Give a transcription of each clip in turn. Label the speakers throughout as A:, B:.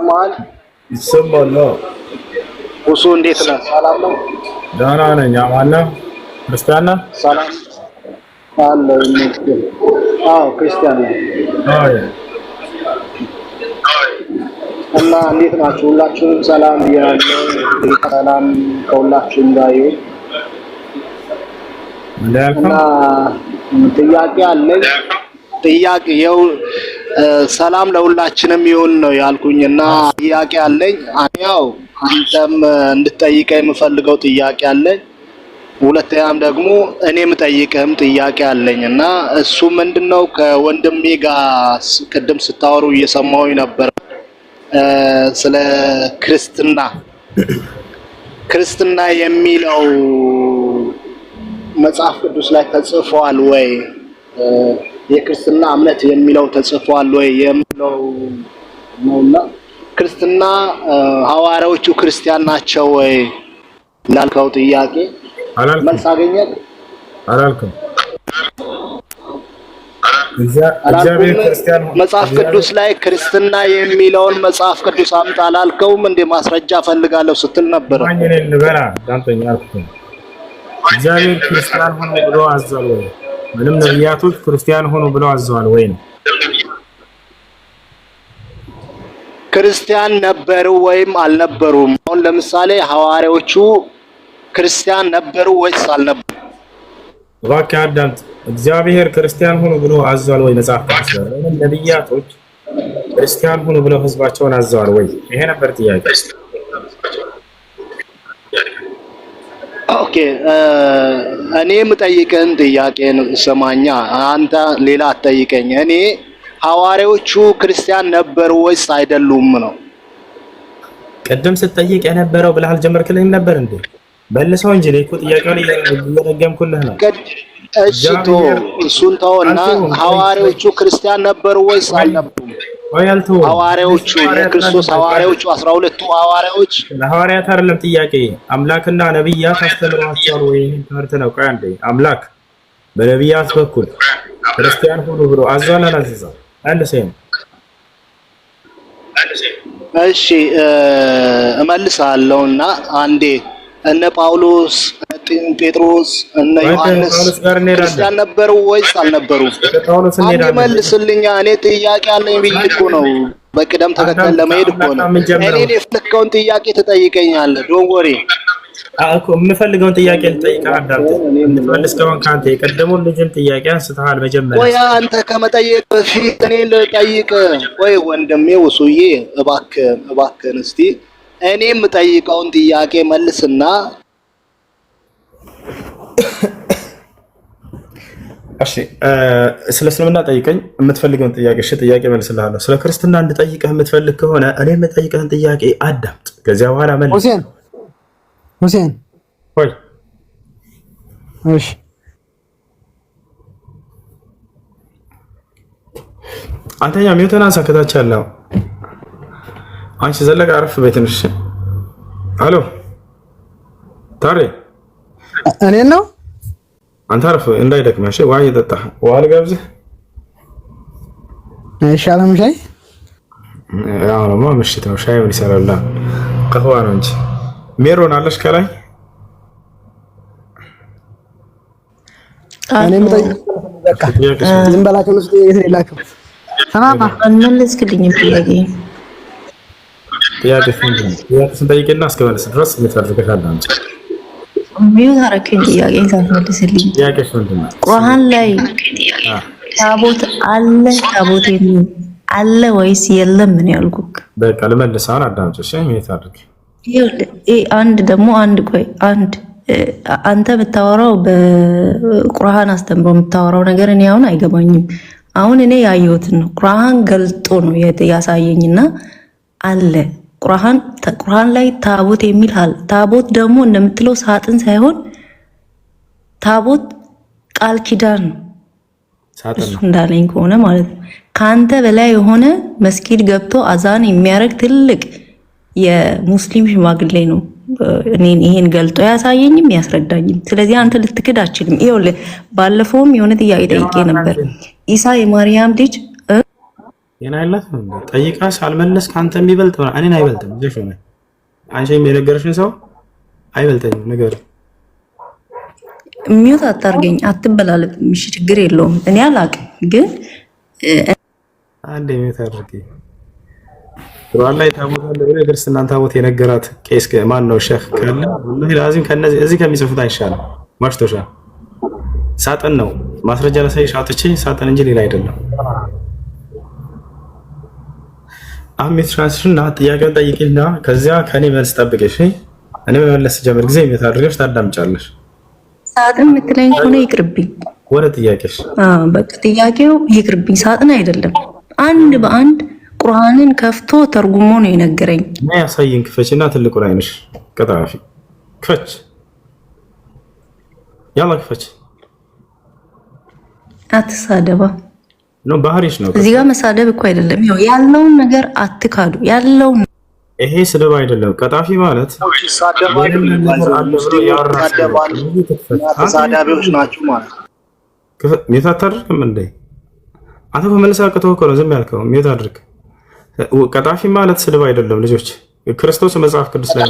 A: ይሰማል
B: ይሰማል።
A: እሱ እንዴት ነው? ሰላም ነው?
B: ደህና ነኝ። አማን ክርስቲያን ነህ?
A: ሰላም አለ ይመስገን። አዎ ክርስቲያን ነኝ።
B: አይ
A: እና እንዴት ናችሁ? ሁላችሁም ሰላም ብያለሁ። ሰላም ከሁላችሁም ጋር ይሁን። እና ጥያቄ አለኝ። ጥያቄው ሰላም ለሁላችንም ይሁን ነው ያልኩኝና ጥያቄ አለኝ። ያው አንተም እንድትጠይቀኝ የምፈልገው ጥያቄ አለኝ። ሁለተኛም ደግሞ እኔ የምጠይቅህም ጥያቄ አለኝና እሱ ምንድነው ከወንድሜ ጋር ቅድም ስታወሩ እየሰማሁኝ ነበር ስለ ክርስትና የሚለው መጽሐፍ ቅዱስ ላይ ተጽፏል ወይ? የክርስትና እምነት የሚለው ተጽፏል ወይ የሚለው ነውና ክርስትና ሐዋርያዎቹ ክርስቲያን ናቸው ወይ ላልከው ጥያቄ መልስ አገኘህ?
B: አላልኩም። እግዚአብሔር ክርስቲያን
A: መጽሐፍ ቅዱስ ላይ ክርስትና የሚለውን መጽሐፍ ቅዱስ አምጣ አላልከውም እንዴ? ማስረጃ ፈልጋለሁ ስትል ነበር።
B: ማንኔ ልበራ ዳንተኛ አልኩኝ። እግዚአብሔር ክርስቲያን ሆኖ ብሎ አዟል ወይ? ምንም ነቢያቶች ክርስቲያን ሆኖ ብሎ አዟል ወይ ነው?
A: ክርስቲያን ነበሩ ወይም አልነበሩም? አሁን ለምሳሌ ሐዋርያዎቹ ክርስቲያን ነበሩ ወይስ አልነበሩ?
B: እባክህ አዳምጥ። እግዚአብሔር ክርስቲያን ሆኖ ብሎ አዟል ወይ? መጽሐፍ ቅዱስ ላይ ወይም ነቢያቶች ክርስቲያን ሆኖ ብለው ህዝባቸውን አዘዋል ወይ? ይሄ ነበር ጥያቄ።
A: ኦኬ እኔ የምጠይቅህን ጥያቄ ስማኛ፣ አንተ ሌላ አትጠይቀኝ። እኔ ሐዋርያዎቹ ክርስቲያን ነበሩ ወይስ አይደሉም ነው።
B: ቅድም ስትጠይቅ የነበረው ብለህ አልጀመርክልኝም ነበር እንዴ? መልሰው እንጂ እኮ ጥያቄውን እየደገምኩልህ ነው።
A: እሱን ተውና ሐዋርያዎቹ ክርስቲያን ነበሩ ወይስ አልነበሩም? ሐዋርያዎቹ የክርስቶስ ሐዋርያዎቹ 12ቱ ሐዋርያዎች
B: ለሐዋርያት አይደለም ጥያቄ። አምላክና ነብያት አስተምረዋቸዋል ወይ? ትምህርት ነው። ቆይ አንዴ፣ አምላክ በነብያት በኩል ክርስቲያን ሁሉ ብሎ አዟል አላዘዘም? አንድ ሰው
A: እሺ እመልሳለሁና አንዴ እነ ጳውሎስ፣ ጴጥሮስ፣ እነ ዮሐንስ ክርስቲያን ነበሩ ወይስ አልነበሩም? አንዴ መልስልኛ። እኔ ጥያቄ አለኝ ብዬ እኮ ነው። በቅደም ተከተል ለመሄድ እኮ ነው። እኔ የፈለከውን ጥያቄ ትጠይቀኛለህ። ዶንት ወሪ
B: እኮ የምፈልገውን ጥያቄ ልጠይቅህ። አዳምጥ። እንፈልስ ከሆነ ካንተ የቀደመውን ልጅን ጥያቄ አንስተሃል መጀመሪያ።
A: ወይ አንተ ከመጠየቅ በፊት እኔ ልጠይቅ። ወይ ወንድሜ ውሱዬ እባክህን እስቲ እኔ የምጠይቀውን ጥያቄ መልስና።
B: እሺ ስለ እስልምና ጠይቀኝ የምትፈልገውን ጥያቄ። እሺ ጥያቄ መልስልሃለሁ። ስለ ክርስትና እንድጠይቅህ የምትፈልግ ከሆነ እኔ የምጠይቅህን ጥያቄ አዳምጥ። ከዚያ በኋላ መልስ።
C: ሁሴን
B: ወይ
C: እሺ
B: አንተኛ ሚውተና ሰከታች ያለው አንቺ ዘለቀ አረፍ በትንሽ። አሎ ታሬ
C: እኔ ነው።
B: አንተ አረፍ እንዳይደክመህ። እሺ ውሃ እየጠጣህ ውሃ ልጋብዝህ
C: አይሻልም? ሻይ
B: ያው ነው ምሽት ነው። ሻይ ምን ይሰራል? ቀህዋ ነው እንጂ ሜሮን አለሽ ከላይ።
C: እኔ ምጠይቅ በቃ ዝም በላከው ነው የሌላከው ተማማ
D: አንመለስክልኝ
B: ጥያቄ ስንጠይቅና እስከመለስ ድረስ የምትፈልገው አንቺ
D: ሚዩት አረከኝ። ጥያቄ ሳትመልስልኝ
B: ጥያቄሽ ምንድን ነው?
D: ቁርአን ላይ ታቦት አለ ታቦት አለ ወይስ የለም? ምን ያልኩክ
B: በቃ ልመልስ። አሁን አዳምጪ። እሺ ሚዩት አድርጊ።
D: አንድ ደግሞ አንተ የምታወራው በቁርአን አስተምሮ የምታወራው ነገር እኔ አሁን አይገባኝም። አሁን እኔ ያየሁትን ነው ቁርአን ገልጦ ነው ያሳየኝና አለ ቁርአን ላይ ታቦት የሚል አለ። ታቦት ደግሞ እንደምትለው ሳጥን ሳይሆን ታቦት ቃል ኪዳን ነው።
B: ሳጥን ነው
D: እንዳለኝ ከሆነ ማለት ነው። ካንተ በላይ የሆነ መስጊድ ገብቶ አዛን የሚያደርግ ትልቅ የሙስሊም ሽማግሌ ነው እኔን ይሄን ገልጦ ያሳየኝም ያስረዳኝም። ስለዚህ አንተ ልትክድ አትችልም። ይኸውልህ ባለፈውም የሆነ ጥያቄ ጠይቄ ነበር። ኢሳ የማርያም ልጅ
B: የና አይላት ጠይቃስ አልመለስ ካንተ የሚበልጥ እኔን አይበልጥም ልጅ ሆነ አንቺም የነገርሽን ሰው አይበልጠኝም ነገር
D: ሚውት አታርገኝ አትበላለጥ ምሽ ችግር የለውም እኔ አላቅም ግን
B: አንዴ ሚውት አድርጊ ቁርአን ላይ ታቦት አለ ብለ ክርስቲያን ታቦት የነገራት ቄስ ማን ነው ሼክ ካለ ወላሂ ላዚም ከነዚህ እዚህ ከሚጽፉት አይሻልም ማሽቶሻ ሳጥን ነው ማስረጃ ለሳይሽ አጥቼ ሳጥን እንጂ ሌላ አይደለም አሜት ትራንስሽን ና ጥያቄውን ጠይቂና ከዚያ ከኔ መልስ ጠብቀሽ እኔ መመለስ ጀምር ጊዜ የምታደርገሽ ታዳምጫለሽ
D: ሳጥን ምትለኝ ሆነ ይቅርብኝ
B: ወደ ጥያቄሽ
D: በቃ ጥያቄው ይቅርብኝ ሳጥን አይደለም አንድ በአንድ ቁርአንን ከፍቶ ተርጉሞ ነው የነገረኝ
B: ና ያሳየን ክፈችና ትልቁ ላይ ነሽ ቀጣፊ ክፈች ያላ ክፈች
D: አትሳደባ
B: ነው ባህሪሽ ነው
D: እዚህ ጋር መሳደብ እኮ አይደለም ያለውን ነገር አትካዱ ያለውን
B: ይሄ ስድብ አይደለም ቀጣፊ ማለት
A: ተሳዳቢዎች ናቸው ማለት
B: ሜታ አታድርግም እንዴ አንተ በመለሳቀተው እኮ ነው ዝም ያልከው ሜታ አድርግ ቀጣፊ ማለት ስድብ አይደለም ልጆች ክርስቶስ መጽሐፍ ቅዱስ ላይ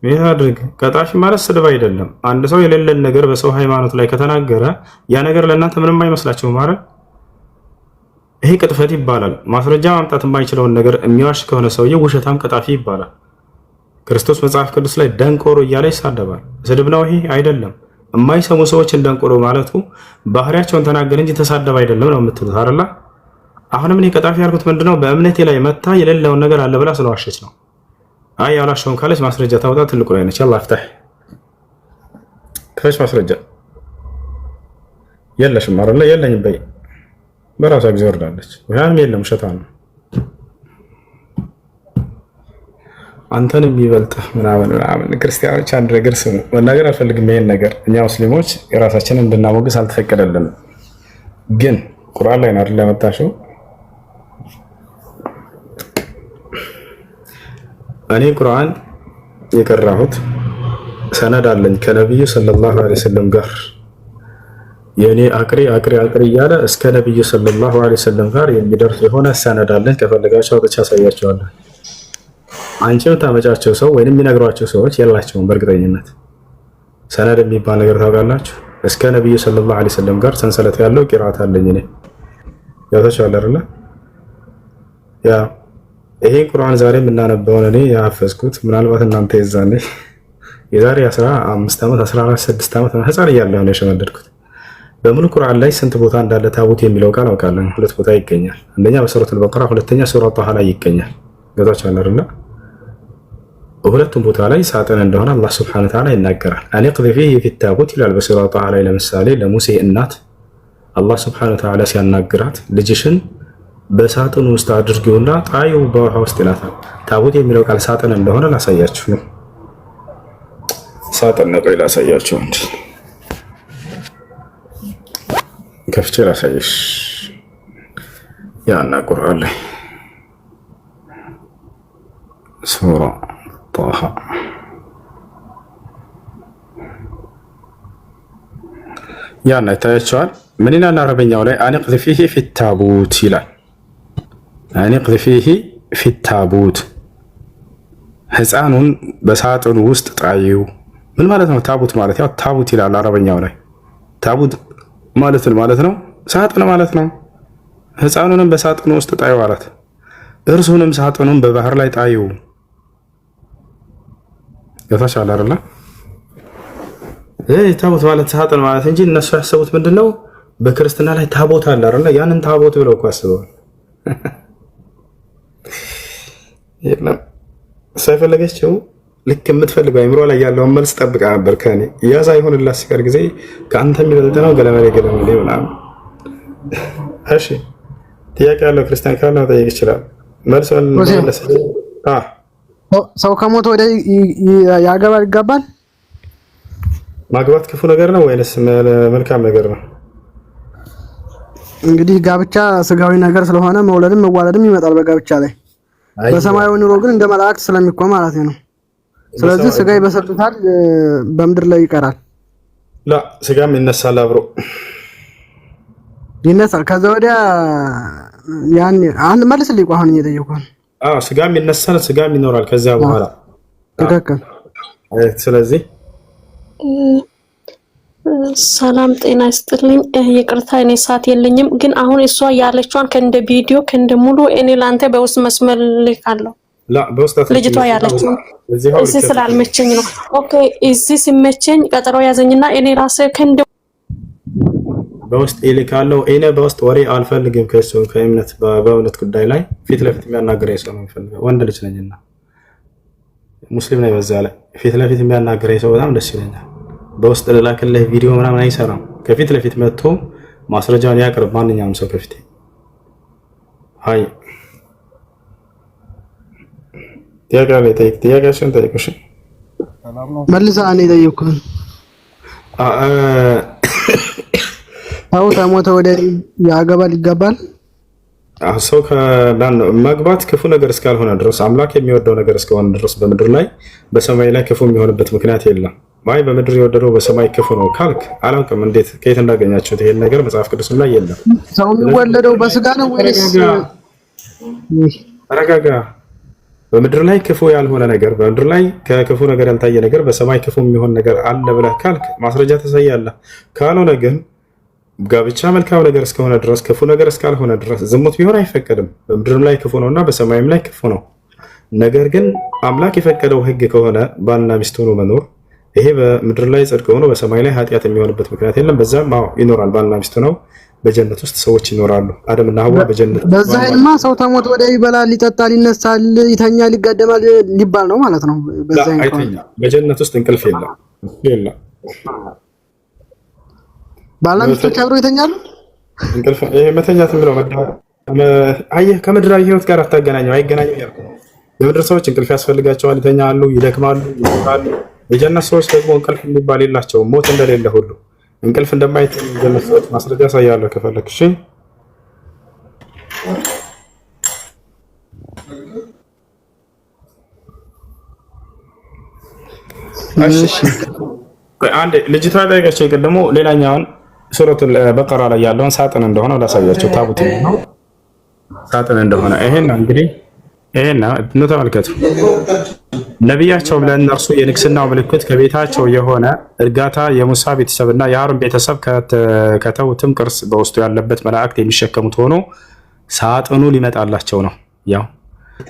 B: ሜታ አድርግ ቀጣፊ ማለት ስድብ አይደለም አንድ ሰው የሌለን ነገር በሰው ሃይማኖት ላይ ከተናገረ ያ ነገር ለእናንተ ምንም አይመስላችሁም ማለት ይሄ ቅጥፈት ይባላል ማስረጃ ማምጣት የማይችለውን ነገር የሚዋሽ ከሆነ ሰውዬው ውሸታም ቀጣፊ ይባላል ክርስቶስ መጽሐፍ ቅዱስ ላይ ደንቆሮ እያለ ይሳደባል ስድብ ነው ይሄ አይደለም የማይሰሙ ሰዎችን ደንቆሮ ማለቱ ባህሪያቸውን ተናገረ እንጂ ተሳደብ አይደለም ነው የምትሉት አይደል አሁንም እኔ ቀጣፊ ያልኩት ምንድነው በእምነቴ ላይ መታ የሌለውን ነገር አለ ብላ ስለዋሸች ነው አይ ያላሽውን ካለች ማስረጃ ታውጣ ትልቁ ላይ ነች አላህ ፍታህ ከሽ ማስረጃ የለሽም አይደል የለኝም በይ በራሷ ጊዜ ወርዳለች ወያም የለም ሸታን አንተን የሚበልጥ ምናምን ክርስቲያኖች አንድ ነገር ስሙ መናገር አልፈልግም ይሄን ነገር እኛ ሙስሊሞች የራሳችንን እንድናሞግስ አልተፈቀደልንም ግን ቁርአን ላይ ነው አይደል ያመጣሽው እኔ ቁርአን የቀራሁት ሰነድ አለኝ ከነብዩ ሰለላሁ ዐለይሂ ወሰለም ጋር የኔ አቅሪ እያለ እስከ ነብዩ ሰለላሁ ዐለይሂ ወሰለም ጋር የሚደርስ የሆነ ሰነድ አለኝ ከፈለጋችሁ አውጥቼ አሳያችኋለሁ አንቺው ታመጫቸው ሰው ወይንም የሚነግሯቸው ሰዎች የላቸውም በእርግጠኝነት ሰነድ የሚባል ነገር ታውቃላችሁ እስከ ነብዩ ሰለላሁ ዐለይሂ ወሰለም ጋር ሰንሰለት ያለው ቂራአት አለኝ እኔ ያተቻለ አይደል ያ ይሄ ቁርአን ዛሬ የምናነበውን እኔ ያፈዝኩት ምናልባት እናንተ የዛኔ የዛሬ 15 ዓመት 14 6 ዓመት ህፃን እያለሁ ነው የሸመደድኩት በሙሉ ቁርአን ላይ ስንት ቦታ እንዳለ ታቦት የሚለው ቃል አውቃለሁ ሁለት ቦታ ይገኛል አንደኛ በሱረቱል በቀራ ሁለተኛ ሱረቱ ጣሃ ላይ ይገኛል ገዛቻለ አይደል በሁለቱም ቦታ ላይ ሳጥን እንደሆነ አላህ Subhanahu Wa Ta'ala ይናገራል አለቅذ فيه في التابوت ይላል በሱረቱ ጣሃ ላይ ለምሳሌ ለሙሴ እናት አላህ Subhanahu Wa Ta'ala ሲያናግራት ልጅሽን በሳጥን ውስጥ አድርጊውና ጣዩ በውሃ ውስጥ ይላታል ታቦት የሚለው ቃል ሳጥን እንደሆነ ላሳያችሁ ነው ሳጥን ነው ላሳያችሁ እንዴ ከፍቼ ላሳይሽ ያና ቁርአን ላይ ሱራ ጣሃ ያና ታያችኋል ምን ይላል አረበኛው ላይ አንቅذ فيه في التابوت ይላል አንቅذ فيه في التابوت ህፃኑን በሳጥኑ ውስጥ ጣዩ ምን ማለት ነው ታቡት ማለት ያው ታቡት ይላል አረበኛው ላይ ታቡት ማለት ነው ሳጥን ማለት ነው ህፃኑንም በሳጥኑ ውስጥ ጣዩ ማለት እርሱንም ሳጥኑን በባህር ላይ ጣዩ ያታሻለ አይደል ታቦት ማለት ሳጥን ማለት እንጂ እነሱ ያሰቡት ምንድነው በክርስትና ላይ ታቦት አለ አይደል ያንን ታቦት ብለው እኮ አስበዋል የለም ሳይፈልገችው ልክ የምትፈልገው አይምሮ ላይ ያለውን መልስ ጠብቃ ነበር ከኔ ያዛ ይሆንላት ሲቀር ጊዜ ከአንተ የሚበልጥ ነው ገለመሌ ምናምን እሺ ጥያቄ ያለው ክርስቲያን ካለ መጠየቅ ይችላል መልስ መለስ
C: ሰው ከሞተ ወደ ይገባል
B: ማግባት ክፉ ነገር ነው ወይስ መልካም ነገር ነው
C: እንግዲህ ጋብቻ ስጋዊ ነገር ስለሆነ መውለድም መዋለድም ይመጣል በጋብቻ ላይ በሰማያዊ ኑሮ ግን እንደ መላእክት ስለሚቆም ማለት ነው ስለዚህ ስጋ ይበሰብታል በምድር ላይ ይቀራል
B: ላ ስጋም ይነሳል አብሮ
C: ይነሳል። ከዛ ወዲያ ያን አንድ መልስልኝ። አሁን እየጠየኩህ
B: ስጋም ይነሳል፣ ስጋም ይኖራል ከዛ በኋላ።
C: ትክክል።
B: ስለዚህ
E: ሰላም ጤና ይስጥልኝ። ይቅርታ እኔ ሰዓት የለኝም፣ ግን አሁን እሷ ያለችዋን ከእንደ ቪዲዮ ከእንደ ሙሉ እኔ ላንተ በውስጥ መስመር ልካለሁ። ልጅቷ ያለችው እዚህ ስላልመቸኝ ነው። ኦኬ እዚህ ሲመቸኝ ቀጠሮ ያዘኝና እኔ ራሴ ከእንደ
B: በውስጥ ይልካለሁ። እኔ በውስጥ ወሬ አልፈልግም ከሱ ከእምነት በእውነት ጉዳይ ላይ ፊት ለፊት የሚያናግረኝ ሰው ነው የምፈልገው። ወንድ ልጅ ነኝና ሙስሊም ነኝ። በዛ ላይ ፊት ለፊት የሚያናግረኝ ሰው በጣም ደስ ይለኛል። በውስጥ ልላክልህ ቪዲዮ ምናምን አይሰራም። ከፊት ለፊት መጥቶ ማስረጃውን ያቅርብ ማንኛውም ሰው ከፊት። አይ ጥያቄሽን ጠይቅሽ
C: መልሳ እኔ ጠየቅኩህ። አው ተሞተ ወደ ያገባል ይገባል።
B: ሰው መግባት ክፉ ነገር እስካልሆነ ድረስ አምላክ የሚወደው ነገር እስከሆነ ድረስ በምድር ላይ በሰማይ ላይ ክፉ የሚሆንበት ምክንያት የለም። ማይ በምድር የወደደው በሰማይ ክፉ ነው ካልክ አላውቅም እንዴት ከየት እንዳገኛችሁት ይሄን ነገር መጽሐፍ ቅዱስ ላይ የለም።
C: ሰው የሚወለደው በስጋ ነው ወይስ?
B: ተረጋጋ። በምድር ላይ ክፉ ያልሆነ ነገር በምድር ላይ ከክፉ ነገር ያልታየ ነገር በሰማይ ክፉ የሚሆን ነገር አለ ብለህ ካልክ ማስረጃ ተሰያለህ። ካልሆነ ግን ጋብቻ መልካም ነገር እስከሆነ ድረስ ክፉ ነገር እስካልሆነ ድረስ ዝሙት ቢሆን አይፈቀድም። በምድርም ላይ ክፉ ነውና በሰማይም ላይ ክፉ ነው። ነገር ግን አምላክ የፈቀደው ሕግ ከሆነ ባልና ሚስት ሆኖ መኖር ይሄ በምድር ላይ ጽድቅ ሆኖ በሰማይ ላይ ኃጢአት የሚሆንበት ምክንያት የለም። በዛም ይኖራል። ባልና ሚስት ነው በጀነት ውስጥ ሰዎች ይኖራሉ። አደምና ሐዋ በጀነት
C: በዛ ኃይልማ ሰው ተሞት ወደ ይበላል፣ ይጠጣል፣ ይነሳል፣ ይተኛል፣ ይጋደማል ሊባል ነው ማለት ነው። በዛ
B: አይተኛ በጀነት ውስጥ እንቅልፍ የለም።
C: ባልና ሚስቶች አብረው ይተኛሉ።
B: እንቅልፍ ይሄ መተኛት የሚለው አየህ ከምድራዊ ህይወት ጋር አታገናኘው፣ አይገናኝም ያልኩህ። የምድር ሰዎች እንቅልፍ ያስፈልጋቸዋል፣ ይተኛሉ፣ ይደክማሉ፣ ይሞታሉ። የጀነት ሰዎች ደግሞ እንቅልፍ የሚባል የላቸውም። ሞት እንደሌለ ሁሉ እንቅልፍ እንደማይተኙ የጀነት ሰዎች ማስረጃ ያሳያለሁ ከፈለክ። እሺ አንዴ ልጅቷ ጠየቀች። ደግሞ ሌላኛውን ሱረቱል በቀራ ላይ ያለውን ሳጥን እንደሆነ ላሳያቸው። ታቡት ነው ሳጥን እንደሆነ ይሄን እንግዲህ ይሄን ነው ተመልከቱ። ነቢያቸው ለእነርሱ የንግስናው ምልክት ከቤታቸው የሆነ እርጋታ የሙሳ ቤተሰብና የሃሩን ቤተሰብ ከተውትም ቅርስ በውስጡ ያለበት መላእክት የሚሸከሙት ሆኖ ሳጥኑ ሊመጣላቸው ነው። ያው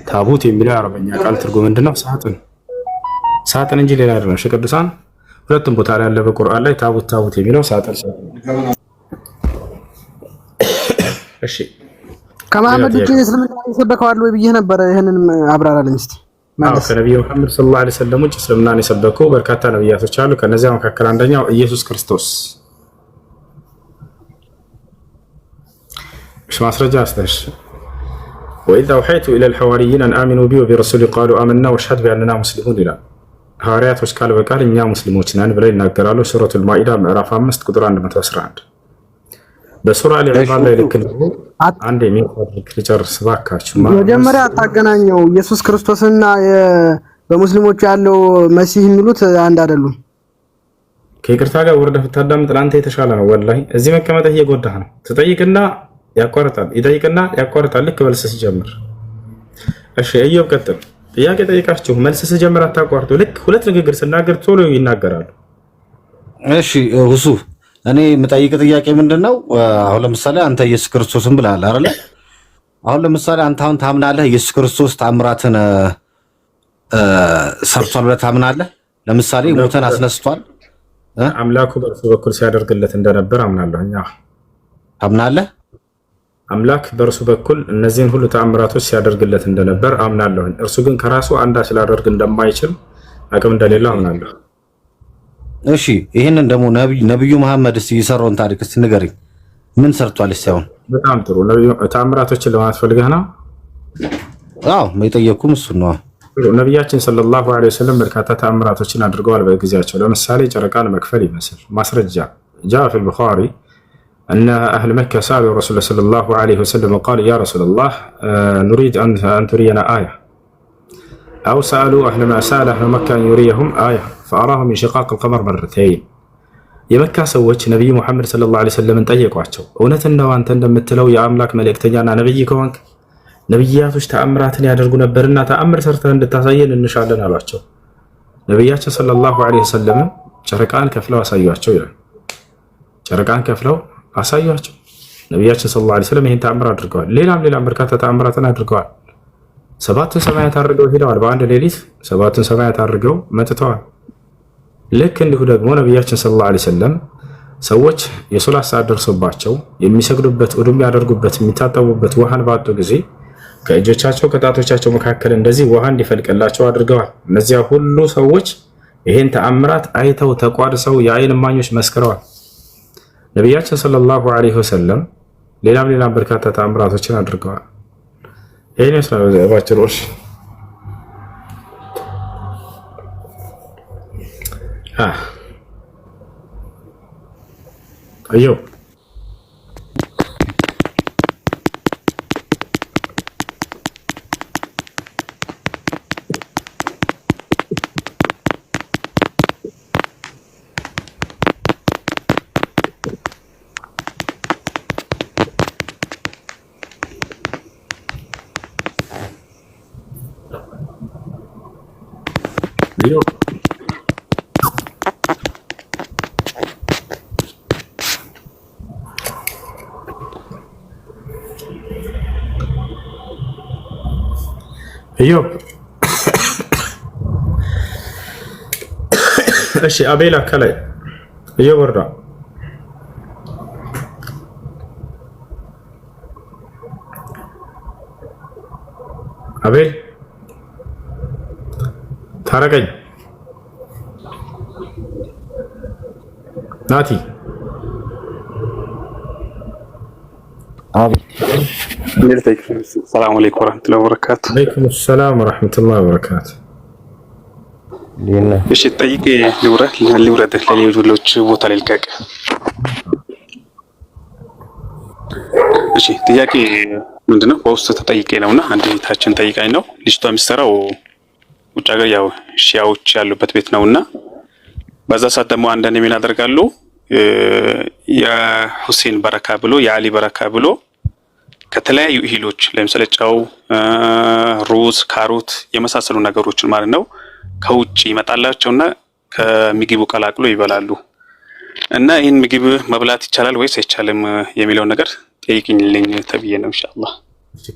B: ታቡት የሚለው የአረበኛ ቃል ትርጉም ምንድነው? ሳጥን እንጂ ሌላ አይደለም። ቅዱሳን ሁለቱም ቦታ ላይ ያለ በቁርአን ላይ ታቡት የሚለው ሳጥን። እሺ
C: ከመሐመድ ውጪ እስልምና ይሰበከዋል ወይ ብዬ ነበር። ይሄንን አብራራልኝ እስቲ።
B: ከነቢዩ መሐመድ ሰለላሁ ዐለይሂ ወሰለም ውጭ እስልምናን የሰበኩ በርካታ ነቢያቶች አሉ። ከነዚያ መካከል አንደኛው ኢየሱስ ክርስቶስ። እሺ ማስረጃ አስተሽ ወኢዛ አውሐይቱ ኢለል ሐዋሪይን አን አሚኑ ቢ ወቢረሱሊ ቃሉ አመና ወሽሀድ ቢአንና ሙስሊሙን ይላል። ሐዋርያቶች ቃል በቃል እኛ ሙስሊሞች ነን ብለው ይናገራሉ። ሱረቱል ማኢዳ ምዕራፍ 5 ቁጥር 111 በሱራ አል-ኢምራን ላይ ልክ ነው። አንድ የሚፈርቅ ልጨርስ ባካችሁ።
C: መጀመሪያ አታገናኘው። ኢየሱስ ክርስቶስና በሙስሊሞች ያለው መሲህ የሚሉት አንድ አይደሉም።
B: ከይቅርታ ጋር ወርደህ ብታዳምጥ ለአንተ የተሻለ ነው። ወላሂ እዚህ መቀመጥህ እየጎዳህ ነው። ትጠይቅና ያቋርጣል፣ ይጠይቅና ያቋርጣል። ልክ መልስ ሲጀምር። እሺ እየው ቀጥል። ጥያቄ ጠይቃችሁ መልስ ሲጀምር አታቋርጡ። ልክ ሁለት ንግግር ስናገር ቶሎ ይናገራሉ።
F: እሺ ሁሱ እኔ የምጠይቅ ጥያቄ ምንድነው? አሁን ለምሳሌ አንተ ኢየሱስ ክርስቶስን ብለሃል አይደል? አሁን ለምሳሌ አንተ አሁን ታምናለህ ኢየሱስ ክርስቶስ ታምራትን ሰርቷል ብለህ ታምናለህ? ለምሳሌ ሞተን አስነስቷል።
B: አምላኩ በእርሱ በኩል ሲያደርግለት እንደነበር አምናለሁ። እኛ ታምናለህ? አምላክ በእርሱ በኩል እነዚህን ሁሉ ተአምራቶች ሲያደርግለት እንደነበር አምናለሁ። እርሱ ግን ከራሱ አንዳች ሊያደርግ እንደማይችል አቅም እንደሌለው አምናለሁ።
F: እሺ ይሄንን ደግሞ ነብዩ መሐመድ የሰራውን ታሪክ እስቲ ንገረኝ። ምን ሰርቷል? እስቲ
B: በጣም ጥሩ ተአምራቶችን ለማለት ፈልገህ ነው?
F: አዎ የጠየኩም እሱ ነው።
B: ነቢያችን ሰለላሁ ዐለይሂ ወሰለም በርካታ ተአምራቶችን አድርገዋል በጊዜያቸው። ለምሳሌ ጨረቃን መክፈል ይመስል ማስረጃ ጃአ ፊል ቡኻሪ أن أهل مكة سألوا رسول الله صلى الله عليه وسلم وقال يا رسول الله نريد أن ترينا آية أو سألوا أهل ما سأل أهل مكة أن يريهم آية فأراهم انشقاق القمر مرتين የመካ ሰዎች ነብዩ መሐመድ ሰለላሁ ዐለይሂ ወሰለም ጠየቋቸው። እውነትን ነው አንተ እንደምትለው የአምላክ መልእክተኛና ነብይ ከሆንክ ነብያቶች ተአምራትን ያደርጉ ነበርና ተአምር ሰርተህ እንድታሳየን እንሻለን አሏቸው። ነብያችን ሰለላሁ ዐለይሂ ወሰለም ጨረቃን ከፍለው አሳዩአቸው ይላል። ጨረቃን ከፍለው አሳዩአቸው። ነብያችን ሰለላሁ ዐለይሂ ወሰለም ይሄን ተአምር አድርገዋል። ሌላም በርካታ ተአምራትን አድርገዋል። 7 ሰማያት አድርገው ሄደዋል። በአንድ ሌሊት 7 ሰማያት አድርገው መጥተዋል። ልክ እንዲሁ ደግሞ ነብያችን ሰለላሁ ዐለይሂ ወሰለም ሰዎች የሶላት ሰዓት ደርሶባቸው የሚሰግዱበት ወደ የሚያደርጉበት የሚታጠቡበት ውሃን ባጡ ጊዜ ከእጆቻቸው ከጣቶቻቸው መካከል እንደዚህ ውሃ እንዲፈልቅላቸው አድርገዋል። እነዚያ ሁሉ ሰዎች ይሄን ተአምራት አይተው ተቋድሰው የአይን እማኞች መስክረዋል። ነብያችን ሰለላሁ ዐለይሂ ወሰለም ሌላም በርካታ ተአምራቶችን አድርገዋል። ይሄን ነው ባጭሩ። አዮ እዮብ እሺ፣ አቤላ ከላይ እየወራ አቤል ታረቀኝ ናቲ
G: ሰላም አለይኩም ወራህመቱላሂ ወበረካቱ።
B: ወአለይኩም ሰላም ወራህመቱላሂ ወበረካቱ።
G: እሺ ጠይቄ ልውረድ ለሌሎች ቦታ ልልቀቅ። እሺ ጥያቄ ምንድነው? በውስጥ ተጠይቄ ነውና አንድ ቤታችን ጠይቃኝ ነው። ልጅቷ የሚሰራው ውጭ ሀገር ያው ሺያዎች ያሉበት ቤት ነውና በዛ ሰዓት ደግሞ አንዳንድ ምን ያደርጋሉ የሁሴን በረካ ብሎ የአሊ በረካ ብሎ ከተለያዩ እህሎች ለምሳሌ ጨው፣ ሩዝ፣ ካሮት የመሳሰሉ ነገሮችን ማለት ነው ከውጭ ይመጣላቸውና ከምግቡ ቀላቅሎ ይበላሉ። እና ይህን ምግብ መብላት ይቻላል ወይስ አይቻልም የሚለውን ነገር ጠይቅኝልኝ ተብዬ ነው ኢንሻአላህ።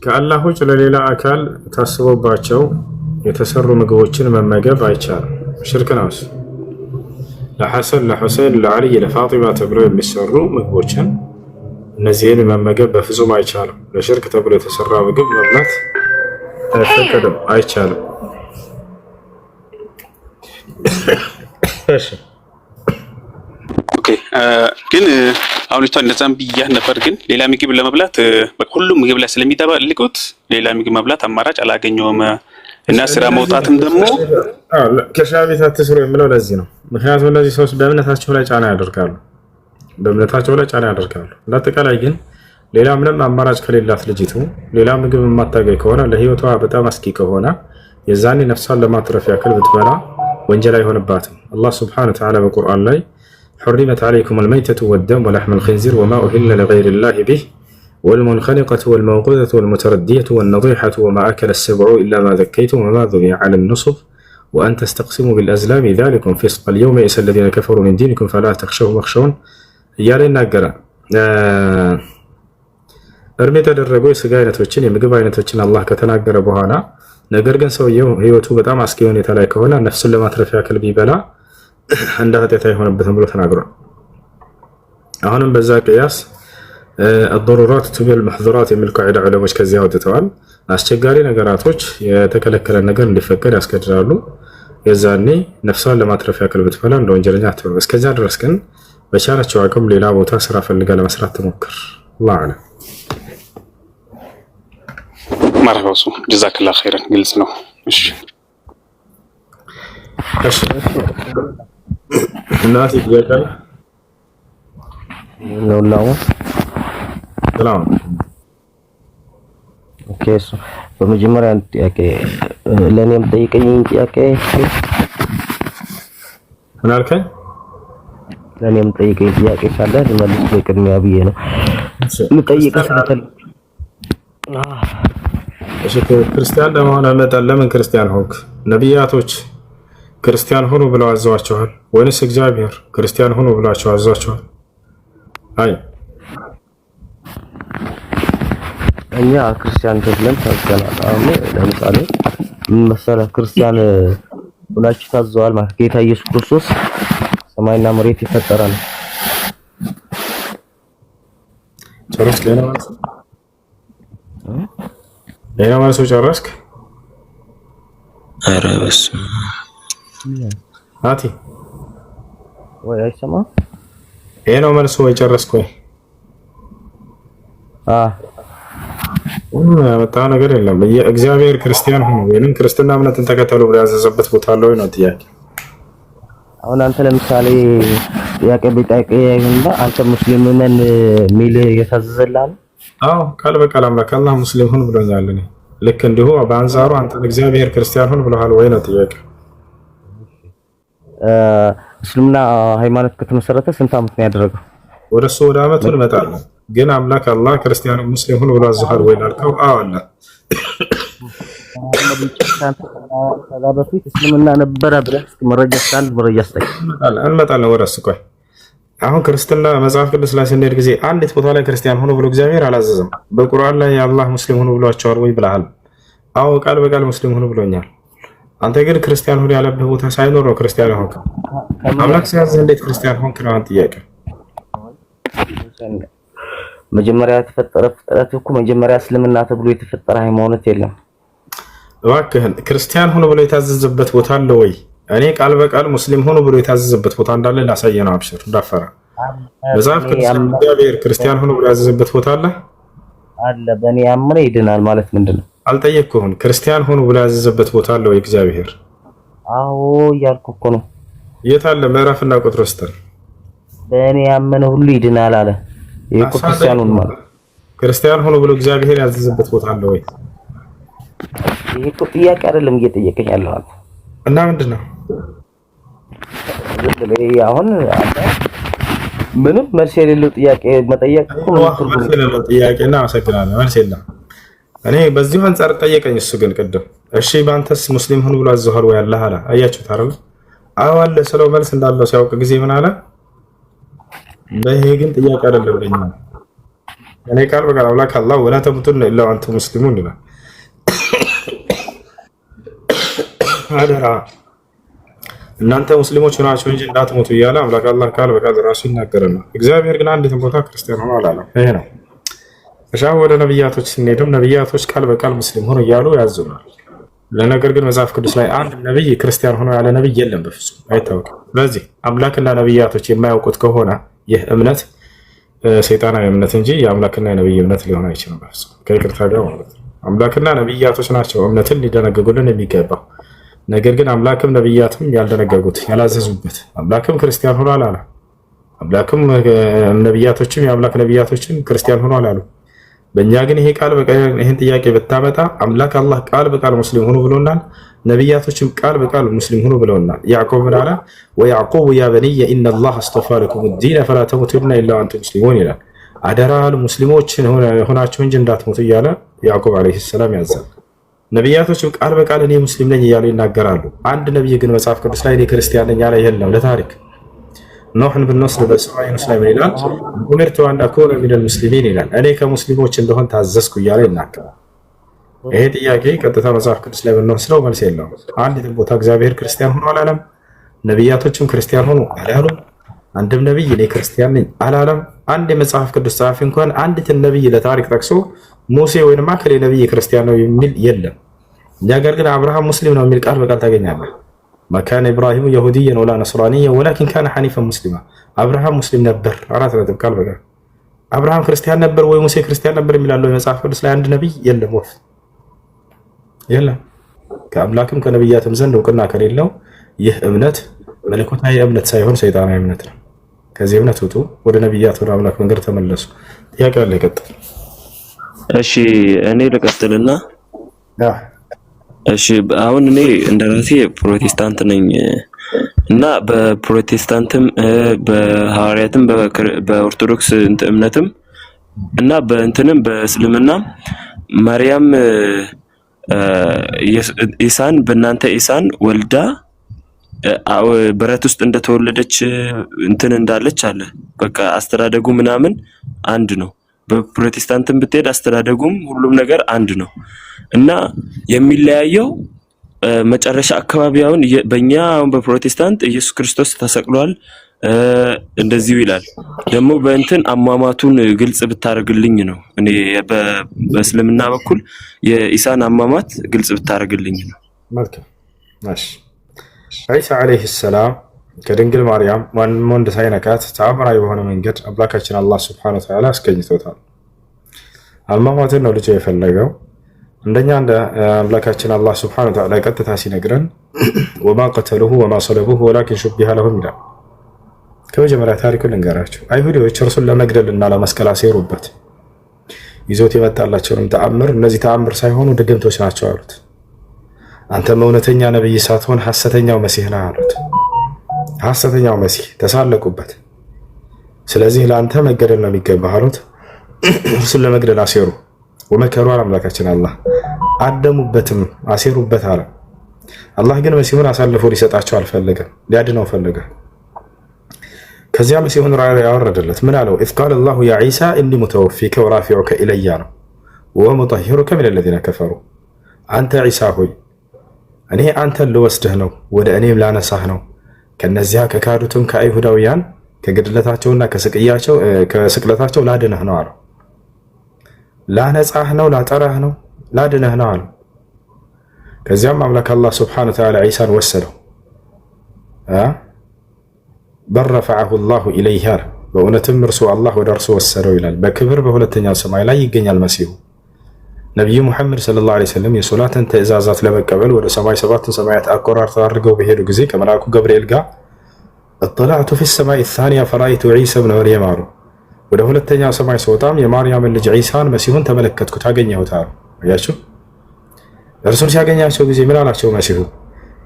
B: ከአላህ ውጭ ለሌላ አካል ታስቦባቸው የተሰሩ ምግቦችን መመገብ አይቻልም፣ ሽርክ ነው። ለሐሰን፣ ለሁሴን፣ ለዓሊ፣ ለፋጢማ ተብሎ የሚሰሩ ምግቦችን እነዚህን መመገብ በፍጹም አይቻልም። ለሽርክ ተብሎ የተሰራ ምግብ መብላት አይፈቀድም፣ አይቻልም። እሺ
G: ኦኬ። ግን አሁን ልጅቷ እንደዛም ብያህ ነበር። ግን ሌላ ምግብ ለመብላት ሁሉም ምግብ ላይ ስለሚደባልቁት ሌላ ምግብ መብላት አማራጭ አላገኘውም እና ስራ መውጣትም ደግሞ
B: ከሻቤት አትስሩ የሚለው ለዚህ ነው። ምክንያቱም እነዚህ ሰዎች በእምነታቸው ላይ ጫና ያደርጋሉ። ለአጠቃላይ ግን ሌላ ምንም አማራጭ ከሌላት ልጅቱ ሌላ ምግብ የማታገኝ ከሆነ ለህይወቷ በጣም አስጊ ከሆነ የዛኔ ነፍሷን ለማትረፍ ያክል ብትበላ ወንጀል አይሆንባትም። አላህ ሱብሓነሁ ወተዓላ በቁርአን ላይ حرمت عليكم الميتة والدم ولحم الخنزير وما أهل لغير الله به والمنخنقة والموقوذة والمتردية والنضيحة وما أكل السبع إلا ما ذكيتم وما ذبح على النصب وأن تستقسموا بالأزلام ذلكم فسق اليوم يئس الذين كفروا من دينكم فلا تخشوهم واخشون እያለ ይናገራል። እርም የተደረጉ የስጋ አይነቶችን የምግብ አይነቶችን አላህ ከተናገረ በኋላ ነገር ግን ሰውየው ህይወቱ በጣም አስጊ ሁኔታ ላይ ከሆነ ነፍሱን ለማትረፍ ያክል ቢበላ እንደ ኃጢአት አይሆንበትም ብሎ ተናግሯል። አሁንም በዛ ቅያስ الضرورات تبيح المحظورات የሚል ቃዒዳ ዑለሞች ከዚያ አውጥተዋል። አስቸጋሪ ነገራቶች የተከለከለ ነገር እንዲፈቀድ ያስገድዳሉ። የዛኔ ነፍሷን ለማትረፍ ያክል ብትበላ እንደ ወንጀለኛ አትሆንም። እስከዚያ ድረስ ግን በቻለችው አቅም ሌላ ቦታ ስራ ፈልጋ ለመስራት ትሞክር። አላህ አለ።
G: ማርሃባሱ ጀዛከላህ ኸይረን ግልጽ ነው። እሺ
B: እናት ይገኛል
H: ነው
B: ሰላም።
H: ኦኬ በመጀመሪያ ጥያቄ ለኔም ጠይቀኝ ጥያቄ
B: ምን አልከኝ?
H: ለኔም ጠይቀኝ ጥያቄ ካለ ልመልስ በቅድሚያ ብዬ ነው የምጠይቀው ስለተል
B: እሺ ክርስቲያን ለምን ክርስቲያን ሆንክ? ነቢያቶች ክርስቲያን ሆኑ ብለው አዘዋቸዋል ወይስ እግዚአብሔር ክርስቲያን ሆኑ ብሏቸው አዘዋቸዋል? አይ
H: እኛ ክርስቲያን ተብለን ታዘናል። አሁን ለምሳሌ ምን መሰለህ ክርስቲያን ሁላችሁ ታዘዋል ማለት ጌታ ኢየሱስ ክርስቶስ ሰማይና መሬት የፈጠረ ነው።
B: ጨረስክ? ሌላ ማለት ጨረስክ?
I: ኧረ በስመ
B: አብ አቲ
H: ወይ አይሰማም?
B: ይሄ ነው መልሱ ወይ ጨረስክ ወይ? ያመጣ ነገር የለም። እግዚአብሔር ክርስቲያን ሆኖ ወይንም ክርስትና እምነትን ተከተሉ ብሎ ያዘዘበት ቦታ አለ ወይ ነው ጥያቄ።
H: አሁን አንተ ለምሳሌ ጥያቄ ቢጠይቅህና አንተ ሙስሊም ነን ሚል የታዘዘልህ?
B: አዎ ቃል በቃል አምላክ አላህ ሙስሊም ሁን ብሎኛል። እኔ ልክ እንዲሁ በአንጻሩ አንተ እግዚአብሔር ክርስቲያን ሁን ብለሃል ወይ ነው ጥያቄ።
H: እስልምና ሃይማኖት ከተመሰረተ ስንት ዓመት ነው ያደረገው?
B: ወደሱ ወደ ዓመቱ እንመጣለን። ግን አምላክ አላህ ክርስቲያን ሙስሊም ሁን ብሎ አዘሃል ወይ ላልከው አዎ አለ።
H: ከዛ በፊት እስልምና ነበረ ብለህ መረጃ ስታንድ መረጃ ስጠኝ።
B: እንመጣለን ወደሱ። ቆይ አሁን ክርስትና መጽሐፍ ቅዱስ ላይ ስንሄድ ጊዜ አንዲት ቦታ ላይ ክርስቲያን ሆኖ ብሎ እግዚአብሔር አላዘዘም። በቁርአን ላይ አላህ ሙስሊም ሆኖ ብሏቸዋል ወይ ብለሃል? አዎ ቃል በቃል ሙስሊም ሆኖ ብሎኛል። አንተ ግን ክርስቲያን ሆኖ ያለብህ ቦታ ሳይኖር ነው ክርስቲያን ሆንክ። አምላክ ሲያዝህ እንዴት ክርስቲያን ሆንክ ነው ጥያቄ።
H: መጀመሪያ የተፈጠረ ፍጥረት እኮ መጀመሪያ እስልምና ተብሎ የተፈጠረ ሃይማኖት የለም።
B: እባክህን ክርስቲያን ሆኖ ብሎ የታዘዘበት ቦታ አለ ወይ? እኔ ቃል በቃል ሙስሊም ሆኖ ብሎ የታዘዘበት ቦታ እንዳለ ላሳየህ ነው። አብሽር እንዳፈራ መጽሐፍ ቅዱስ እግዚአብሔር ክርስቲያን ሆኖ ብሎ ያዘዘበት ቦታ አለ
H: አለ። በእኔ ያመነ ይድናል ማለት ምንድነው?
B: አልጠየቅኩህም። ክርስቲያን ሆኖ ብሎ ያዘዘበት ቦታ አለ ወይ እግዚአብሔር?
H: አዎ እያልኩ እኮ ነው።
B: የት አለ? ምዕራፍና ቁጥር ስትል
H: በእኔ ያመነ ሁሉ ይድናል አለ። ይሄ ክርስቲያኑን ማለት
B: ክርስቲያን ሆኖ ብሎ እግዚአብሔር ያዘዘበት ቦታ አለ ወይ?
H: ይሄ እኮ ጥያቄ አይደለም እየጠየቀኝ ያለው
B: እና ምንድነው?
H: አሁን ምንም መልስ የሌለው ጥያቄ መጠየቅ እኮ
B: መልስ የሌለው ጥያቄና አመሰግናለሁ። መልስ የለም። እኔ በዚሁ አንፃር ጠየቀኝ። እሱ ግን ቅድም እሺ በአንተስ ሙስሊም ሁን ብሎ አዘዋል ወይ አላህ አለ። አያችሁት አይደል? አዎ አለ ስለው መልስ እንዳለው ሲያውቅ ጊዜ ምን አለ? ይሄ ግን ጥያቄ አይደለም ለኛ። እኔ ቃል በቃል አምላክ አላህ ወላ ተሙቱነ ኢላ ወአንቱም ሙስሊሙን ይላል። አደራ እናንተ ሙስሊሞች ሆናችሁ እንጂ እንዳትሞቱ እያለ አምላክ አላህ ቃል በቃል ራሱ ይናገረናል። እግዚአብሔር ግን አንዲትም ቦታ ክርስቲያን ሆኖ አላለም። ይሄ ነው። እሺ ወደ ነብያቶች ስንሄድም ነብያቶች ቃል በቃል ሙስሊም ሆኖ እያሉ ያዙናል። ለነገር ግን መጽሐፍ ቅዱስ ላይ አንድ ነብይ ክርስቲያን ሆኖ ያለ ነብይ የለም፣ በፍጹም አይታወቅም። ስለዚህ አምላክና ነብያቶች የማያውቁት ከሆነ ይህ እምነት ሰይጣናዊ እምነት እንጂ የአምላክና የነብይ እምነት ሊሆን አይችልም፣ በፍጹም ከይቅርታ ጋር ማለት ነው። አምላክና ነብያቶች ናቸው እምነትን ሊደነግጉልን የሚገባው። ነገር ግን አምላክም ነብያትም ያልደነገጉት ያላዘዙበት አምላክም ክርስቲያን ሆኖ አላለ። አምላክም ነብያቶችም የአምላክ ነብያቶችም ክርስቲያን ሆኖ አላሉ። በእኛ ግን ይሄ ቃል በቃል ይሄን ጥያቄ ብታመጣ አምላክ አላህ ቃል በቃል ሙስሊም ሆኖ ብሎናል። ነብያቶችም ቃል በቃል ሙስሊም ሆኖ ብለውናል። ያዕቆብ ምን አለ? ወያዕቆብ ያ በንየ ኢነላህ አስጠፋ ለኩም ዲነ ፈላ ተሙቱና ኢላ አንቱም ሙስሊሙን ይላል። አደራ ሙስሊሞች ሆናችሁ እንጂ እንዳትሞቱ እያለ ያዕቆብ አለይሂ ሰላም ያዛል። ነብያቶችም ቃል በቃል እኔ ሙስሊም ነኝ እያሉ ይናገራሉ። አንድ ነብይ ግን መጽሐፍ ቅዱስ ላይ እኔ ክርስቲያን ነኝ ያለ የለም። ለታሪክ ኖህን ብንወስድ በሰማይ ሙስሊም ይላል። ኡሚርቱ አን አኩነ ሚነል ሙስሊሚን ይላል። እኔ ከሙስሊሞች እንደሆን ታዘዝኩ እያለ ይናገራል። ይሄ ጥያቄ ቀጥታ መጽሐፍ ቅዱስ ላይ ብንወስደው መልስ የለውም። አንዲትም ቦታ እግዚአብሔር ክርስቲያን ሆኖ አላለም። ነብያቶችም ክርስቲያን ሆኖ አላሉም። አንድም ነብይ እኔ ክርስቲያን ነኝ አላለም። አንድ የመጽሐፍ ቅዱስ ጸሐፊ እንኳን አንዲትን ነብይ ለታሪክ ጠቅሶ ሙሴ ወይንም አከሌ ነብይ ክርስቲያን ነው የሚል የለም። ነገር ግን አብርሃም ሙስሊም ነው የሚል ቃል በቃል ታገኛለህ። መካነ ኢብራሂም የሁዲየን ወላ ነስራኒየን ወላኪን ካነ ሐኒፈን ሙስሊማ። አብርሃም ሙስሊም ነበር። አራት ነጥብ ቃል በቃል አብርሃም ክርስቲያን ነበር ወይ ሙሴ ክርስቲያን ነበር የሚላለው የመጽሐፍ ቅዱስ ላይ አንድ ነብይ የለም። ወፍ የለም። ከአምላክም ከነብያትም ዘንድ እውቅና ከሌለው ይህ እምነት መለኮታዊ እምነት ሳይሆን ሰይጣናዊ እምነት ነው። ከዚህ እምነት ውጡ፣ ወደ ነብያት ወደ አምላክ መንገድ ተመለሱ። ጥያቄ አለ፣ ይቀጥል።
I: እሺ እኔ ልቀጥልና እሺ አሁን እኔ እንደራሴ ፕሮቴስታንት ነኝ እና በፕሮቴስታንትም በሐዋርያትም በኦርቶዶክስ እምነትም እና በእንትንም በእስልምና ማርያም ኢሳን በእናንተ ኢሳን ወልዳ በረት ውስጥ እንደተወለደች እንትን እንዳለች አለ። በቃ አስተዳደጉ ምናምን አንድ ነው። በፕሮቴስታንትም ብትሄድ አስተዳደጉም ሁሉም ነገር አንድ ነው እና የሚለያየው መጨረሻ አካባቢ አሁን በእኛ በፕሮቴስታንት ኢየሱስ ክርስቶስ ተሰቅሏል እንደዚሁ ይላል። ደግሞ በእንትን አሟሟቱን ግልጽ ብታረግልኝ ነው። እኔ በእስልምና በኩል የኢሳን አሟሟት ግልጽ ብታረግልኝ ነው።
B: መልካም እሺ። ኢሳ አለይሂ ሰላም ከድንግል ማርያም ማንም ወንድ ሳይነካት ተአምራዊ በሆነ መንገድ አምላካችን አላህ ሱብሓነሁ ወተዓላ አስገኝቶታል። አሟሟትን ነው ልጅ የፈለገው። እንደኛ እንደ አምላካችን አላህ ሱብሓነሁ ወተዓላ ቀጥታ ሲነግረን ወማ ቀተሉሁ ወማ ሰለቡሁ ወላኪን ሹቢሀ ለሁም ይላል። ከመጀመሪያ ታሪኩን ልንገራችሁ። አይሁዶች እርሱን ለመግደልና ለመስቀል አሴሩበት። ይዞት የመጣላቸውንም ተአምር እነዚህ ተአምር ሳይሆኑ ድግምቶች ናቸው አሉት። አንተም እውነተኛ ነብይ ሳትሆን ሐሰተኛው መሲህ ነህ አሉት። ሐሰተኛው መሲህ ተሳለቁበት። ስለዚህ ለአንተ መገደል ነው የሚገባህ አሉት። እርሱን ለመግደል አሴሩ። ወመከሩ አምላካችን አላህ አደሙበትም አሴሩበት አለ። አላህ ግን መሲሁን አሳልፎ ሊሰጣቸው አልፈለገም፣ ሊያድነው ፈለገ። ከዚያ መሲሁን ራእይ ያወረደለት ምን አለው? ኢዝ ቃለ አላሁ ያ ዒሳ ኢኒ ሙተወፊከ ወራፊዑከ ኢለያ ነው ወሙጠሂሩከ ሚነ ለዚነ ከፈሩ። አንተ ዒሳ ሆይ እኔ አንተን ልወስድህ ነው፣ ወደ እኔም ላነሳህ ነው፣ ከነዚያ ከካዱትም ከአይሁዳውያን ከግድለታቸውና ከስቅለታቸው ላድነህ ነው አለው። ላነጻህ ነው፣ ላጠራህ ነው፣ ላድነህ ነው አለው። ከዚያም አምላክ አላህ ሱብሓነሁ ወተዓላ ዒሳን ወሰደው። በል ረፈዐሁ ላሁ ኢለይህ አለ። በእውነትም እርሱ አላህ ወደ እርሱ ወሰደው ይላል። በክብር በሁለተኛው ሰማይ ላይ ይገኛል መሲሁ። ነቢዩ ሙሐመድ ሰለላሁ ዐለይሂ ወሰለም የሶላትን ትእዛዛት ለመቀበል ወደ ሰማይ ሰባቱን ሰማያት አቆራርጠው አድርገው በሄዱ ጊዜ ከመልአኩ ገብርኤል ጋር እጠላዕቱ ፊ ሰማይ ሳኒያ ፈራአይቱ ዒሳ ብነ መርየም አሉ። ወደ ሁለተኛው ሰማይ ስወጣም የማርያምን ልጅ ዒሳን መሲሁን ተመለከትኩት አገኘሁት አሉ። አያችሁ፣ እርሱን ሲያገኛቸው ጊዜ ምን አላቸው መሲሁ?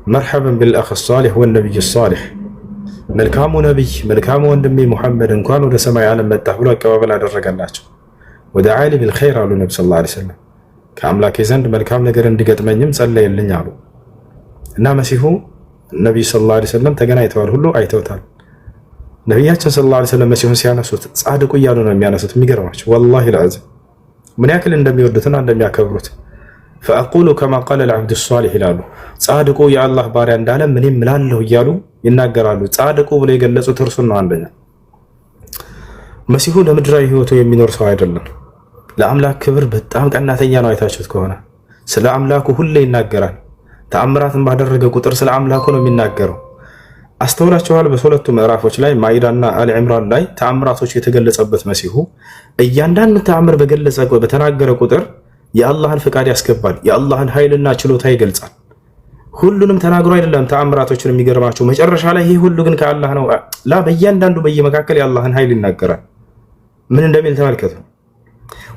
B: መርሐበን ቢልአኽ ሳሊሕ ወነቢይ ሳሊሕ፣ መልካሙ ነቢይ መልካሙ ወንድሜ ሙሐመድ እንኳን ወደ ሰማይ ዓለም መጣህ ብሎ አቀባበል አደረገላቸው። ወደ ዓሊ ቢልኸይር አሉ ነቢ ሰለላሁ ዐለይሂ ወሰለም፣ ከአምላኬ ዘንድ መልካም ነገር እንዲገጥመኝም ጸለየልኝ አሉ። እና መሲሁ ነቢዩ ሰለላሁ ዐለይሂ ወሰለም ተገናኝተዋል፣ ሁሉ አይተውታል። ነቢያችን ሰለላሁ ዐለይሂ ወሰለም መሲሁን ሲያነሱት ጻድቁ እያሉ ነው የሚያነሱት። የሚገርማቸው ወላሂ ልዐዚም ምን ያክል እንደሚወዱትና እንደሚያከብሩት። ፈአቁሉ ከማ ቃለ ልዐብዱ ሷሊሕ ይላሉ። ጻድቁ የአላህ ባሪያ እንዳለ ምንም እላለሁ እያሉ ይናገራሉ። ጻድቁ ብሎ የገለጹት እርሱን ነው። አንደኛ መሲሁ ለምድራዊ ህይወቱ የሚኖር ሰው አይደለም። ለአምላክ ክብር በጣም ቀናተኛ ነው። አይታችሁት ከሆነ ስለ አምላኩ ሁሌ ይናገራል። ተአምራትን ባደረገ ቁጥር ስለ አምላኩ ነው የሚናገረው። አስተውላችኋል? በሁለቱ ምዕራፎች ላይ ማኢዳና አሊ ዕምራን ላይ ተአምራቶች የተገለጸበት መሲሁ እያንዳንዱ ተአምር በተናገረ ቁጥር የአላህን ፍቃድ ያስገባል፣ የአላህን ኃይልና ችሎታ ይገልጻል። ሁሉንም ተናግሮ አይደለም ተአምራቶችን የሚገርማቸው መጨረሻ ላይ ይህ ሁሉ ግን ከአላህ ነው ላ በእያንዳንዱ በየመካከል የአላህን ኃይል ይናገራል። ምን እንደሚል ተመልከቱ።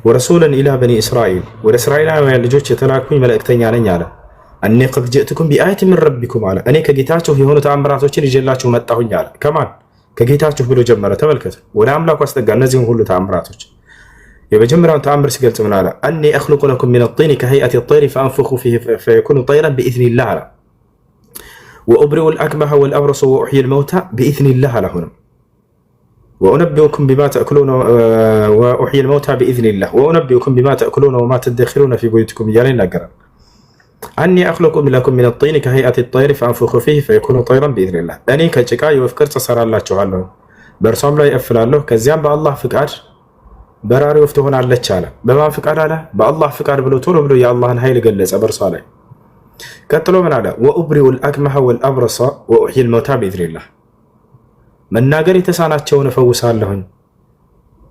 B: ወረሱለን ኢላ በኒ እስራኤል፣ ወደ እስራኤላውያን ልጆች የተላኩኝ መልእክተኛ ነኝ አለ። እኔ ቀድ ጅእትኩም ቢአየት ምን ረቢኩም አለ። እኔ ከጌታችሁ የሆኑ ተአምራቶችን ይዤላችሁ መጣሁኝ አለ። ከማን? ከጌታችሁ ብሎ ጀመረ። ተመልከቱ፣ ወደ አምላኩ አስጠጋ እነዚህን ሁሉ ተአምራቶች። የመጀመሪያውን ተአምር ሲገልጽ ምን አለ? እኔ አኽሉቁ ለኩም ሚነ ጢኒ ከሀይአቲ ጠይሪ ፈአንፉኹ ፊሂ ፈየኩኑ ጠይረን ቢኢዝኒላህ አለ። ወኡብሪኡ ልአክመሀ ወልአብረሰ ወኡሕይል መውታ ቢኢዝኒላህ አለ። አሁንም ወኡነቢኡኩም ቢማ ተእኩሉነ ወኡሕይል መውታ ቢኢዝኒላህ ወኡነቢኡኩም ቢማ ተእኩሉነ ወማ ተደኺሩነ ፊ ቡዩቲኩም እያለ ይናገራል። እኔ አኽሉቁ ለኩም ሚነ ጢኒ ከሀይአቲ ጠይሪ ፈአንፉኹ ፊሂ ፈየኩኑ ጠይረን ቢኢዝኒላህ፣ እኔ ከጭቃ የወፍ ቅርጽ እሰራላችኋለሁ፣ በእርሷም ላይ እፍላለሁ፣ ከዚያም በአላህ ፍቃድ በራሪ ወፍ ትሆናለች አለ። በማን ፍቃድ አለ? በአላህ ፍቃድ ብሎ ቶሎ ብሎ የአላህን ኃይል ገለጸ በእርሷ ላይ። ቀጥሎ ምን አለ? ወኡብሪኡ ልአክመሀ ወልአብረሰ ወኡሕይል መውታ ቢኢዝኒላህ፣ መናገር የተሳናቸውን እፈውሳለሁኝ፣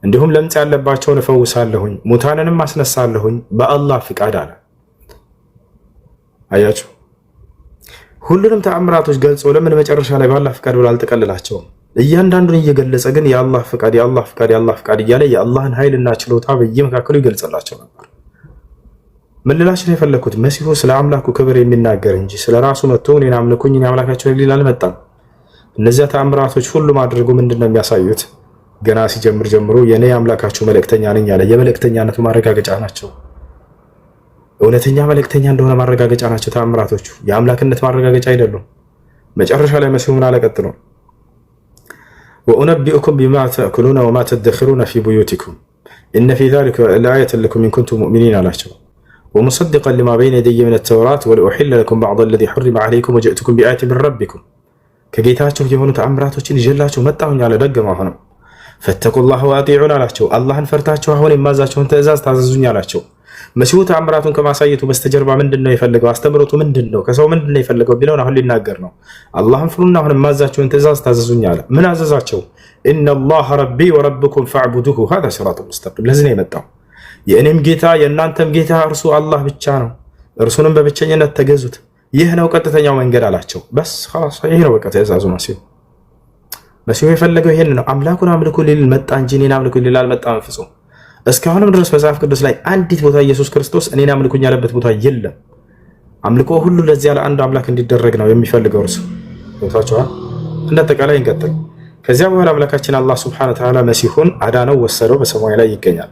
B: እንዲሁም ለምጽ ያለባቸውን እፈውሳለሁኝ፣ ሙታንንም አስነሳለሁኝ በአላህ ፍቃድ አለ። አያችሁ፣ ሁሉንም ተአምራቶች ገልጾ ለምን መጨረሻ ላይ በአላህ ፍቃድ ብሎ አልጠቀልላቸውም? እያንዳንዱን እየገለጸ ግን የአላህ ፍቃድ የአላህ ፍቃድ የአላህ ፍቃድ እያለ የአላህን ኃይልና ችሎታ በየመካከሉ ይገልጽላቸው ነበር። ምን ልላችሁ የፈለኩት መሲሁ ስለ አምላኩ ክብር የሚናገር እንጂ ስለ ራሱ መጥቶ እኔን አምልኩኝ እኔ አምላካችሁ ሊል አልመጣም። እነዚያ ተአምራቶች ሁሉ ማድረጉ ምንድነው የሚያሳዩት? ገና ሲጀምር ጀምሮ የኔ አምላካችሁ መልእክተኛ ነኝ ያለ የመልእክተኛነቱ ማረጋገጫ ናቸው። እውነተኛ መልእክተኛ እንደሆነ ማረጋገጫ ናቸው ተአምራቶቹ፣ የአምላክነት ማረጋገጫ አይደሉም። መጨረሻ ላይ መሲሁ ምን አለ ቀጥሎ? ወኡነቢኡኩም ቢማ ተእኩሉነ ወማ ተደኽሩነ ፊ ቡዩቲኩም ኢነ ፊ ዛሊከ ለአየተን ለኩም ኢን ኩንቱም ሙእሚኒን አላቸው። ወሙሰዲቀን ሊማ በይነ የደየ ሚነ ተውራት ወለኡሒለ ለኩም በዕደ አለዚ ሑሪመ ዐለይኩም ወጅእቱኩም ቢአየትን ሚን ረቢኩም ከጌታችሁ የሆኑ ተአምራቶችን ይዤላችሁ መጣሁኝ አለ። ደገመ አሁንም ፈተቁላህ ወአጢዑን አላቸው። አላህን ፈርታችሁ አሁን የማዛቸውን ትእዛዝ ታዘዙኝ አላቸው። መሲሁ ተአምራቱን ከማሳየቱ በስተጀርባ ምንድነው የፈለገው? አስተምሮቱ ምንድነው? ከሰው ምንድነው የፈለገው ቢለውን አሁን ሊናገር ነው። አላህን ፍሩና አሁን የማዛቸውን ትእዛዝ ታዘዙኝ አለ። ምን አዘዛቸው? ኢነላህ ረቢ ወረብኩም ፈዕቡዱሁ ሃዛ ሲራጡን ሙስተቂም። ለዚህ ነው የመጣው። የእኔም ጌታ የእናንተም ጌታ እርሱ አላህ ብቻ ነው፣ እርሱንም በብቸኝነት ተገዙት፣ ይህ ነው ቀጥተኛው መንገድ አላቸው። በስ ይህ ነው በቃ ትእዛዙ። መሲሁ የፈለገው ይሄን ነው። አምላኩን አምልኩ ሊል መጣ እንጂ እኔን አምልኩ ሊል አልመጣም ፍጹም። እስካሁንም ድረስ መጽሐፍ ቅዱስ ላይ አንዲት ቦታ ኢየሱስ ክርስቶስ እኔን አምልኩኝ ያለበት ቦታ የለም። አምልኮ ሁሉ ለዚያ ለአንድ አምላክ እንዲደረግ ነው የሚፈልገው እርሱ። ቦታቸዋል። እንደ አጠቃላይ እንቀጥል። ከዚያ በኋላ አምላካችን አላህ ሱብሓነሁ ወተዓላ መሲሁን አዳነው፣ ወሰደው፣ በሰማይ ላይ ይገኛል።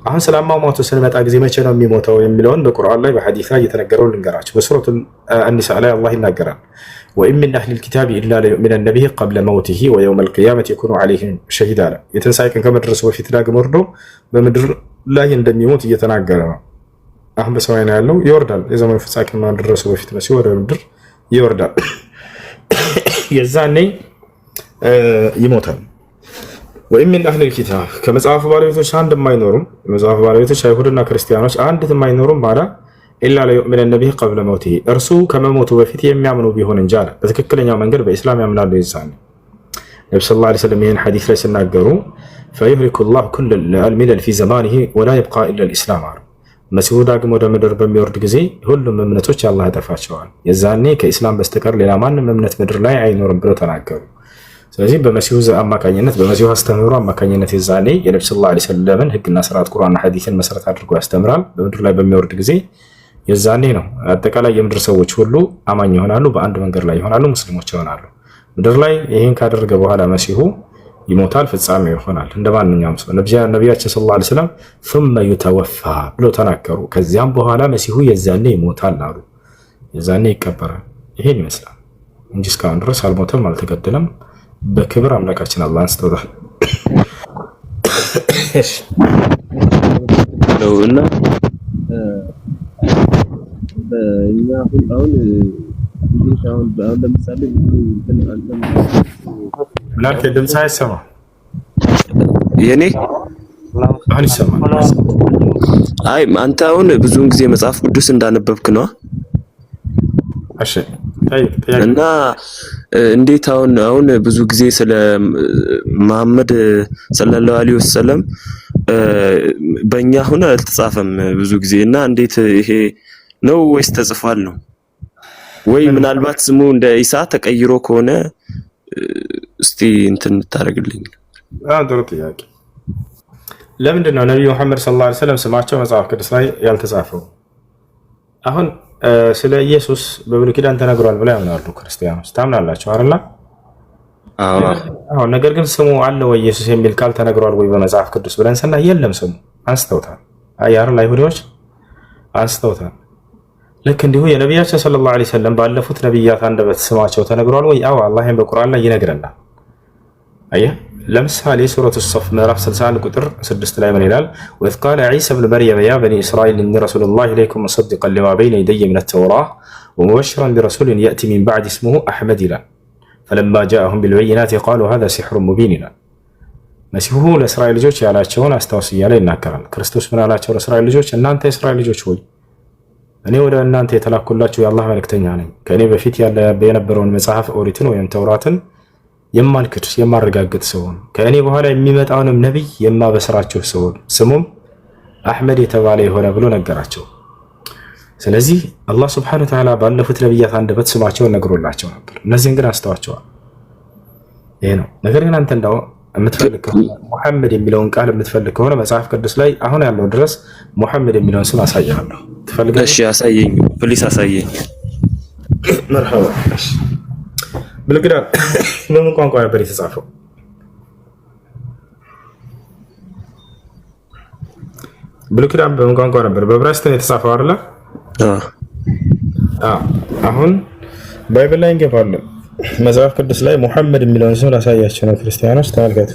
B: አሁን ስለ አሟሟቱ ስንመጣ ጊዜ መቼ ነው የሚሞተው የሚለውን በቁርአን ላይ በሐዲስ ላይ እየተነገረው ልንገራቸው። በሱረቱል አኒሳ ላይ አላህ ይናገራል። ወኢን ሚን አህሊል ኪታቢ ኢላ ለዩእሚነነ ቢሂ ቀብለ መውቲሂ ወየውመል ቂያመቲ የኩኑ ዐለይሂም ሸሂዳ አለ። የትንሣኤ ቀን ከመድረሱ በፊት ዳግም ወርዶ በምድር ላይ እንደሚሞት እየተናገረ ነው። አሁን በሰማይ ነው ያለው፣ ይወርዳል። የዘመኑ ፍጻሜ ከመድረሱ በፊት መሲሁ ወደ ምድር ይወርዳል። የዛኔ ይሞታል። ወኢን ሚን አህሊል ኪታብ ከመጽሐፉ ባለቤቶች አንድ የማይኖሩም የመጽሐፉ ባለቤቶች አይሁድና ክርስቲያኖች አንዲት የማይኖሩም ባላ ኢላ ለዩእሚነነ ቢሂ ቀብለ መውቲሂ እርሱ ከመሞቱ በፊት የሚያምኑ ቢሆን እንጂ አለ። በትክክለኛው መንገድ በኢስላም ያምናሉ። የዛኔ ነብዩ ሰለላሁ ዐለይሂ ወሰለም ይህን ሐዲስ ላይ ሲናገሩ ፈዩህሊኩ ላሁ ኩለል ሚለል ፊ ዘማኒሂ ወላ ይብቃ ኢላ ልኢስላም አሉ። መሲሁ ዳግም ወደ ምድር በሚወርድ ጊዜ ሁሉም እምነቶች አላህ ያጠፋቸዋል። የዛኔ ከኢስላም በስተቀር ሌላ ማንም እምነት ምድር ላይ አይኖርም ብለው ተናገሩ። ስለዚህ በመሲሁ አማካኝነት በመሲሁ አስተምህሮ አማካኝነት የዛኔ የነብዩ ሰለላሁ ዐለይሂ ወሰለምን ህግና ስርዓት ቁርአንና ሐዲስን መሰረት አድርጎ ያስተምራል። በምድር ላይ በሚወርድ ጊዜ የዛኔ ነው አጠቃላይ የምድር ሰዎች ሁሉ አማኝ ይሆናሉ፣ በአንድ መንገድ ላይ ይሆናሉ፣ ሙስሊሞች ይሆናሉ። ምድር ላይ ይህን ካደረገ በኋላ መሲሁ ይሞታል፣ ፍጻሜ ይሆናል እንደ ማንኛውም ሰው። ነቢያችን ሰለላሁ ዐለይሂ ወሰለም ثم يتوفى ብለው ተናገሩ። ከዚያም በኋላ መሲሁ የዛኔ ይሞታል አሉ። የዛኔ ይቀበራል። ይሄን ይመስላል እንጂ እስካሁን ድረስ አልሞተም፣ አልተገደለም። በክብር አምላካችን አላህ አንስቶታል። እሺ
I: ነውና በእኛ አሁን ለምሳሌ
B: ምናልከ ድምጽ አይሰማ
I: የኔ
B: አሁን ይሰማል።
I: አይ አንተ አሁን ብዙውን ጊዜ መጽሐፍ ቅዱስ እንዳነበብክ ነው።
B: እሺ
I: እና እንዴት አሁን ብዙ ጊዜ ስለ መሐመድ ሰለላሁ ዐለይሂ ወሰለም በእኛ ሆነ አልተጻፈም ብዙ ጊዜ እና እንዴት ይሄ ነው ወይስ ተጽፏል ነው ወይ ምናልባት ስሙ እንደ ኢሳ ተቀይሮ ከሆነ እስቲ እንትን ታረግልኝ።
B: ጥሩ ጥያቄ። ለምንድን ነው ነብዩ መሐመድ ሰለላሁ ዐለይሂ ወሰለም ስማቸው መጽሐፍ ቅዱስ ላይ ያልተጻፈው? አሁን ስለ ኢየሱስ በብሉይ ኪዳን ተነግሯል ብለው ያምናሉ ክርስቲያኖች። ታምናላችሁ አይደል? አዎ። ነገር ግን ስሙ አለ ወይ ኢየሱስ የሚል ቃል ተነግሯል ወይ በመጽሐፍ ቅዱስ ብለን ስናይ የለም። ስሙ አንስተውታል። አይደል? አይሁዶች አንስተውታል። ልክ እንዲሁ የነቢያችን ሰለላሁ ዐለይሂ ወሰለም ባለፉት ነብያት አንደበት ስማቸው ተነግሯል ወይ? አዎ፣ አላህም በቁርአን ላይ ይነግረናል። አየህ፣ ለምሳሌ ሱረቱ ሶፍ ምዕራፍ 61 ቁጥር 6 ላይ ምን ይላል? ወኢዝ ቃለ ዒሳ ኢብኑ መርየም ያ በኒ እስራኤል ኢኒ ረሱሉላሂ ኢለይኩም ሙሰዲቀን ሊማ በይነ የደየ ሚነ ተውራህ ወሙበሽረን ቢረሱሊን የእቲ ሚን በዕዲ እስሙሁ አሕመድ ይላል። ፈለማ ጃአሁም ቢልበይናት ቃሉ ሃዛ ሲሕሩን ሙቢን ይላል። መሲሁ ለእስራኤል ልጆች ያላቸውን አስታውስ እያለ ይናገራል። ክርስቶስ ምን አላቸው ለእስራኤል ልጆች? እናንተ የእስራኤል ልጆች ሆይ እኔ ወደ እናንተ የተላኩላችሁ የአላህ መልእክተኛ ነኝ። ከእኔ በፊት የነበረውን መጽሐፍ ኦሪትን ወይም ተውራትን የማልክድ የማረጋግጥ ሲሆን ከእኔ በኋላ የሚመጣውንም ነቢይ የማበስራችሁ ሲሆን ስሙም አሕመድ የተባለ የሆነ ብሎ ነገራቸው። ስለዚህ አላህ ሱብሓነሁ ወተዓላ ባለፉት ነቢያት አንደበት ስማቸውን ነግሮላቸው ነበር። እነዚህን ግን አስተዋቸዋል። ይሄ ነው። ነገር ግን አንተ እንደው የምትፈልግ ከሆነ ሙሐመድ የሚለውን ቃል የምትፈልግ ከሆነ መጽሐፍ ቅዱስ ላይ አሁን ያለው ድረስ ሙሐመድ የሚለውን ስም አሳያለሁ። ትፈልጋለህ?
I: እሺ አሳየኝ፣ ፕሊስ አሳየኝ።
B: መርሐባ። ብሉይ ኪዳን በምን ቋንቋ ነበር የተጻፈው? ብሉይ ኪዳን በምን ቋንቋ ነበር? በዕብራይስጥ ነው የተጻፈው አይደለ? አሁን ባይብል ላይ እንገባለን። መጽሐፍ ቅዱስ ላይ ሙሐመድ የሚለውን ስም ላሳያችሁ ነው ክርስቲያኖች፣ ተመልከቱ።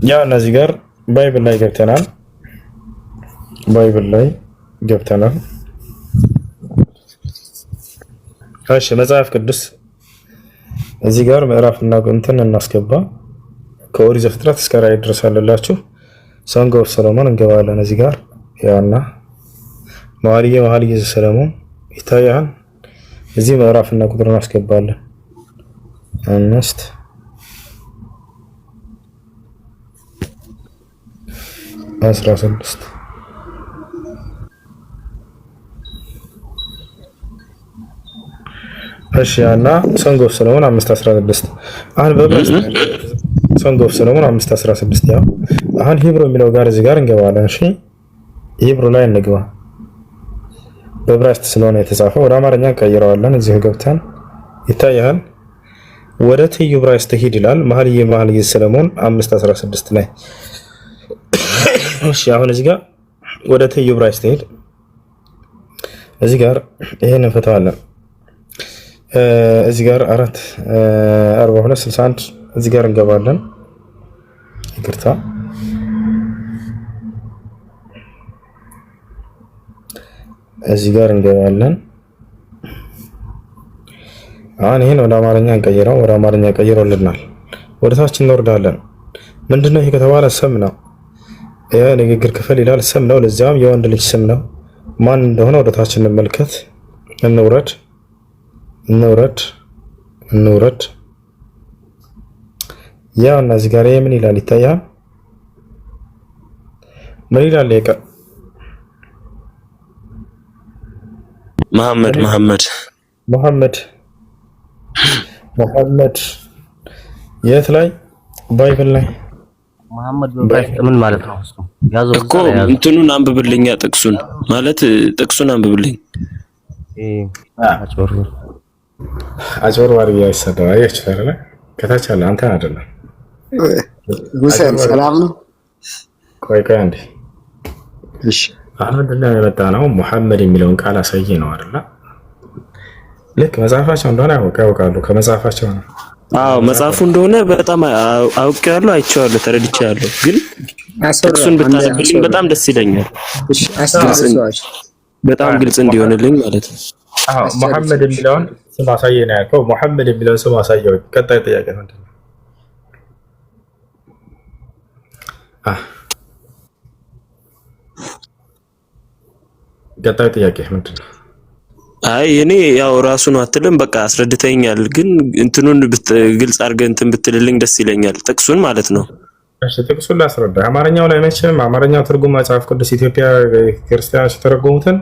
B: ያው እነዚህ ጋር ባይብል ላይ ገብተናል። እሺ መጽሐፍ ቅዱስ እዚህ ጋር ምዕራፍና እንትን እናስገባ። ከኦሪት ዘፍጥረት እስከ ራዕይ ድረስ አለላችሁ። ሶንግ ኦፍ ሰሎሞን እንገባለን። እዚህ ጋር ያውና መኃልየ ዘሰሎሞን ይታያል። እዚህ ምዕራፍና ቁጥርን እናስገባለን። 5 16 እሺ ያና ሶንግ ኦፍ ሰሎሞን 5:16 አሁን በዕብራይስጥ ሶንግ ኦፍ ሰሎሞን 5:16 ያው አሁን ሂብሩ የሚለው ጋር እዚህ ጋር እንገባለን። እሺ ሂብሩ ላይ እንግባ። በዕብራይስጥ ስለሆነ የተጻፈው ወደ አማርኛ እንቀይረዋለን። እዚህ ገብተን ይታያል። ወደ ትይዩ ዕብራይስጥ ሂድ ይላል። መኃልየ ሰሎሞን 5:16 ላይ እሺ አሁን እዚህ ጋር ወደ ትይዩ ዕብራይስጥ ሂድ። እዚህ ጋር ይሄን እንፈታዋለን። እዚህ ጋር 4:42-61 እዚህ ጋር እንገባለን። ይቅርታ እዚህ ጋር እንገባለን። አሁን ይሄን ወደ አማርኛ እንቀይረው። ወደ አማርኛ ቀይሮልናል። ወደ ታች እንወርዳለን። ምንድነው ይሄ ከተባለ ስም ነው። የንግግር ክፍል ይላል ስም ነው። ለዚያም የወንድ ልጅ ስም ነው። ማን እንደሆነ ወደ ታች እንመልከት። እንውረድ። ያው እና እዚህ ጋር ምን ይላል ይታያል። ምን ይላል? መሐመድ የት ላይ? ባይብል ላይ
H: መሐመድ በዕብራይስጥ ምን ማለት ነው? እሱ ያዘው
I: እኮ እንትኑን አንብብልኛ፣ ጥቅሱን አንብብልኝ።
B: አጭበርባሪ ያይሰደው አያችሁ አይደለ? ከታች አለ። አንተ አይደለም
J: ሁሴን ሰላም ነው።
B: ቆይ አንዴ። እሺ አሁን እንደና የመጣ ነው ሙሐመድ የሚለውን ቃል አሳይ ነው አይደለ? ልክ መጽሐፋቸው እንደሆነ ያውቃሉ። ከመጽሐፋቸው ነው።
I: አዎ መጽሐፉ እንደሆነ በጣም አውቄያለሁ፣ አይቼዋለሁ፣ ተረድቻለሁ። ግን ጥቅሱን ብታነብልኝ በጣም ደስ ይለኛል።
J: እሺ አስተዋጽኦሽ
I: በጣም ግልጽ እንዲሆንልኝ ማለት ነው።
B: አዎ ሙሐመድ የሚለውን ስም አሳይ ነው ያልከው። ሙሐመድ የሚለውን ስም አሳየው። ቀጣይ ጥያቄ ምንድን ነው? ቀጣይ ጥያቄ ምንድን ነው?
I: አይ እኔ ያው ራሱ ነው አትልም፣ በቃ አስረድተኛል። ግን እንትኑን ግልጽ አድርገህ እንትን ብትልልኝ ደስ ይለኛል፣ ጥቅሱን ማለት ነው።
B: እሺ ጥቅሱን ላስረዳ። አማርኛው ላይ መቼም አማርኛው ትርጉም መጽሐፍ ቅዱስ ኢትዮጵያ ክርስቲያኖች የተረጎሙትን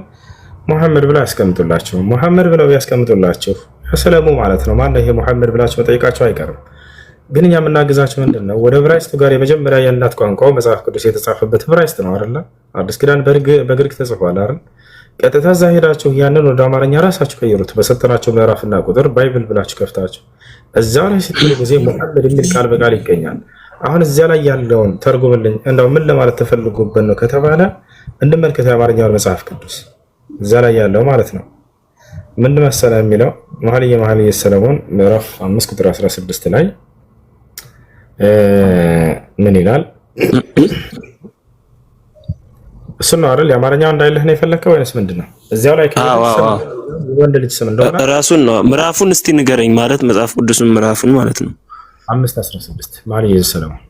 B: ሙሐመድ ብለው ያስቀምጡላችሁ። ሙሐመድ ብለው ያስቀምጡላችሁ ሰለሙ ማለት ነው። ማነው ይሄ ሙሐመድ ብላችሁ መጠየቃቸው አይቀርም። ግን እኛ የምናግዛችሁ ምንድነው? ወደ ዕብራይስጥ ጋር የመጀመሪያ የእናት ቋንቋው መጽሐፍ ቅዱስ የተጻፈበት ዕብራይስጥ ነው አይደል? አዲስ ኪዳን በግሪክ ተጽፏል አይደል? ቀጥታ እዛ ሄዳችሁ ያንን ወደ አማርኛ ራሳችሁ ቀይሩት። በሰጠናቸው ምዕራፍና ቁጥር ባይብል ብላችሁ ከፍታችሁ እዛው ላይ ስትሉ ጊዜ ሙሐመድ የሚል ቃል በቃል ይገኛል። አሁን እዚያ ላይ ያለውን ተርጉምልኝ፣ እንደው ምን ለማለት ተፈልጎበት ነው ከተባለ እንመልከት የአማርኛውን መጽሐፍ ቅዱስ እዛ ላይ ያለው ማለት ነው። ምን መሰለህ የሚለው መኃልየ ሰሎሞን ምዕራፍ 5 ቁጥር 16 ላይ ምን ይላል? እሱ ነው አይደል? የአማርኛው እንዳይልህ ነው የፈለከው ወይስ ምንድነው? እዚያው ላይ ወንድ ልጅ ስም እንደሆነ
I: ራሱን ነው። ምዕራፉን እስቲ ንገረኝ፣ ማለት መጽሐፍ ቅዱስን ምዕራፉን ማለት ነው።
B: 5:16 መኃልየ ሰሎሞን።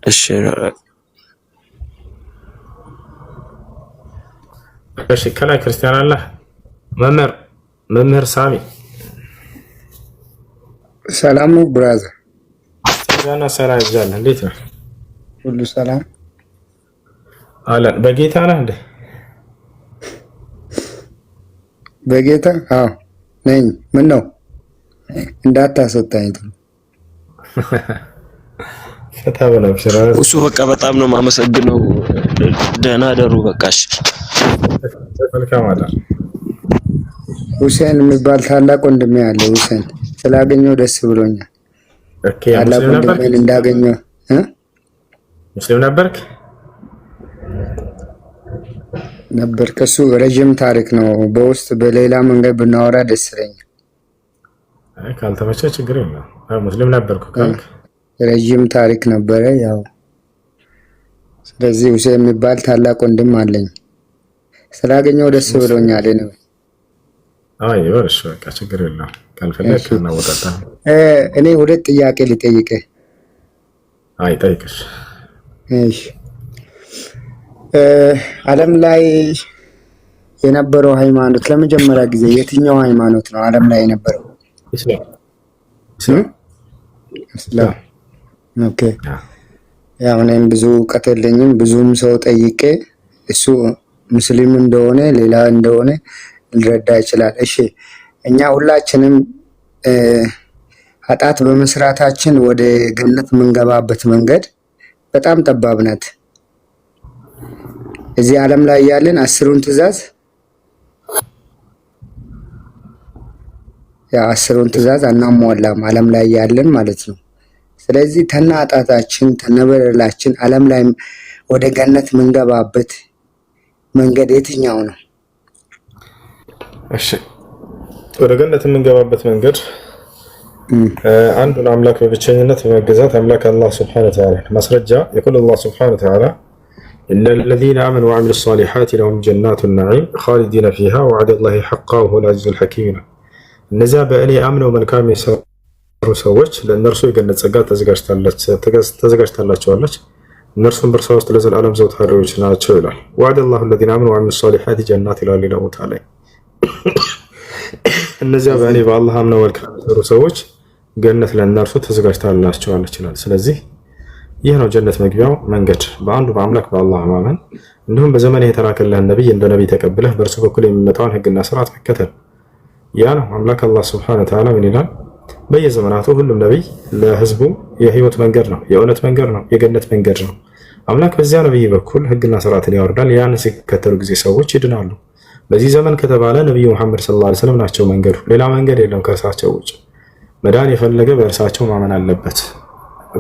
I: እሺ
B: እሺ ከላይ ክርስቲያን አለ መምህር ሳሚ
J: ሰላም ነው ብራዘር።
B: ዛና ሰላም ይዛል። እንዴት ነው?
J: ሁሉ ሰላም
B: አለን። በጌታ ነህ እንዴ?
J: በጌታ አዎ ነኝ። ምን ነው እንዳታስወጣኝ።
B: ፈታ ብለው
I: እሱ በቃ በጣም ነው የማመሰግነው። ደህና ደሩ። በቃሽ።
B: መልካም አዳር።
J: ሁሴን የሚባል ታላቅ ወንድሜ አለ። ሁሴን ስላገኘው ደስ ብሎኛል።
B: ኦኬ
J: ታላቅ ወንድሜን እንዳገኘው
B: ሙስሊም ነበርክ?
J: ነበር። ከሱ ረጅም ታሪክ ነው። በውስጥ በሌላ መንገድ ብናወራ ደስ ይለኛል።
B: ካልተመቸ ችግር የለም። ሙስሊም ነበርኩ ካልክ
J: ረጅም ታሪክ ነበረ። ያው ስለዚህ ሁሴን የሚባል ታላቅ ወንድም አለኝ። ስላገኘው ደስ ብሎኛል።
B: አይ ወርሽ በቃ ችግር የለም። ካልፈለክ እናወጣጣ።
J: እኔ ሁለት ጥያቄ ልጠይቅህ።
B: አይ ጠይቅሽ።
J: እሺ ዓለም ላይ የነበረው ሃይማኖት ለመጀመሪያ ጊዜ የትኛው ሃይማኖት ነው ዓለም ላይ የነበረው? እስላም። ኦኬ። ያው እኔም ብዙ እውቀት የለኝም። ብዙም ሰው ጠይቄ እሱ ሙስሊም እንደሆነ ሌላ እንደሆነ ሊረዳ ይችላል። እሺ እኛ ሁላችንም ኃጢአት በመስራታችን ወደ ገነት የምንገባበት መንገድ በጣም ጠባብ ናት። እዚህ ዓለም ላይ ያለን 10ሩን ትእዛዝ ያ10ሩን ትእዛዝ አናሟላም ዓለም ላይ ያለን ማለት ነው። ስለዚህ ተናጣታችን ተነበረላችን ዓለም ላይ ወደ ገነት የምንገባበት መንገድ የትኛው ነው?
B: እሺ ወደ ገነት የምንገባበት መንገድ አንዱን አምላክ በብቸኝነት በመገዛት አምላክ አላህ Subhanahu Wa Ta'ala ማስረጃ يقول الله Subhanahu Wa Ta'ala إن الذين آمنوا وعملوا الصالحات لهم جنات النعيم خالدين فيها وعد الله حقا وهو العزيز الحكيم እነዚያ በእኔ አምነው መልካም የሰሩ ሰዎች ለእነርሱ የገነት ጸጋ ተዘጋጅታላቸዋለች እነርሱም በእርሷ ውስጥ ለዘላለም ዘውታሪዎች ናቸው ይላል። وعد الله الذين آمنوا وعملوا الصالحات جنات ይላል ሌላ ቦታ ላይ። እነዚያ በእኔ በአላህ አምነው መልካም የሰሩ ሰዎች ገነት ለእነርሱ ተዘጋጅታላቸዋለች ይላል። ስለዚህ ይህ ነው ጀነት መግቢያው መንገድ፣ በአንዱ በአምላክ በአላህ ማመን፣ እንዲሁም በዘመንህ የተላከልህን ነብይ እንደ ነብይ ተቀብለህ በእርሱ በኩል የሚመጣውን ህግና ስርዓት መከተል። ያ ነው አምላክ አላህ Subhanahu Wa Ta'ala ምን ይላል? በየዘመናቱ ሁሉም ነብይ ለህዝቡ የህይወት መንገድ ነው፣ የእውነት መንገድ ነው፣ የገነት መንገድ ነው። አምላክ በዚያ ነብይ በኩል ህግና ስርዓትን ያወርዳል። ያን ሲከተሉ ጊዜ ሰዎች ይድናሉ። በዚህ ዘመን ከተባለ ነብዩ መሐመድ ሰለላሁ ዐለይሂ ወሰለም ናቸው መንገዱ። ሌላ መንገድ የለም ከእርሳቸው ውጭ። መዳን የፈለገ በእርሳቸው ማመን አለበት፣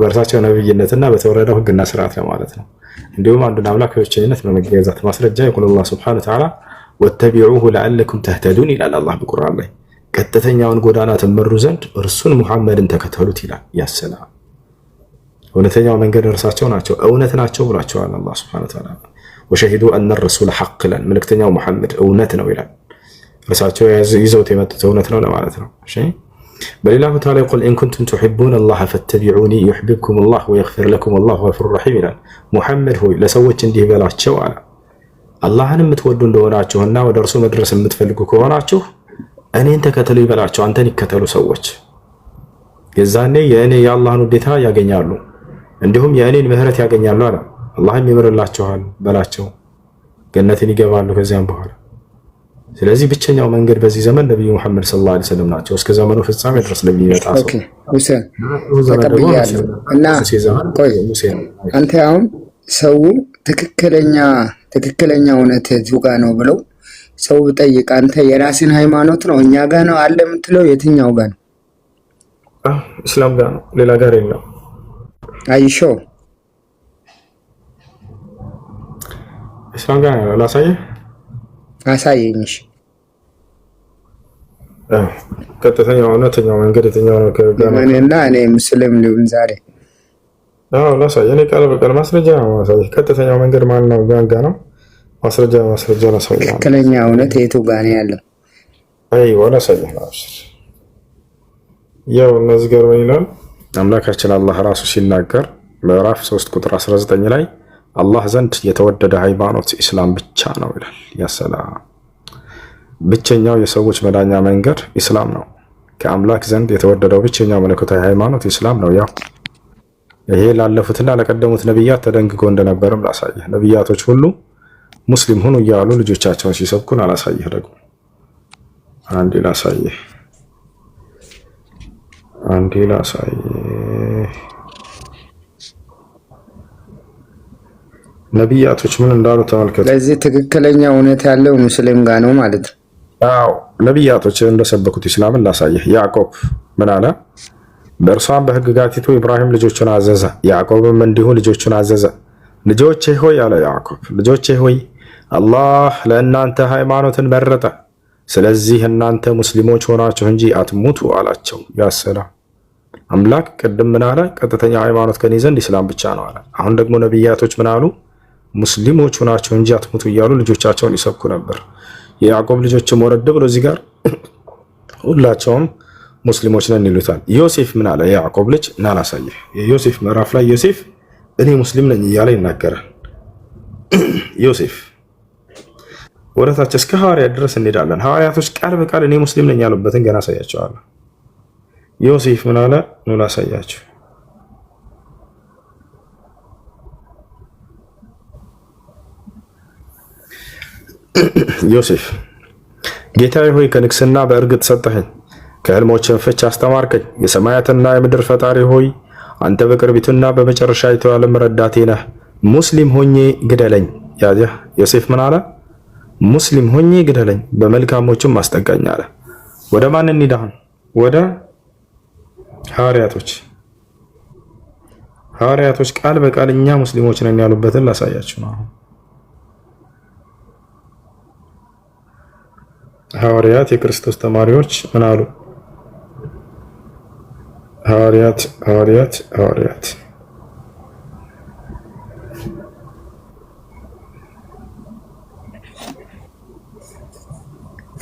B: በእርሳቸው ነብይነትና በተወረደው ህግና ስርዓት ለማለት ነው። እንዲሁም አንዱን አምላክ በብቸኝነት በመገዛት ማስረጃ يقول الله سبحانه وتعالى واتبعوه لعلكم تهتدون ይላል አላህ በቁርአን ላይ። ቀጥተኛውን ጎዳና ተመሩ ዘንድ እርሱን ሙሐመድን ተከተሉት ይላል። ያሰላም እውነተኛው መንገድ እርሳቸው ናቸው፣ እውነት ናቸው ብሏቸዋል አላህ Subhanahu Wa Ta'ala። وشهدوا أن الرسول حق ይላል። መልእክተኛው ሙሐመድ እውነት ነው ይላል። እርሳቸው ይዘውት የመጡት እውነት ነው ለማለት ነው። እሺ በሌላ ቦታ ላይ قل إن كنتم تحبون الله فاتبعوني يحببكم الله ويغفر لكم الله غفور رحيم ይላል። ሙሐመድ ሆይ ለሰዎች እንዲህ በላቸው አለ፣ አላህን የምትወዱ እንደሆናችሁና ወደ እርሱ መድረስ የምትፈልጉ ከሆናችሁ እኔን ተከተሉ ይበላቸው፣ አንተን ይከተሉ ሰዎች። የዛኔ የእኔ የአላህን ውዴታ ያገኛሉ፣ እንዲሁም የእኔን ምህረት ያገኛሉ አለ። አላህም ይምርላቸዋል በላቸው፣ ገነትን ይገባሉ ከዚያም በኋላ። ስለዚህ ብቸኛው መንገድ በዚህ ዘመን ነብዩ መሐመድ ሰለላሁ ዐለይሂ ወሰለም ናቸው እስከ ዘመኑ ፍጻሜ ድረስ ለሚመጣ ሰው።
J: ኦኬ ሁሴን ተቀብያለሁ። እና አንተ አሁን ሰው ትክክለኛ እውነት እዚሁ ጋር ነው ብለው ሰው ብጠይቅ አንተ የራስን ሃይማኖት ነው እኛ ጋር ነው አለ የምትለው የትኛው ጋር ነው?
B: እስላም ጋር ነው፣ ሌላ ጋር የለም።
J: አይሾ
B: እስላም ጋር ነው። ላሳየህ፣
J: አሳየኝ። እሺ
B: ቀጥተኛው እውነተኛው መንገድ የትኛው ነው?
J: እኔና እኔ ሙስሊም ሊሆን ዛሬ
B: ላሳየህ። እኔ ቃል በቃል ማስረጃ ነው ማሳየህ። ቀጥተኛው መንገድ ማን ነው? ጋንጋ ነው። ማስረጃ ላሳየህ።
J: ትክክለኛ እውነት የቱ ጋር ነው ያለው?
B: አይዋ ላሳየህ። ያው እነዚህ ጋር ምን ይላል? አምላካችን አላህ ራሱ ሲናገር ምዕራፍ 3 ቁጥር 19 ላይ አላህ ዘንድ የተወደደ ሃይማኖት ኢስላም ብቻ ነው ይላል። ያሰላም ብቸኛው የሰዎች መዳኛ መንገድ ኢስላም ነው። ከአምላክ ዘንድ የተወደደው ብቸኛው መለኮታዊ ሃይማኖት ኢስላም ነው። ያው ይሄ ላለፉትና ለቀደሙት ነብያት ተደንግጎ እንደነበረም ላሳየህ። ነብያቶች ሁሉ ሙስሊም ሁኑ እያሉ ልጆቻቸውን ሲሰብኩን አላሳየህ። ደግሞ አንዴ ላሳየህ። ነብያቶች ምን እንዳሉ ተመልከቱ።
J: ለዚህ ትክክለኛ እውነት ያለው ሙስሊም ጋር ነው ማለት ነው።
B: አዎ ነቢያቶች እንደሰበኩት ኢስላምን ላሳየህ። ያዕቆብ ምን አለ? በእርሷም በሕግጋቲቱ ኢብራሂም ልጆቹን አዘዘ፣ ያዕቆብም እንዲሁ ልጆቹን አዘዘ። ልጆቼ ሆይ አለ ያዕቆብ፣ ልጆቼ ሆይ አላህ ለእናንተ ሃይማኖትን መረጠ፣ ስለዚህ እናንተ ሙስሊሞች ሆናችሁ እንጂ አትሙቱ አላቸው። ያሰላም አምላክ ቅድም ምን አለ? ቀጥተኛ ሃይማኖት ከኔ ዘንድ ኢስላም ብቻ ነው አለ። አሁን ደግሞ ነቢያቶች ምን አሉ? ሙስሊሞች ሆናችሁ እንጂ አትሙቱ እያሉ ልጆቻቸውን ይሰብኩ ነበር። የያዕቆብ ልጆችም ወረድ ብሎ እዚህ ጋር ሁላቸውም ሙስሊሞች ነን ይሉታል። ዮሴፍ ምን አለ? የያዕቆብ ልጅ እና ላሳየህ። የዮሴፍ ምዕራፍ ላይ ዮሴፍ እኔ ሙስሊም ነኝ እያለ ይናገራል። ዮሴፍ ወደታች እስከ ሐዋርያት ድረስ እንሄዳለን። ሐዋርያቶች ቃል በቃል እኔ ሙስሊም ነኝ ያሉበትን ገና አሳያቸዋለሁ። ዮሴፍ ምን አለ? ኑ ላሳያችሁ። ዮሴፍ ጌታዬ ሆይ ከንግስና በእርግጥ ሰጠኸኝ፣ ከህልሞችን ፍች አስተማርከኝ። የሰማያትና የምድር ፈጣሪ ሆይ አንተ በቅርቢቱና በመጨረሻይቱ ዓለም ረዳቴ ነህ። ሙስሊም ሆኜ ግደለኝ። ያየህ ዮሴፍ ምን አለ? ሙስሊም ሆኜ ግደለኝ፣ በመልካሞችም አስጠጋኝ አለ። ወደ ማን እንሂድ አሁን? ወደ ሐዋርያቶች። ሐዋርያቶች ቃል በቃል እኛ ሙስሊሞች ነን ያሉበትን ላሳያችሁ ነው። ሐዋርያት የክርስቶስ ተማሪዎች ምን አሉ? ሐዋርያት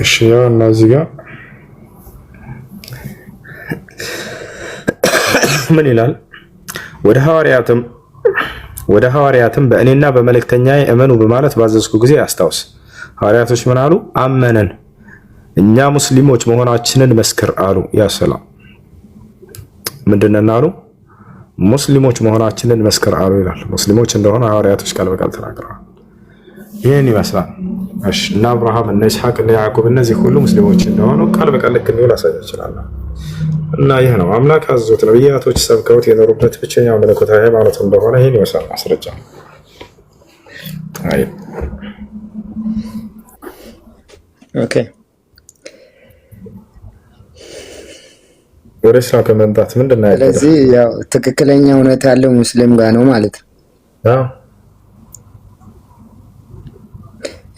B: እሺ፣ ያው እና እዚህ ጋር ምን ይላል? ወደ ሐዋርያትም በእኔና በመልእክተኛዬ እመኑ በማለት ባዘዝኩ ጊዜ አስታውስ። ሐዋርያቶች ምን አሉ? አመነን፣ እኛ ሙስሊሞች መሆናችንን መስክር አሉ። ያ ሰላም ምንድነው አሉ? ሙስሊሞች መሆናችንን መስክር አሉ ይላል። ሙስሊሞች እንደሆነ ሐዋርያቶች ቃል በቃል ተናግረዋል። ይህን ይመስላል። እሺ እና አብርሃም እና ይስሐቅ እና ያዕቆብ እነዚህ ሁሉ ሙስሊሞች እንደሆኑ ቃል በቃል ልክ እንዲሁ ላሳያ ይችላል። እና ይህ ነው አምላክ አዞት ነቢያቶች ሰብከውት የኖሩበት ብቸኛው መለኮታዊ ሃይማኖት እንደሆነ ይህን ይመስላል ማስረጃ። አይ
J: ኦኬ
B: ወደ ስራ ከመምጣት ምንድነው ያለው?
J: ስለዚህ ያው ትክክለኛ እውነት ያለው ሙስሊም ጋር ነው ማለት ነው።
B: አዎ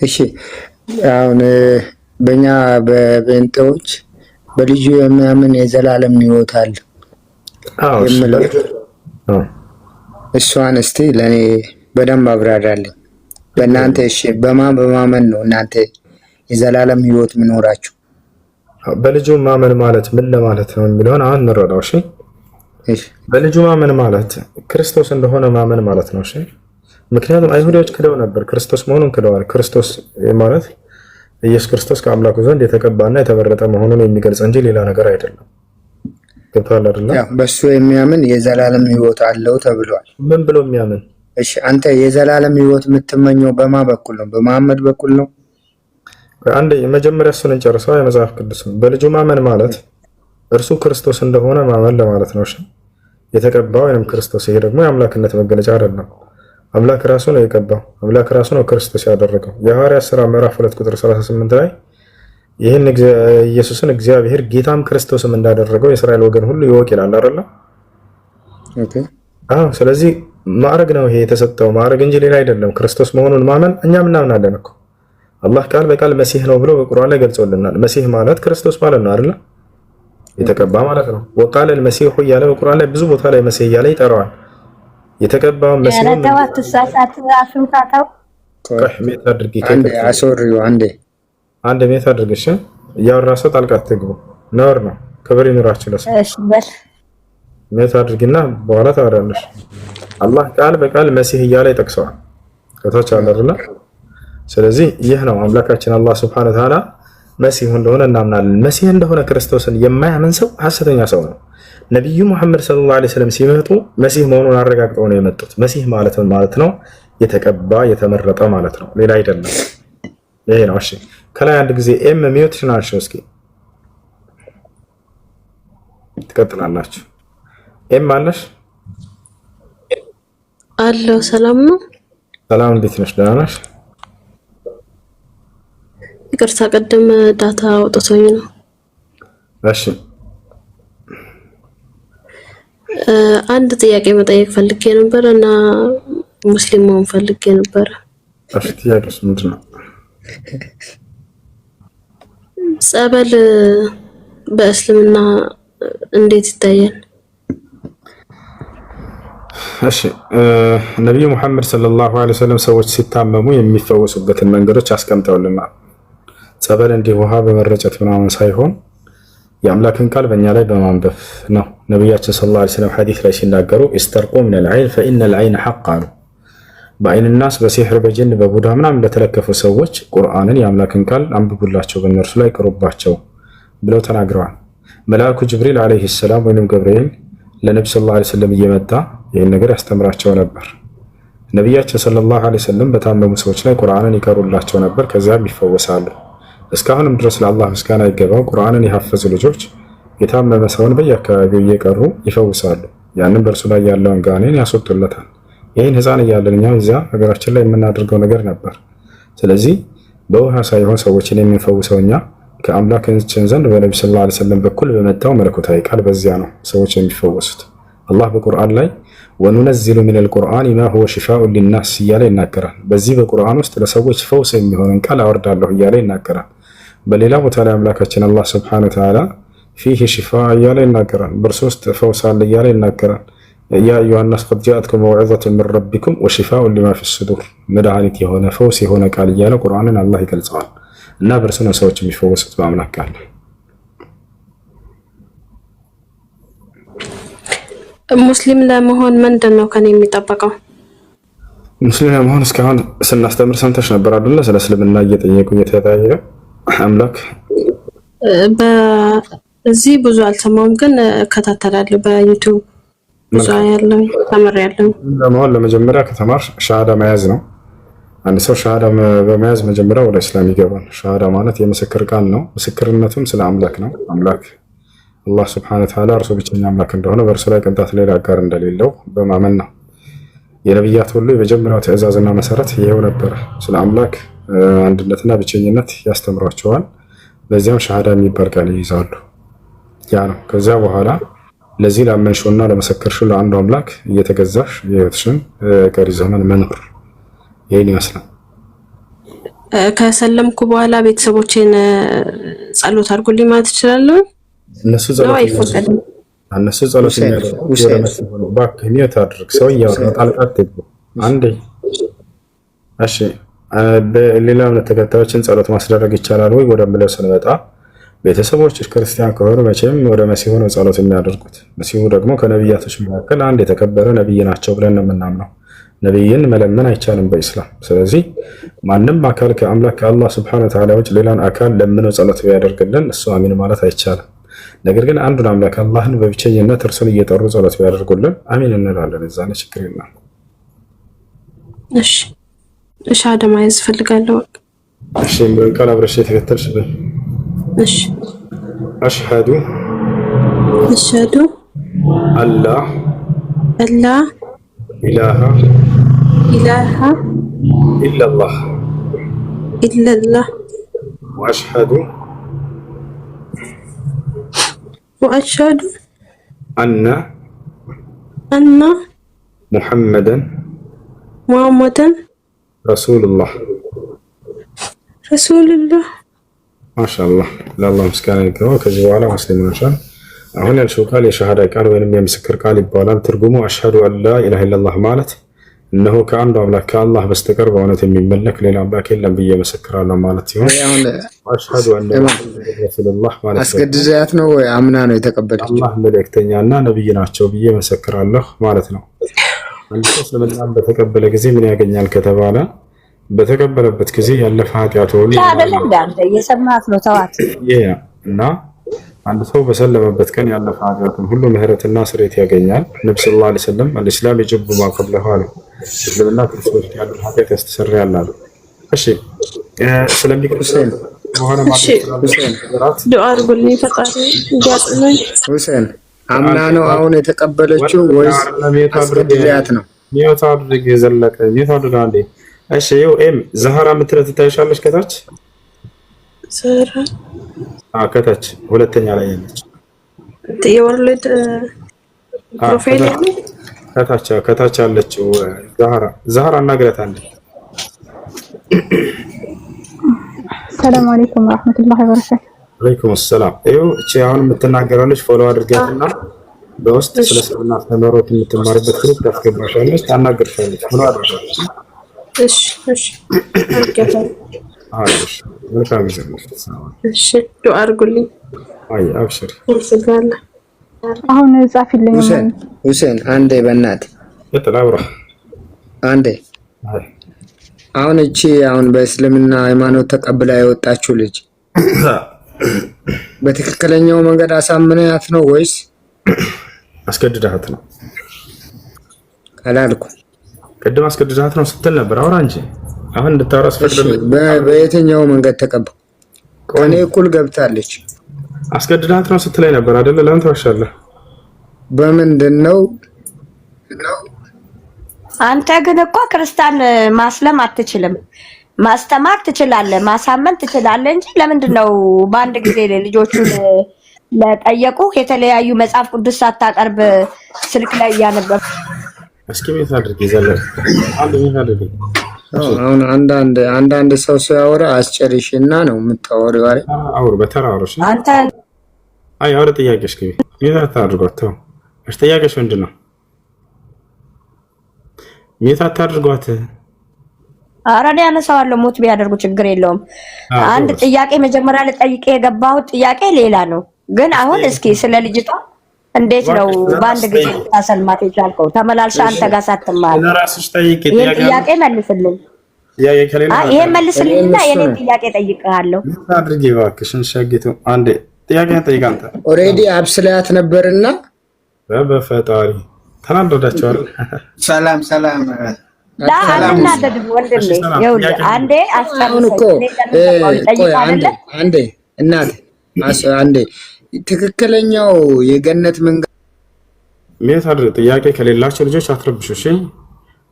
J: እሺ አሁን በእኛ በጴንጤዎች በልጁ የሚያምን የዘላለም ሕይወት አለ የምለው እሷን እስቲ ለኔ በደንብ አብራራልኝ። በእናንተ እሺ በማመን ነው እናንተ የዘላለም ሕይወት ምኖራችሁ?
B: በልጁ ማመን ማለት ምን ለማለት ነው የሚለውን አሁን እንረዳው። እሺ በልጁ ማመን ማለት ክርስቶስ እንደሆነ ማመን ማለት ነው። እሺ ምክንያቱም አይሁዶች ክደው ነበር፣ ክርስቶስ መሆኑን ክደዋል። ክርስቶስ ማለት ኢየሱስ ክርስቶስ ከአምላኩ ዘንድ የተቀባና የተመረጠ መሆኑን የሚገልጽ እንጂ ሌላ ነገር አይደለም። ገብቶሃል አይደል?
J: ያው በሱ የሚያምን የዘላለም ሕይወት አለው ተብሏል።
B: ምን ብሎ የሚያምን?
J: እሺ አንተ የዘላለም ሕይወት የምትመኘው በማ በኩል ነው? በመሐመድ በኩል ነው?
B: አንዴ መጀመሪያ እሱን እንጨርሰው። የመጽሐፍ ቅዱስ በልጁ ማመን ማለት እርሱ ክርስቶስ እንደሆነ ማመን ለማለት ነው። እሺ የተቀባው ወይም ክርስቶስ፣ ይሄ ደግሞ የአምላክነት መገለጫ አይደለም። አምላክ ራሱ ነው የቀባው፣ አምላክ ራሱ ነው ክርስቶስ ያደረገው። የሐዋርያት ሥራ ምዕራፍ 2 ቁጥር 38 ላይ ይህን ኢየሱስን እግዚአብሔር ጌታም ክርስቶስም እንዳደረገው የእስራኤል ወገን ሁሉ ይወቅ ይላል አይደል?
J: ኦኬ
B: አዎ። ስለዚህ ማዕረግ ነው ይሄ የተሰጠው ማዕረግ እንጂ ሌላ አይደለም። ክርስቶስ መሆኑን ማመን እኛም እናምናለን እኮ። አላህ ቃል በቃል መሲህ ነው ብሎ በቁርአን ላይ ገልጾልናል። መሲህ ማለት ክርስቶስ ማለት ነው አይደል? የተቀባ ማለት ነው። ወቃለ المسيح እያለ በቁርአን ላይ ብዙ ቦታ ላይ መሲህ እያለ ይጠራዋል። የተቀባው መሲህ ነው። አንድ ሜት አድርገሽ እያወራ ሰው ጣልቃ አትግቡ። ነውር ነው። ክብር ይኑራችሁ ለሰው። እሺ በል ሜት አድርጊና በኋላ ታወራለሽ። አላህ ቃል በቃል መሲህ እያለ ይጠቅሰዋል። ከታች አለ አይደል? ስለዚህ ይህ ነው አምላካችን አላህ Subhanahu Wa Ta'ala መሲህ እንደሆነ እናምናለን። መሲህ እንደሆነ ክርስቶስን የማያምን ሰው ሐሰተኛ ሰው ነው። ነብዩ መሐመድ ሰለላሁ ዐለይሂ ወሰለም ሲመጡ መሲህ መሆኑን አረጋግጠው ነው የመጡት። መሲህ ማለት ነው የተቀባ የተመረጠ ማለት ነው፣ ሌላ አይደለም። ይሄ ነው። እሺ ከላይ አንድ ጊዜ ኤም ሚውት ናቸው። እስኪ ትቀጥላላችሁ። ኤም አለሽ?
E: አለው። ሰላም ነው።
B: ሰላም፣ እንዴት ነሽ? ደህና ነሽ?
E: ይቅርታ ቀደም ዳታ አውጥቶኝ ነው።
B: እሺ
E: አንድ ጥያቄ መጠየቅ ፈልጌ ነበር እና ሙስሊም መሆን ፈልጌ ነበር።
B: እሺ ጥያቄስ ምንድነው?
E: ጸበል በእስልምና እንዴት ይታያል?
B: እሺ ነብዩ መሐመድ ሰለላሁ ዐለይሂ ወሰለም ሰዎች ሲታመሙ የሚፈወሱበትን መንገዶች አስቀምጠውልናል። ጸበል እንዲህ ውሃ በመረጨት ምናምን ሳይሆን የአምላክን ቃል በእኛ ላይ በማንበብ ነው። ነቢያችን ሰለላሁ ዐለይሂ ወሰለም ሐዲስ ላይ ሲናገሩ ኢስተርቁ ሚነል ዐይን ፈኢነል ዐይነ ሐቅ አሉ። በአይንናስ በሲሕር በጅን በቡዳ ምናምን ለተለከፉ ሰዎች ቁርአንን የአምላክን ቃል አንብቡላቸው፣ በእነርሱ ላይ ቅሩባቸው ብለው ተናግረዋል። መልአኩ ጅብሪል ዐለይሂ ሰላም ወይም ገብርኤል ለነብዩ ሰለላሁ ዐለይሂ ወሰለም እየመጣ ይህን ነገር ያስተምራቸው ነበር። ነቢያችን ሰለላሁ ዐለይሂ ወሰለም በታመሙ ሰዎች ላይ ቁርአንን ይቀሩላቸው ነበር፣ ከዚያም ይፈወሳሉ። እስካሁንም ድረስ ለአላህ ምስጋና ይገባው። ቁርአንን የሐፈዙ ልጆች የታመመ ሰውን በየአካባቢው እየቀሩ ይፈውሳሉ። ያንን በእርሱ ላይ ያለውን ጋኔን ያስወጡለታል። ይህን ህፃን እያለን እኛ እዚያ ሀገራችን ላይ የምናደርገው ነገር ነበር። ስለዚህ በውሃ ሳይሆን ሰዎችን የምንፈውሰው እኛ ከአምላካችን ዘንድ በነቢ ሰለላሁ ዐለይሂ ወሰለም በኩል በመጣው መለኮታዊ ቃል በዚያ ነው ሰዎች የሚፈወሱት። አላህ በቁርአን ላይ ወኑነዚሉ ሚነል ቁርአን ማ ሁወ ሽፋኡን ሊናስ እያለ ይናገራል። በዚህ በቁርአን ውስጥ ለሰዎች ፈውስ የሚሆንን ቃል አወርዳለሁ እያለ ይናገራል። በሌላ ቦታ ላይ አምላካችን አላህ ሱብሓነሁ ወተዓላ ፊህ ሽፋ እያለ ይናገራል። በእርሱ ውስጥ ፈውስ አለ እያለ ይናገራል። ያ አዩሃ ናስ ቀድ ጃአትኩም መውዒዘቱን ሚን ረቢኩም ወሽፋኡን ሊማ ፊ ሱዱር፣ መድኃኒት የሆነ ፈውስ የሆነ ቃል እያለ ቁርአንን አላህ ይገልጸዋል። እና በእርሱ ነው ሰዎች የሚፈወሱት በአምላክ ቃል።
E: ሙስሊም ለመሆን ምንድን ነው ከኔ የሚጠበቀው?
B: ሙስሊም ለመሆን እስካሁን ስናስተምር ሰምተሽ ነበር አይደለ? ስለ እስልምና እየጠየቁ እየተጠያየቀ አምላክ
E: በዚህ ብዙ አልሰማሁም፣ ግን እከታተላለሁ በዩቲዩብ ብዙ ያለው ተመሪያለሁ።
B: ለመሆን ለመጀመሪያ ከተማር ሻሃዳ መያዝ ነው። አንድ ሰው ሻሃዳ በመያዝ መጀመሪያ ወደ እስላም ይገባል። ሻሃዳ ማለት የምስክር ቃል ነው። ምስክርነቱም ስለ አምላክ ነው። አምላክ አላህ ሱብሓነሁ ወተዓላ እርሱ ብቸኛ አምላክ እንደሆነ፣ በእርሱ ላይ ቅንጣት ሌላ አጋር እንደሌለው በማመን ነው። የነቢያት ሁሉ የመጀመሪያው ትዕዛዝና መሰረት ይሄው ነበር። ስለ አምላክ አንድነትና ብቸኝነት ያስተምሯቸዋል። በዚያም ሻሃዳ የሚባል ቃል ይይዛሉ። ያ ነው። ከዚያ በኋላ ለዚህ ላመንሽውና ለመሰከርሽው ለአንዱ አምላክ እየተገዛሽ የህይወትሽን ቀሪ ዘመን መኖር። ይሄን ይመስላል።
E: ከሰለምኩ በኋላ ቤተሰቦቼን ጸሎት አድርጉልኝ ማለት እችላለሁ?
B: እነሱ ጸሎት የሚያደርጉ ወደ መስጊድ ነው። እባክህ ሚውት አድርግ። ሰው እያወራ ጣልቃ አትግቡ። አንዴ እሺ። በሌላ እምነት ተከታዮችን ጸሎት ማስደረግ ይቻላል ወይ ወደምለው ስንመጣ ቤተሰቦች ክርስቲያን ከሆኑ መቼም ወደ መሲሁ ነው ጸሎት የሚያደርጉት። መሲሁ ደግሞ ከነቢያቶች መካከል አንድ የተከበረ ነቢይ ናቸው ብለን ነው የምናምነው። ነቢይን መለመን አይቻልም በኢስላም። ስለዚህ ማንም አካል ከአምላክ ከአላህ ሱብሓነሁ ወተዓላ ውጭ ሌላን አካል ለምነው ጸሎት ቢያደርግልን እሱ አሚን ማለት አይቻልም። ነገር ግን አንዱን አምላክ አላህን በብቸኝነት እርሱን እየጠሩ ጸሎት ቢያደርጉልን አሚን እንላለን። እዛኔ ችግር የለም።
E: እሺ ሻሃዳ መያዝ እፈልጋለሁ።
B: እሺ ምን ቃል አብረሽ የተከተልሽ?
E: እሺ
B: አሽሀዱ አላ ኢላሃ ኢለላህ ወአሽሀዱ አነ ሙሐመደን ረሱሉላህ። ማሻአላህ ለአላህ ምስጋና ይገባው። ከዚህ በኋላ ሙስሊም ነሻል። አሁን ያልሽው ቃል የሸሃዳ ቃል ወይንም የምስክር ቃል ይባላል። ትርጉሙ አሽሀዱ አላ ኢላሃ ኢለላህ ማለት እነሆ ከአንዱ አምላክ ከአላህ በስተቀር በእውነት የሚመለክ ሌላ አምላክ የለም ብዬ መሰክራለሁ ማለት ሲሆን አሽሀዱ አነ ረሱሉላህ ማለት
J: አስገድዛት ነው ወይ አምና ነው የተቀበለችው?
B: አላህ መልእክተኛና ነብይ ናቸው ብዬ መሰክራለሁ ማለት ነው። አንድ ሰው እስልምናን በተቀበለ ጊዜ ምን ያገኛል ከተባለ በተቀበለበት ጊዜ ያለፈ ኃጢአቱ ሁሉ
K: እየሰማት ነው ተዋት
B: እና አንድ ሰው በሰለመበት ቀን ያለፈ ኃጢአቱን ሁሉ ምህረትና ስርየት ያገኛል። ነብዩ ሰለላሁ ዐለይሂ ወሰለም አልኢስላም የጅቡ ማ ቀብለሁ አሉ። እስልምና ክርስቶስ ያለው ኃጢአት ያስተሰርያል አሉ። እሺ ስለሚቀጥል በኋላ ማለት
E: ዱዓ አድርጉልኝ ፈጣሪ እንዲያጽናኝ።
J: ሁሴን አምና ነው አሁን የተቀበለችው ወይስ አስገድዳት ነው?
B: ሚውት አድርግ የዘለቀ ሚውት አድርግ አንዴ። እሺ ይኸው ኤም ዛህራ የምትለው ትታይሻለች ከታች ከታች ሁለተኛ ላይ ያለች
E: የወለድ ፕሮፋይል
B: ከታች ያለችው ዛህራ እናግራት አንዴ።
L: ሰላም አለይኩም ወራህመቱላሂ ወበረካቱ።
B: ወአለይኩም ሰላም። ይኸው እቺ አሁን የምትናገራለች ፎሎ አድርጋትና በውስጥ ስለ እስልምና አስተምህሮት የምትማርበት ግሩፕ ታስገባሻለች፣ ታናግርሻለች። ፎሎ አድርጋለች።
E: እሺ አድርጋለች።
B: መልካም ጊዜ።
E: እሺ ዱአ አድርጉልኝ።
B: አብሽር።
L: አሁን ጻፊልኝ።
J: ሁሴን አንዴ በእናትህ
B: እጥላብራ
J: አንዴ። አሁን እቺ አሁን በእስልምና ሃይማኖት ተቀብላ የወጣችው ልጅ በትክክለኛው መንገድ አሳምነያት ነው ወይስ
B: አስገድዳት ነው?
J: አላልኩ።
B: ቅድም አስገድዳት ነው ስትል ነበር። አውራ እንጂ አሁን እንድታወራ አስፈቅደልኝ።
J: በየትኛው መንገድ ተቀበል? ከኔ እኩል ገብታለች።
B: አስገድዳት ነው ስትለኝ ነበር አይደለ? ለምን ትዋሻለህ?
J: በምንድን ነው?
K: አንተ ግን እኮ ክርስቲያን ማስለም አትችልም። ማስተማር ትችላለህ፣ ማሳመን ትችላለህ እንጂ ለምንድን ነው በአንድ ጊዜ ልጆቹን ለጠየቁ የተለያዩ መጽሐፍ ቅዱስ ሳታቀርብ ስልክ ላይ እያነበብ?
B: እስኪ ቤት አድርግ ይዘለ አንድ ቤት አድርግ።
J: አሁን አንዳንድ ሰው ሲያወራ አስጨርሽና ነው የምታወሪው አይደል?
B: አውር በተራሮሽ
K: አንተ
B: አውር ጥያቄሽ እስኪ ቤት አታድርጓት። ተው እሺ፣ ጥያቄሽ ምንድን ነው? ቤት አታድርጓት።
K: ኧረ እኔ አነሳዋለሁ፣ ሞት ቢያደርጉ ችግር የለውም። አንድ ጥያቄ መጀመሪያ ልጠይቅ የገባሁት ጥያቄ ሌላ ነው። ግን አሁን እስኪ ስለ ልጅቷ እንዴት ነው በአንድ ጊዜ ታሰልማት የቻልከው? ተመላልሻ አንተ ጋር ሳትማር
B: ለራስሽ ጠይቂ።
K: ጥያቄ መልስልኝ። ይሄ መልስልኝና የኔን ጥያቄ ጠይቅሃለሁ።
B: አድርጊ እባክሽን። ሸጊቱ አንዴ ጥያቄ ጠይቅ። አንተ
J: ኦሬዲ አብስላት ነበርና
B: በፈጣሪ ተናደዳቸዋል።
J: ሰላም
K: አንናደድ ወንድሜ። ይኸውልህ አንዴ
J: አንዴ እናት አንዴ ትክክለኛው የገነት መንገድ
B: ሜታር ጥያቄ ከሌላቸው ልጆች አትረብሹ። እሺ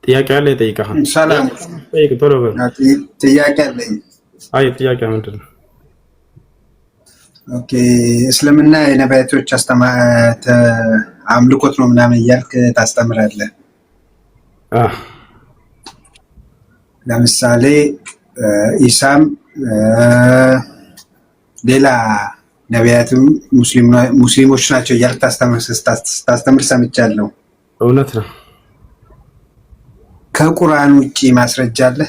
B: ጥያቄ አለ ይጠይቃል።
J: ሰላም
B: ጠይቅ ቶሎ በል።
J: ጥያቄ አለኝ።
B: አይ ጥያቄ ምንድን ነው?
J: ኦኬ እስልምና የነቢያቶች አምልኮት ነው ምናምን እያልክ ታስተምራለህ። ለምሳሌ ኢሳም ሌላ ነቢያትም ሙስሊሞች ናቸው እያልክ ታስተምር ሰምቻለሁ።
B: እውነት ነው።
J: ከቁርአን ውጪ ማስረጃ አለ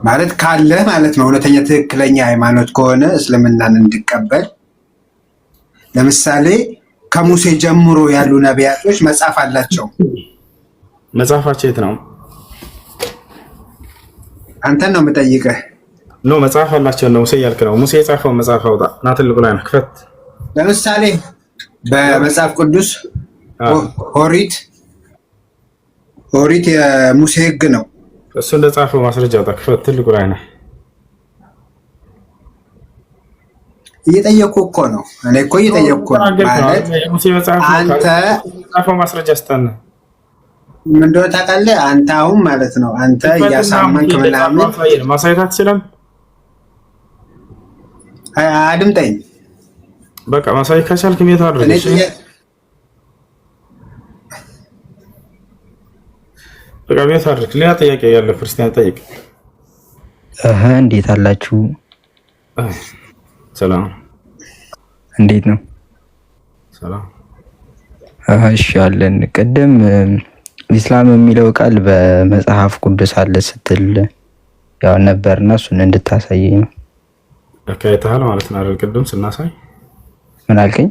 J: ማለት ካለ ማለት ነው። እውነተኛ ትክክለኛ ሃይማኖት ከሆነ እስልምናን እንድቀበል ለምሳሌ ከሙሴ ጀምሮ ያሉ ነቢያቶች መጽሐፍ አላቸው።
B: መጽሐፋቸው የት ነው?
J: አንተን ነው የምጠይቅህ።
B: ኖ መጽሐፍ አላቸው ነው ሙሴ ያልክ ነው። ሙሴ የጻፈው መጽሐፍ አውጣ እና ትልቁ ላይ ነው ክፈት።
J: ለምሳሌ በመጽሐፍ ቅዱስ ኦሪት የሙሴ ሕግ ነው።
B: እሱ እንደጻፈው ማስረጃ አውጣ፣ ክፈት። ትልቁ ላይ ነው።
J: እየጠየኩ እኮ ነው። እኔ እኮ እየጠየኩ ነው ማለት
B: ሙሴ መጽሐፍ
J: አንተ
B: ጻፈው ማስረጃ ስጠን።
J: ምን እንደሆነ ታውቃለህ? አንተ አሁን ማለት ነው አንተ እያሳመንክ ምናምን
B: ማሳየት አትችልም።
J: አድምጠኝ
B: በቃ ማሳየት ከቻልክ ሜታ አድርግ። በቃ ሜታ አድርግ። ሌላ ጥያቄ ያለ ክርስቲያን ጠይቅ።
M: እንዴት አላችሁ?
B: ሰላም።
M: እንዴት ነው?
B: ሰላም።
M: እሺ አለን። ቅድም ኢስላም የሚለው ቃል በመጽሐፍ ቅዱስ አለ ስትል ያው ነበርና እሱን እንድታሳየኝ ነው።
B: አካይተሃል ማለት ነው አይደል? ቅድም ስናሳይ
M: ምን አልከኝ?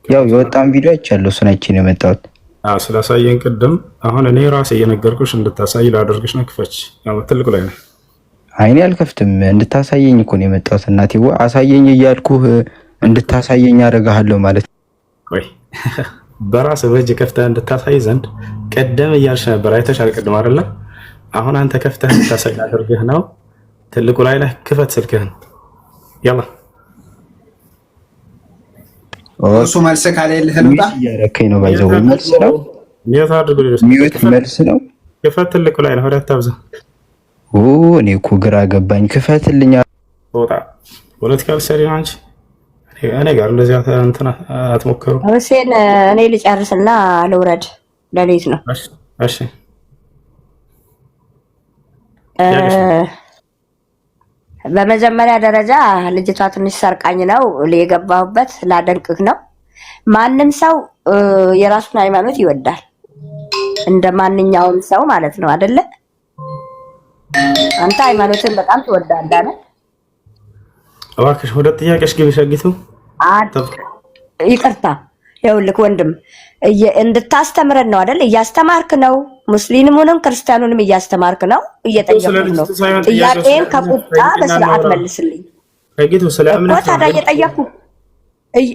M: ያው የወጣን ቪዲዮ አይቻለሁ፣ እሱን አይቼ ነው የመጣሁት።
B: ስላሳየን ቅድም አሁን እኔ ራሴ እየነገርኩሽ እንድታሳይ ላደርግሽ ነው። ክፈች። ያው ትልቁ ላይ ነው።
M: አይኔ አልከፍትም፣ እንድታሳየኝ እኮ ነው የመጣሁት። እናቴ አሳየኝ እያልኩህ እንድታሳየኝ አደርግሃለሁ ማለት ነው።
B: ወይ በራስ በእጅ ከፍተህ እንድታሳይ ዘንድ ቀደም እያልሽ ነበር። አይተሻል ቅድም አይደለ? አሁን አንተ ከፍተህ እንድታሳይ አድርገህ ነው። ትልቁ ላይ ክፈት ስልክህን። ያላ
J: እሱ መልስ ካለልህ ነው
M: እያረከኝ ነው። ባይዘው መልስ ነው ሚውት መልስ ነው።
B: ክፈት ትልቁ ላይ ነው። ወደ ታብዛ
M: እኔ እኮ ግራ ገባኝ። ክፈትልኛ
B: ጦጣ ፖለቲካ ልትሰሪ ነው አንቺ? እኔ ጋር እንደዚህ እንትና አትሞክሩ።
K: ሁሴን እኔ ልጨርስና ልውረድ፣ ሌሊት ነው።
B: እሺ
K: በመጀመሪያ ደረጃ ልጅቷ ትንሽ ሰርቃኝ ነው የገባሁበት፣ ላደንቅህ ነው። ማንም ሰው የራሱን ሃይማኖት ይወዳል፣ እንደ ማንኛውም ሰው ማለት ነው አይደለ? አንተ ሃይማኖትን በጣም ትወዳለህ አይደል?
B: እባክሽ ወደ ጥያቄሽ ግቢ ሸጊቱ።
K: ይቅርታ ይኸውልህ ወንድም እንድታስተምረን ነው አይደል? እያስተማርክ ነው። ሙስሊሙንም ክርስቲያኑንም እያስተማርክ ነው፣ እየጠየቅኩህ ነው። ጥያቄን ከቁጣ በስርዓት መልስልኝ እኮ። ታዲያ እየጠየቅኩህ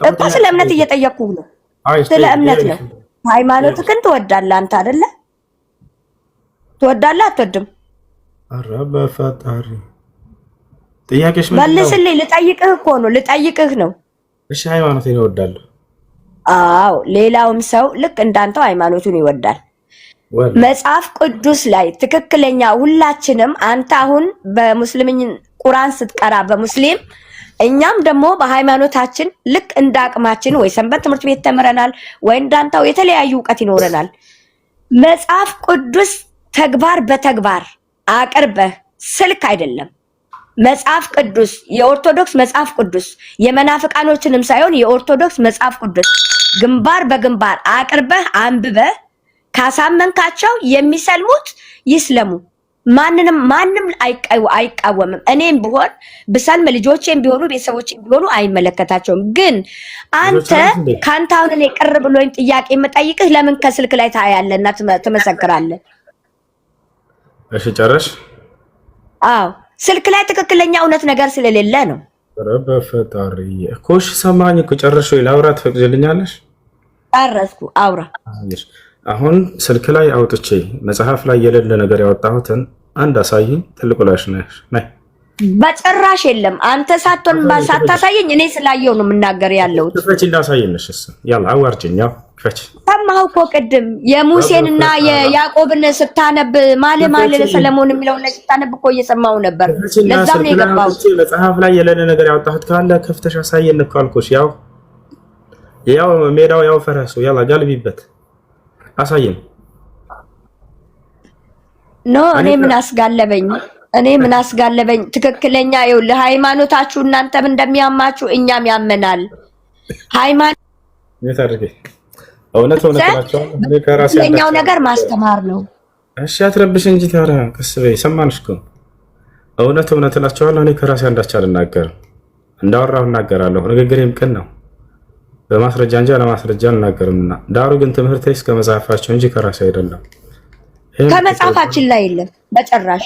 K: እኮ ስለ እምነት እየጠየቅኩህ ነው። ስለ እምነት ነው። ሃይማኖትህን ትወዳለህ አንተ አይደለ? ትወዳለህ አትወድም?
B: ኧረ በፈጣሪ ጥያቄሽ ምን
K: መልስልኝ። ልጠይቅህ እኮ ነው፣ ልጠይቅህ ነው።
B: እሺ ሃይማኖቴን እወዳለሁ።
K: አዎ ሌላውም ሰው ልክ እንዳንተው ሃይማኖቱን ይወዳል። መጽሐፍ ቅዱስ ላይ ትክክለኛ ሁላችንም አንተ አሁን በሙስሊምኝ ቁርአን ስትቀራ በሙስሊም እኛም ደግሞ በሃይማኖታችን ልክ እንደ አቅማችን ወይ ሰንበት ትምህርት ቤት ተምረናል ወይ እንዳንተው የተለያዩ እውቀት ይኖረናል። መጽሐፍ ቅዱስ ተግባር በተግባር አቅርበህ ስልክ አይደለም። መጽሐፍ ቅዱስ የኦርቶዶክስ መጽሐፍ ቅዱስ የመናፍቃኖችንም ሳይሆን የኦርቶዶክስ መጽሐፍ ቅዱስ ግንባር በግንባር አቅርበህ አንብበህ ካሳመንካቸው የሚሰልሙት ይስለሙ። ማንም አይቃወምም። እኔም ቢሆን ብሰልም ልጆቼም ቢሆኑ ቤተሰቦቼም ቢሆኑ አይመለከታቸውም። ግን አንተ ካንተ አሁን እኔ ቅር ብሎኝ ጥያቄ የምጠይቅህ ለምን ከስልክ ላይ ታያለህና ትመሰክራለህ?
B: እሺ ጨረሽ?
K: አዎ ስልክ ላይ ትክክለኛ እውነት ነገር ስለሌለ ነው።
B: በፈጣሪ ኮሽ ሰማኝ እኮ ጨረሽ ወይ? ላውራ ትፈቅጂልኛለሽ?
K: ጨረስኩ፣ አውራ።
B: አሁን ስልክ ላይ አውጥቼ መጽሐፍ ላይ የሌለ ነገር ያወጣሁትን አንድ አሳይኝ። ትልቁ ላሽ ነሽ ነይ።
K: በጭራሽ የለም። አንተ ሳታሳየኝ እኔ ስላየው ነው የምናገር ያለው።
B: ትፈቺ እንዳሳየንሽ እሱ ያላ አዋርጭኝ። ያው ክፈች።
K: ሰማሁ እኮ ቅድም የሙሴንና የያዕቆብን ስታነብ ማለ ሰለሞን የሚለውን ላይ ስታነብ እኮ እየሰማሁ ነበር። ለዛም ነው የገባሁት።
B: መጽሐፍ ላይ የሌለ ነገር ያወጣሁት ካለ ከፍተሽ አሳየን እኮ አልኩሽ። ያው ሜዳው ያው ፈረሱ ያላ ጋልቢበት አሳየን።
K: ኖ እኔ ምን አስጋለበኝ? ትክክለኛ ይኸውልህ ሃይማኖታችሁ እናንተም እንደሚያማችሁ እኛም ያመናል። ሃይማኖት
B: የታርገ እውነት ናቸው። እኔ ከራሴ
K: ያለው ነገር ማስተማር ነው።
B: እሺ አትረብሽ እንጂ ታዲያ ቀስ በይ። ሰማንሽ እኮ እውነት እላቸዋለሁ። እኔ ከራሴ አንዳች አልናገርም። እንዳወራሁ እናገራለሁ። ንግግሬም ቅን ነው። በማስረጃ እንጂ አለማስረጃ አልናገርምና። ዳሩ ግን ትምህርቴ እስከ መጽሐፋቸው እንጂ ከራሴ አይደለም።
K: ከመጽሐፋችን ላይ የለም በጭራሽ።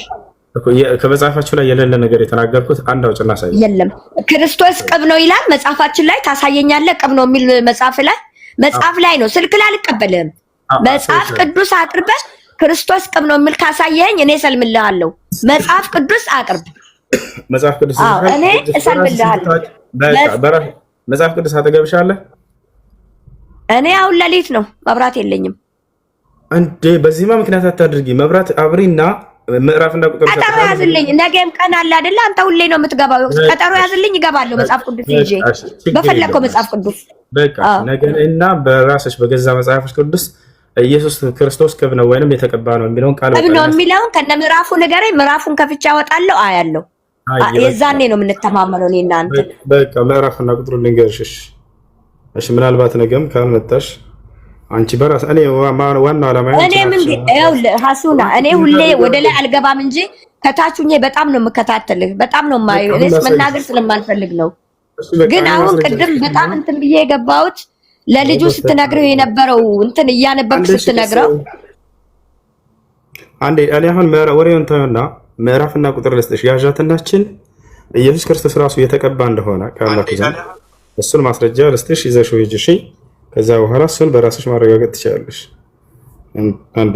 B: ከመጽሐፋችሁ ላይ የሌለ ነገር የተናገርኩት አንድ አውጭና ሳይ
K: የለም። ክርስቶስ ቅብ ነው ይላል መጽሐፋችን ላይ። ታሳየኛለህ? ቅብ ነው የሚል መጽሐፍ ላይ ነው። ስልክ ላይ አልቀበልህም። መጽሐፍ ቅዱስ አቅርበህ ክርስቶስ ቅብ ነው የሚል ካሳየኝ እኔ እሰልምልሃለሁ። መጽሐፍ ቅዱስ አቅርብ።
B: መጽሐፍ ቅዱስ
K: እኔ እሰልምልሃለሁ።
B: መጽሐፍ ቅዱስ አጠገብሻለህ?
K: እኔ አሁን ሌሊት ነው፣ መብራት የለኝም።
B: እንዴ በዚህማ ምክንያት አታድርጊ። መብራት አብሪና ምዕራፍና ቁጥር
K: ቀጠሮ ያዝልኝ። ነገም ቀን አለ አይደለ? አንተ ሁሌ ነው የምትገባው። ቀጠሮ ያዝልኝ፣ እገባለሁ። መጽሐፍ ቅዱስ ይዤ በፈለከው መጽሐፍ ቅዱስ
B: በቃ ነገና በራስሽ በገዛ መጽሐፍ ቅዱስ ኢየሱስ ክርስቶስ ቅብ ነው ወይንም የተቀባ ነው የሚለውን ቃል
K: ቅብ ነው የሚለውን ከነ ምዕራፉ ንገረኝ። ምዕራፉን ከፍቼ አወጣለሁ፣ አያለሁ። የዛኔ ነው የምንተማመነው እኔ እና አንተ።
B: በቃ ምዕራፍና ቁጥሩን ልንገርሽ። እሺ ምናልባት ነገም ካልመጣሽ አንቺ በራስ እኔ ዋናው ዓላማ
K: እኔ ምን ይኸውልህ ሐሱና እኔ ሁሌ ወደ ላይ አልገባም እንጂ ከታቹኝ በጣም ነው የምከታተልህ፣ በጣም ነው የማየው። እኔስ መናገር ስለማልፈልግ ነው። ግን አሁን ቅድም በጣም እንትን ብዬ የገባሁት ለልጁ ስትነግረው የነበረው እንትን እያነበብክ ስትነግረው
B: አንዴ እኔ አሁን ወሬውን ተውና ምዕራፍና ቁጥር ልስጥሽ። ያዣትናችን ኢየሱስ ክርስቶስ ራሱ የተቀባ እንደሆነ ከአምላክ ዘንድ እሱን ማስረጃ ልስጥሽ። ይዘሽው ሂጂ። እሺ ከዛ በኋላ እሱን በራስሽ ማረጋገጥ ትችላለሽ። አንዴ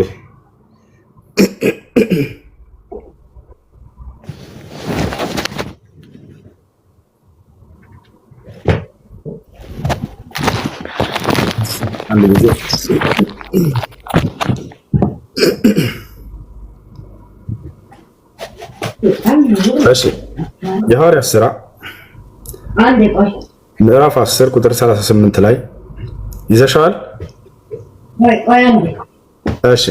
B: እሺ የሐዋርያት ሥራ ምዕራፍ 10 ቁጥር 38 ላይ ይዘሻል? እሺ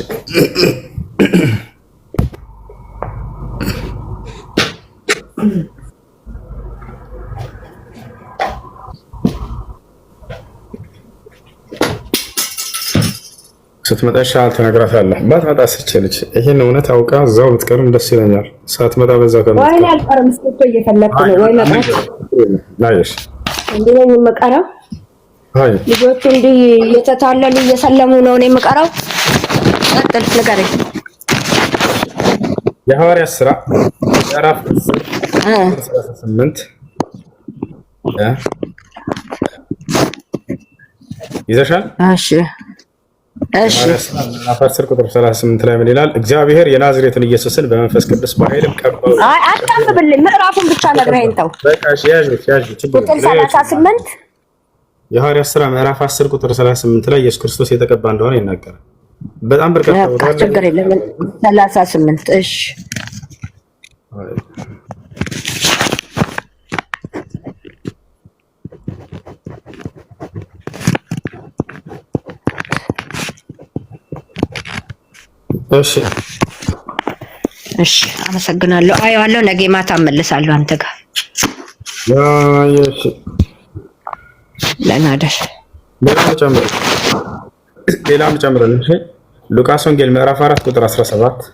B: ስትመጣ ሻል ትነግራታለህ። ባትመጣ ስችልች ይሄን እውነት አውቃ እዛው ብትቀርም ደስ ይለኛል። ሳትመጣ በዛ ከመጣ
K: ወይኔ አልቀርም። እስኪ እየፈለኩ ነው። ወይ መጣ
B: ናይሽ
K: እንዴ ነው የምቀረው?
B: አይ
K: ልጆቹ እንዲህ እየተታለሉ እየሰለሙ ነው እኔ የምቀረው። ቀጥል ንገረኝ።
B: የሐዋርያት ሥራ ምዕራፍ 38 ይዘሻል?
K: እሺ እሺ።
B: ምዕራፍ 10 ቁጥር 38 ላይ ምን ይላል? እግዚአብሔር የናዝሬትን ኢየሱስን በመንፈስ ቅዱስ በኃይልም ቀባው።
K: አይ አታንብብልኝ፣ ምዕራፉን ብቻ ነግረኸኝ ተው።
B: በቃ እሺ፣ ያዥ ችግር
K: ቁጥር 38
B: የሐዋርያት ሥራ ምዕራፍ 10 ቁጥር 38 ላይ ኢየሱስ ክርስቶስ የተቀባ እንደሆነ ይናገራል። በጣም በርካታ ቦታ ላይ
K: ችግር የለም። 38 እሺ።
B: እሺ
K: እሺ፣ አመሰግናለሁ። አየዋለሁ። ነገ ማታ እመልሳለሁ አንተ ጋር።
B: እሺ
K: ለናደር
B: ሌላም ጨምረን። እሺ ሉቃስ ወንጌል ምዕራፍ 4 ቁጥር 17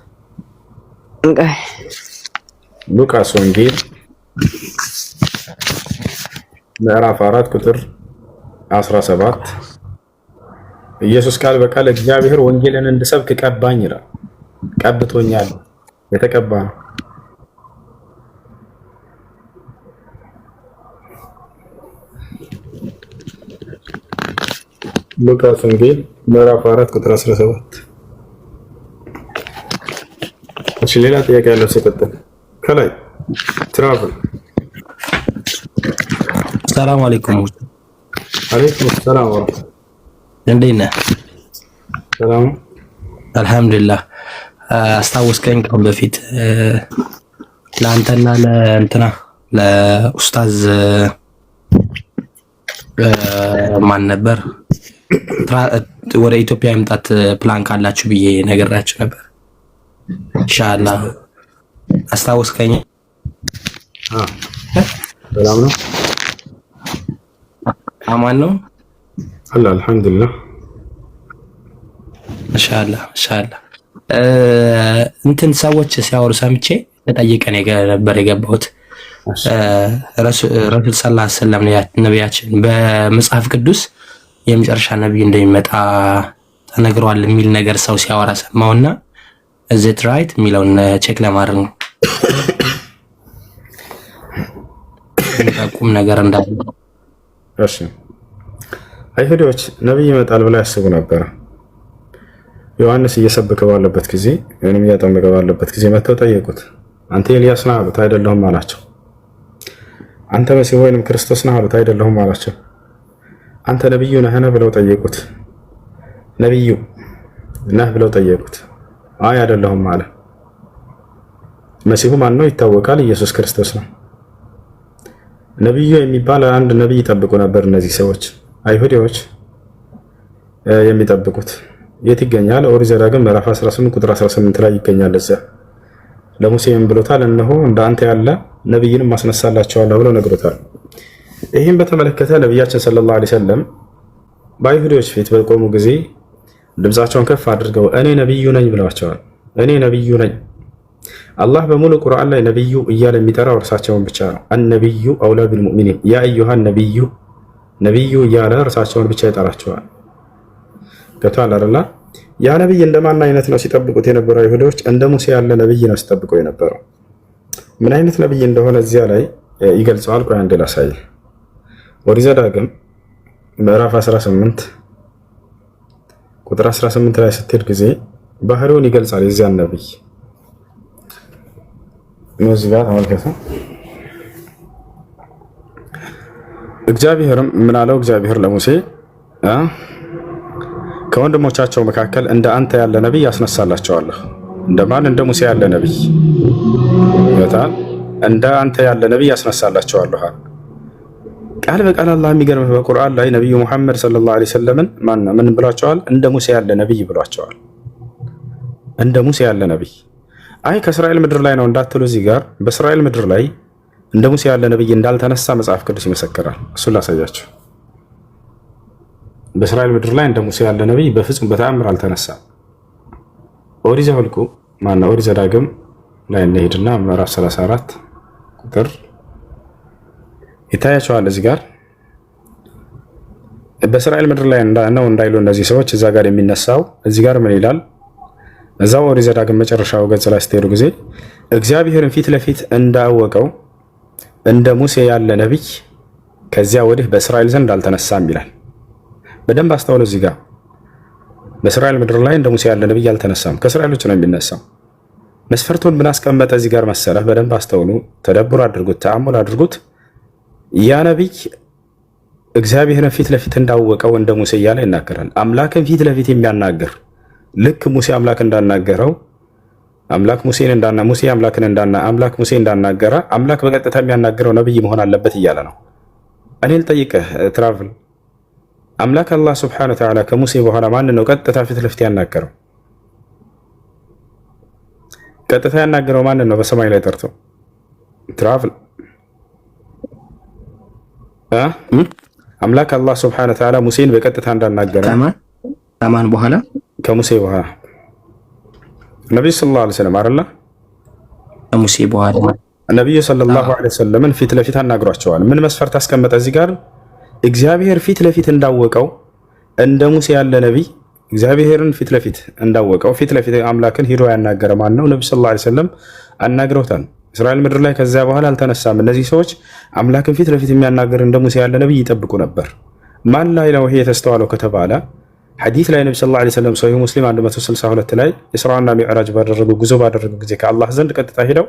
B: ሉቃስ ወንጌል ምዕራፍ 4 ቁጥር 17 ኢየሱስ ቃል በቃል እግዚአብሔር ወንጌልን እንድሰብክ ቀባኝ ይላል። ቀብቶኛል፣ የተቀባ ነው። ሉቃስ ወንጌል ምዕራፍ 4 ቁጥር 17። እሺ ሌላ ጥያቄ ያለው ሲቀጥል ከላይ ትራቭል።
N: ሰላም አለይኩም።
B: አለይኩም ሰላም ወራህመቱላህ።
N: እንዴት ነህ?
B: ሰላም
N: አልሐምዱሊላህ። አስታወስከኝ ከአሁን በፊት ለአንተና ለእንትና ለኡስታዝ ማን ነበር ወደ ኢትዮጵያ የመምጣት ፕላን ካላችሁ ብዬ ነገራችሁ ነበር። ኢንሻአላህ አስታወስከኝ?
B: ሰላም ነው?
N: አማን ነው?
B: አላ አልሐምዱሊላህ።
N: ኢንሻአላህ እንትን ሰዎች ሲያወሩ ሰምቼ ተጠይቀን ነበር የገባሁት። ረሱል ሰለላሁ ዐለይሂ ወሰለም ነቢያችን በመጽሐፍ ቅዱስ የመጨረሻ ነብይ እንደሚመጣ ተነግሯል የሚል ነገር ሰው ሲያወራ ሰማውና እዚት ራይት የሚለውን ቼክ ለማድረግ ነው። ቁም ነገር እንዳለ።
B: እሺ አይሁዶች ነብይ ይመጣል ብለው ያስቡ ነበር። ዮሐንስ እየሰበከ ባለበት ጊዜ ወይንም እያጠመቀ ባለበት ጊዜ መጥተው ጠየቁት። አንተ ኤልያስ ነህ አሉት። አይደለሁም አላቸው። አንተ መሲህ ወይንም ክርስቶስ ነህ አሉት። አይደለሁም አላቸው። አንተ ነብዩ ነህ ብለው ጠየቁት። ነብዩ ነህ ብለው ጠየቁት። አይ አይደለሁም አለ። መሲሁ ማን ነው? ይታወቃል። ኢየሱስ ክርስቶስ ነው። ነብዩ የሚባል አንድ ነብይ ይጠብቁ ነበር እነዚህ ሰዎች አይሁዶች የሚጠብቁት። የት ይገኛል? ኦሪት ዘዳግም ምዕራፍ 18 ቁጥር 18 ላይ ይገኛል። እዛ ለሙሴም ብሎታል፣ እነሆ እንዳንተ ያለ ነብይንም ማስነሳላቸዋለሁ ብሎ ነግሮታል። ይህም በተመለከተ ነቢያችን ሰለላሁ ዐለይሂ ወሰለም በአይሁዶች ፊት በቆሙ ጊዜ ድምፃቸውን ከፍ አድርገው እኔ ነብዩ ነኝ ብለዋቸዋል። እኔ ነብዩ ነኝ። አላህ በሙሉ ቁርአን ላይ ነብዩ እያለ የሚጠራው እርሳቸውን ብቻ ነው። አነብዩ አውላ ቢልሙእሚኒን ያ አዩሃን ነብዩ ነብዩ እያለ እርሳቸውን ብቻ ይጠራቸዋል። ገብቶሃል አይደል? ያ ነብይ እንደማን አይነት ነው ሲጠብቁት የነበረው አይሁዶች? እንደ ሙሴ ያለ ነብይ ነው ሲጠብቁ የነበረው። ምን አይነት ነብይ እንደሆነ እዚያ ላይ ይገልጸዋል። ቆይ አንዴ ላሳይ። ኦሪት ዘዳግም ምዕራፍ 18 ቁጥር 18 ላይ ስትሄድ ጊዜ ባህሪውን ይገልጻል የዚያን ነብይ። እዚህ ጋር ተመልከቱ። እግዚአብሔርም ምን አለው? እግዚአብሔር ለሙሴ ከወንድሞቻቸው መካከል እንደ አንተ ያለ ነብይ ያስነሳላቸዋለሁ። እንደማን? እንደ ሙሴ ያለ ነብይ ይወጣል። እንደ አንተ ያለ ነብይ ያስነሳላቸዋለሁ። ቃል በቃል አላህ የሚገርምህ በቁርአን ላይ ነብዩ መሐመድ ሰለላሁ ዐለይሂ ወሰለምን ምን ብሏቸዋል? እንደ ሙሴ ያለ ነብይ ብሏቸዋል። እንደ ሙሴ ያለ ነብይ። አይ ከእስራኤል ምድር ላይ ነው እንዳትሉ፣ እዚህ ጋር በእስራኤል ምድር ላይ እንደ ሙሴ ያለ ነብይ እንዳልተነሳ መጽሐፍ ቅዱስ ይመሰክራል። እሱን ላሳያችሁ። በእስራኤል ምድር ላይ እንደ ሙሴ ያለ ነብይ በፍጹም በተአምር አልተነሳም። ኦሪት ዘኍልቍ ኦሪት ዘዳግም ላይ እንሄድና ምዕራፍ 34 ቁጥር ይታያቸዋል። እዚህ ጋር በእስራኤል ምድር ላይ ነው እንዳይሉ እነዚህ ሰዎች እዛ ጋር የሚነሳው እዚህ ጋር ምን ይላል? እዛው ኦሪት ዘዳግም መጨረሻው ገጽ ላይ ስትሄዱ ጊዜ እግዚአብሔርን ፊት ለፊት እንዳወቀው እንደ ሙሴ ያለ ነብይ ከዚያ ወዲህ በእስራኤል ዘንድ አልተነሳም ይላል። በደንብ አስተውሉ። እዚህ ጋር በእስራኤል ምድር ላይ እንደ ሙሴ ያለ ነብይ አልተነሳም፣ ከእስራኤሎች ነው የሚነሳው። መስፈርቱን ምን አስቀመጠ እዚህ ጋር መሰለህ? በደንብ አስተውሉ፣ ተደብሮ አድርጉት፣ ተአሙል አድርጉት። ያ ነብይ እግዚአብሔርን ፊት ለፊት እንዳወቀው እንደ ሙሴ እያለ ይናገራል። አምላክን ፊት ለፊት የሚያናገር ልክ ሙሴ አምላክ እንዳናገረው አምላክ ሙሴን ሙሴ አምላክን አምላክ ሙሴ እንዳናገረ አምላክ በቀጥታ የሚያናገረው ነብይ መሆን አለበት እያለ ነው። እኔ ልጠይቅህ ትራቭል አምላክ አላህ ሱብሓነሁ ወተዓላ ከሙሴ በኋላ ማን ነው ቀጥታ ፊት ለፊት ያናገረው? ቀጥታ ያናገረው ማን ነው? በሰማይ ላይ ጠርቶ ትራቭል አምላክ አላህ ሱብሓነሁ ወተዓላ ሙሴን በቀጥታ እንዳናገረ
N: ከማን በኋላ?
B: ከሙሴ በኋላ ነብዩ ሰለላሁ ዐለይሂ ወሰለም አይደለ?
N: ከሙሴ በኋላ
B: ነብዩ ሰለላሁ ዐለይሂ ወሰለም ፊት ለፊት አናግሯቸዋል። ምን መስፈርት አስቀመጠ እዚህ ጋር? እግዚአብሔር ፊት ለፊት እንዳወቀው እንደ ሙሴ ያለ ነብይ እግዚአብሔርን ፊት ለፊት እንዳወቀው ፊት ለፊት አምላክን ሂዶ ያናገረ ማን ነው? ነብዩ ሰለላሁ ዐለይሂ ወሰለም አናግረውታል። እስራኤል ምድር ላይ ከዚያ በኋላ አልተነሳም። እነዚህ ሰዎች አምላክን ፊት ለፊት የሚያናገር እንደ ሙሴ ያለ ነብይ ይጠብቁ ነበር። ማን ላይ ነው ይሄ የተስተዋለው ከተባለ ሐዲስ ላይ ነብዩ ሰለላሁ ዐለይሂ ወሰለም ሶሒህ ሙስሊም 162 ላይ ኢስራእና ሚዕራጅ ጉዞ ባደረጉ ጊዜ ከአላህ ዘንድ ቀጥታ ሄደው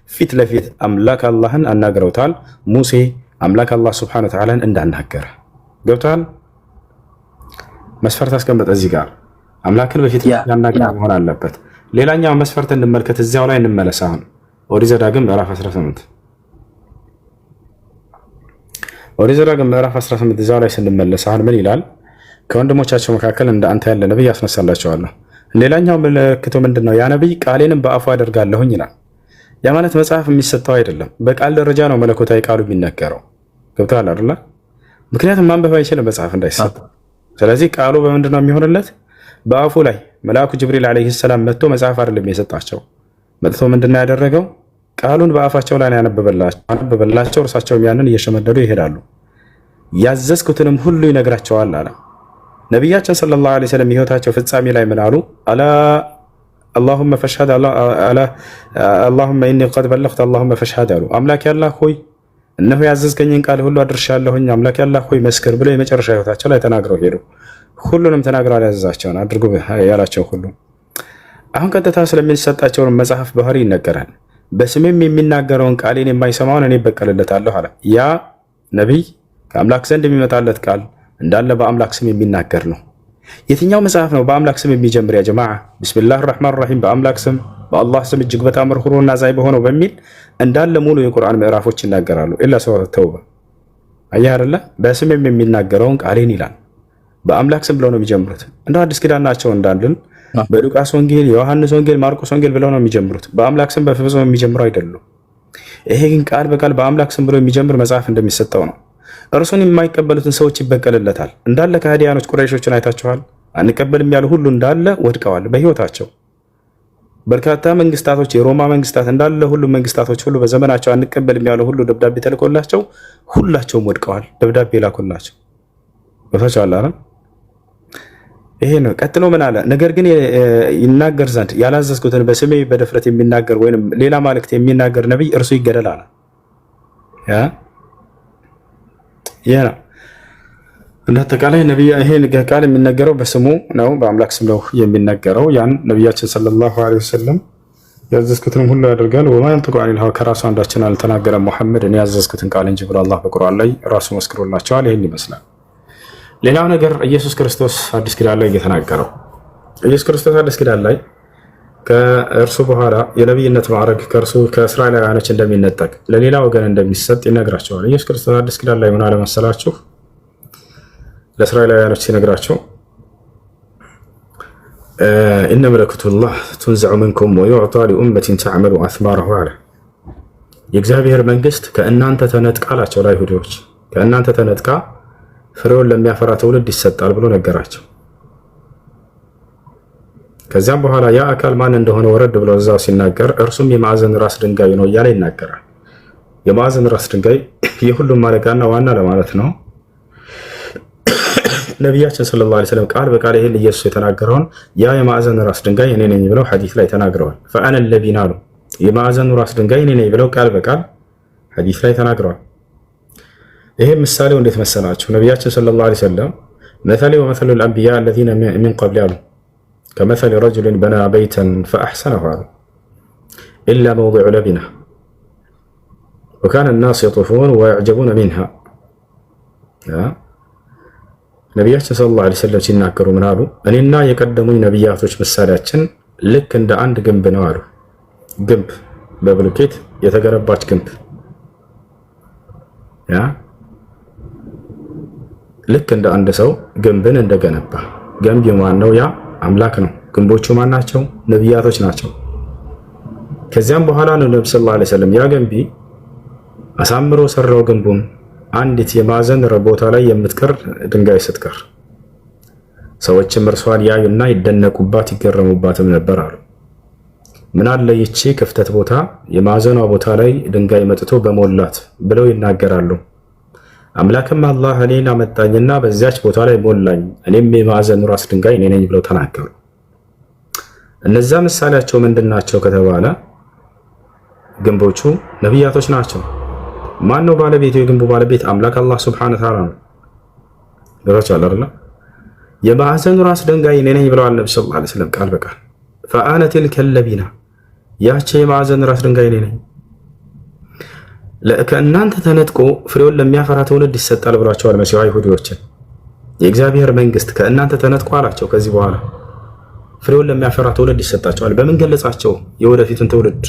B: ፊት ለፊት አምላክ አላህን አናግረውታል። ሙሴ አምላክ አላህ ሱብሓነሁ ወተዓላን እንዳናገረ ገብቷል። መስፈርት አስቀመጠ እዚህ ጋር አምላክን በፊት ያናገረ መሆን አለበት። ሌላኛው መስፈርት እንመልከት፣ እዚያው ላይ እንመለስ። አሁን ኦሪት ዘዳግም ምዕራፍ 18 ኦሪት ዘዳግም ምዕራፍ 18 እዚያው ላይ ስንመለስ አሁን ምን ይላል? ከወንድሞቻቸው መካከል እንደ አንተ ያለ ነብይ ያስነሳላቸዋለሁ። ሌላኛው ምልክቱ ምንድነው? ያ ነብይ ቃሌንም በአፉ አደርጋለሁኝ ይላል። ያ ማለት መጽሐፍ የሚሰጠው አይደለም፣ በቃል ደረጃ ነው መለኮታዊ ቃሉ የሚነገረው። ገብቶሃል አይደል? ምክንያቱም ማንበብ አይችልም መጽሐፍ እንዳይሰጥ። ስለዚህ ቃሉ በምንድነው የሚሆንለት? በአፉ ላይ መልአኩ ጅብሪል አለይሂ ሰላም መጥቶ መጽሐፍ አይደለም የሰጣቸው። መጥቶ ምንድነው ያደረገው? ቃሉን በአፋቸው ላይ ያነበበላቸው። እርሳቸውም ያንን እየሸመደዱ ይሄዳሉ። ያዘዝኩትንም ሁሉ ይነግራቸዋል አለ ነቢያችን ሰለላሁ ዐለይሂ ወሰለም። ህይወታቸው ፍጻሜ ላይ ምን አሉ? አላሁመ ፈሽሀድ አላሁመ ኢኒ ቀድ በለግቱ አላሁመ ፈሽሀድ አሉ። አምላክ ያላህ ሆይ እነሆ ያዘዝከኝን ቃል ሁሉ አድርሻለሁኝ፣ አምላክ ያላህ ሆይ መስክር ብለው የመጨረሻ ህይወታቸው ላይ ተናግረው ሄዱ። ሁሉንም ተናግረው ያዘዛቸውን አድርጉ ያላቸው ሁሉ። አሁን ቀጥታ ስለሚሰጣቸውን መጽሐፍ ባህሪ ይነገራል። በስሜም የሚናገረውን ቃሌን የማይሰማውን እኔ እበቀልለታለሁ አለ። ያ ነቢይ ከአምላክ ዘንድ የሚመጣለት ቃል እንዳለ በአምላክ ስም የሚናገር ነው። የትኛው መጽሐፍ ነው በአምላክ ስም የሚጀምር? ያ ጀማዓ ቢስሚላህ ራህማን ራሂም በአምላክ ስም በአላህ ስም እጅግ በጣም ርኅሩህና አዛኝ በሆነው በሚል እንዳለ ሙሉ የቁርአን ምዕራፎች ይናገራሉ። ኢላ ሱረቱ ተውባ አየህ አይደለ? በስም የሚናገረውን ቃሌን ይላል። በአምላክ ስም ብለው ነው የሚጀምሩት። እንደ አዲስ ኪዳን ናቸው እንዳልን በሉቃስ ወንጌል፣ የዮሐንስ ወንጌል፣ ማርቆስ ወንጌል ብለው ነው የሚጀምሩት። በአምላክ ስም በፍጹም የሚጀምሩ አይደሉም። ይሄ ግን ቃል በቃል በአምላክ ስም ብሎ የሚጀምር መጽሐፍ እንደሚሰጠው ነው። እርሱን የማይቀበሉትን ሰዎች ይበቀልለታል። እንዳለ ከሃዲያኖች ቁረይሾችን አይታችኋል። አንቀበልም ያሉ ሁሉ እንዳለ ወድቀዋል በህይወታቸው። በርካታ መንግስታቶች፣ የሮማ መንግስታት እንዳለ ሁሉ መንግስታቶች ሁሉ በዘመናቸው አንቀበልም ያሉ ሁሉ ደብዳቤ ተልኮላቸው ሁላቸውም ወድቀዋል። ደብዳቤ ላኩላቸው ወታቻላ። ይሄ ነው። ቀጥሎ ምን አለ? ነገር ግን ይናገር ዘንድ ያላዘዝኩትን በስሜ በድፍረት የሚናገር ወይንም ሌላ ማለክት የሚናገር ነብይ እርሱ ይገደል አለ። ያ ነው እንደ አጠቃላይ ነብይ ይሄን ቃል የሚነገረው በስሙ ነው፣ በአምላክ ስም ነው የሚነገረው። ያን ነብያችን ሰለላሁ ዐለይሂ ወሰለም ያዘዝኩትን ሁሉ ያደርጋል። ወማ ينطق عن الهوى ከራሱ አንዳችን አልተናገረም ሙሐመድ እኔ ያዘዝኩትን ቃል እንጂ ብሎ አላህ በቁርአን ላይ ራሱ መስክሮላቸዋል። ይሄን ይመስላል። ሌላው ነገር ኢየሱስ ክርስቶስ አዲስ ኪዳን ላይ እየተናገረው ኢየሱስ ክርስቶስ አዲስ ኪዳን ላይ ከእርሱ በኋላ የነብይነት ማዕረግ ከእርሱ ከእስራኤላውያኖች እንደሚነጠቅ ለሌላ ወገን እንደሚሰጥ ይነግራቸዋል። ኢየሱስ ክርስቶስ አዲስ ኪዳን ላይ ምን አለ መሰላችሁ? ለእስራኤላውያኖች ሲነግራቸው ኢነ መለኩቱላህ ቱንዘዑ ሚንኩም ወዩዕጣ ሊኡመቲን ተዕመሉ አስማረሁ አለ። የእግዚአብሔር መንግስት ከእናንተ ተነጥቃ አላቸው ለአይሁዶች፣ ከእናንተ ተነጥቃ ፍሬውን ለሚያፈራ ትውልድ ይሰጣል ብሎ ነገራቸው። ከዚያም በኋላ ያ አካል ማን እንደሆነ ወረድ ብሎ እዛው ሲናገር እርሱም የማዕዘን ራስ ድንጋይ ነው እያለ ይናገራል። የማዕዘን ራስ ድንጋይ የሁሉም ማለቃና ዋና ለማለት ነው። ነቢያችን ሰለላሁ ዐለይሂ ወሰለም ቃል በቃል ይሄን ኢየሱስ የተናገረውን ያ የማዕዘን ራስ ድንጋይ እኔ ነኝ ብለው ሐዲስ ላይ ተናግረዋል። ፈአነ ለዚነ አሉ የማዕዘኑ ራስ ድንጋይ እኔ ነኝ ብለው ቃል በቃል ሐዲስ ላይ ተናግረዋል። ይሄ ምሳሌው እንዴት መሰላችሁ? ነቢያችን ሰለላሁ ዐለይሂ ወሰለም መሰሌ ወመሰሉ الأنبياء الذين من قبل አሉ كمثل رجل بنى بيتا فأحسنه አሉ إلا موضع لبنة وكان الناس يطوفون ويعجبون منها ነቢያችን ሰለላሁ ዐለይሂ ወሰለም ሲናገሩ ምን አሉ? እኔና የቀደሙኝ ነቢያቶች ምሳሌያችን ልክ እንደ አንድ ግንብ ነው አሉ። ግንብ በብሎኬት የተገነባች ግንብ ልክ እንደ አንድ ሰው ግንብን እንደገነባ። ገንቢው ማን ነው? ያ አምላክ ነው። ግንቦቹ ማን ናቸው? ነቢያቶች ናቸው። ከዚያም በኋላ ነው ነብዩ ሰለላሁ ዐለይሂ ወሰለም ያ ገንቢ አሳምሮ ሰራው ግንቡን አንዲት የማዕዘን ቦታ ላይ የምትቀር ድንጋይ ስትቀር ሰዎችም እርሷን ያዩና ይደነቁባት ይገረሙባትም ነበር አሉ። ምን አለ ይቺ ክፍተት ቦታ የማዕዘኗ ቦታ ላይ ድንጋይ መጥቶ በሞላት ብለው ይናገራሉ። አምላክም አላህ እኔን አመጣኝና በዚያች ቦታ ላይ ሞላኝ፣ እኔም የማዕዘኑ ራስ ድንጋይ እኔ ነኝ ብለው ተናገሩ። እነዛ ምሳሌያቸው ምንድናቸው ከተባለ ግንቦቹ ነቢያቶች ናቸው። ማን ነው ባለቤቱ? የግንቡ ባለቤት አምላክ አላህ ሱብሓነሁ ወተዓላ ነው። ገራቻል አይደል? የማዕዘኑ ራስ ድንጋይ እኔ ነኝ ብለዋል ነብዩ ሰለላሁ ዐለይሂ ወሰለም ቃል በቃል ፈአነ ቲልከ ለቢና ያቺ የማዕዘን ራስ ድንጋይ እኔ ነኝ። ከእናንተ ተነጥቆ ፍሬውን ለሚያፈራ ትውልድ ይሰጣል ብሏቸዋል መሲሁ አይሁዶችን። የእግዚአብሔር መንግስት ከእናንተ ተነጥቆ አላቸው። ከዚህ በኋላ ፍሬውን ለሚያፈራ ትውልድ ይሰጣቸዋል። በምን ገለጻቸው? የወደፊቱን ትውልድ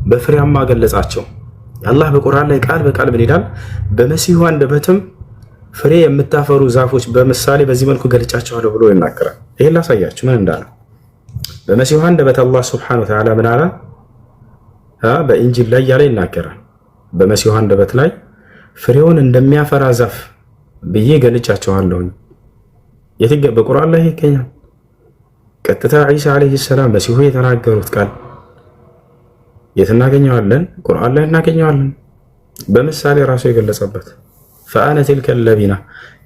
B: በፍሬያማ ገለጻቸው። አላህ በቁርአን ላይ ቃል በቃል ምን ይላል? በመሲሁ አንደበትም ፍሬ የምታፈሩ ዛፎች በምሳሌ በዚህ መልኩ ገልጫቸዋለሁ ብሎ ይናገራል። ይሄን ላሳያችሁ ምን እንዳለ። በመሲሁ አንደበት አላህ ሱብሓነሁ ወተዓላ ምን አለ? በኢንጂል ላይ ያለ ይናገራል። በመሲሁ አንደበት ላይ ፍሬውን እንደሚያፈራ ዛፍ ብዬ ገልጫቸዋለሁ። በቁርአን ላይ ይገኛል። ቀጥታ ዒሳ አለይሂ ሰላም መሲሁ የተናገሩት ቃል የት እናገኘዋለን? ቁርአን ላይ እናገኘዋለን። በምሳሌ ራሱ የገለጸበት ፈአነ ቲልከ ለቢና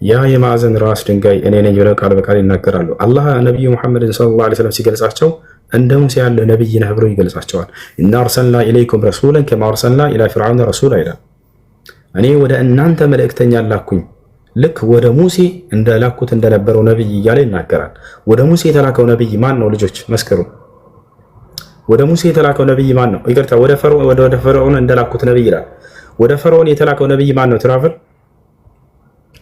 B: ያ የማዕዘን ራስ ድንጋይ እኔ ነኝ ብለው ቃል በቃል ይናገራሉ። አላህ ነቢዩ ሙሐመድን ሰለላሁ ዐለይሂ ወሰለም ሲገልጻቸው እንደ ሙሴ ያለ ነብይ ነህ ብሎ ይገልጻቸዋል። ኢና አርሰልና ኢለይኩም ረሱላን ከማ አርሰልና ኢላ ፊርዓውን ረሱላ ይላል። እኔ ወደ እናንተ መልእክተኛ ላኩኝ ልክ ወደ ሙሴ እንደላኩት እንደነበረው ነብይ እያለ ይናገራል። ወደ ሙሴ የተላከው ነብይ ማን ነው? ልጆች መስክሩ። ወደ ሙሴ የተላከው ነብይ ማን ነው? ይቅርታ፣ ወደ ፈርዖን እንደላኩት ነብይ ይላል። ወደ ፈርዖን የተላከው ነብይ ማን ነው? ትራቨል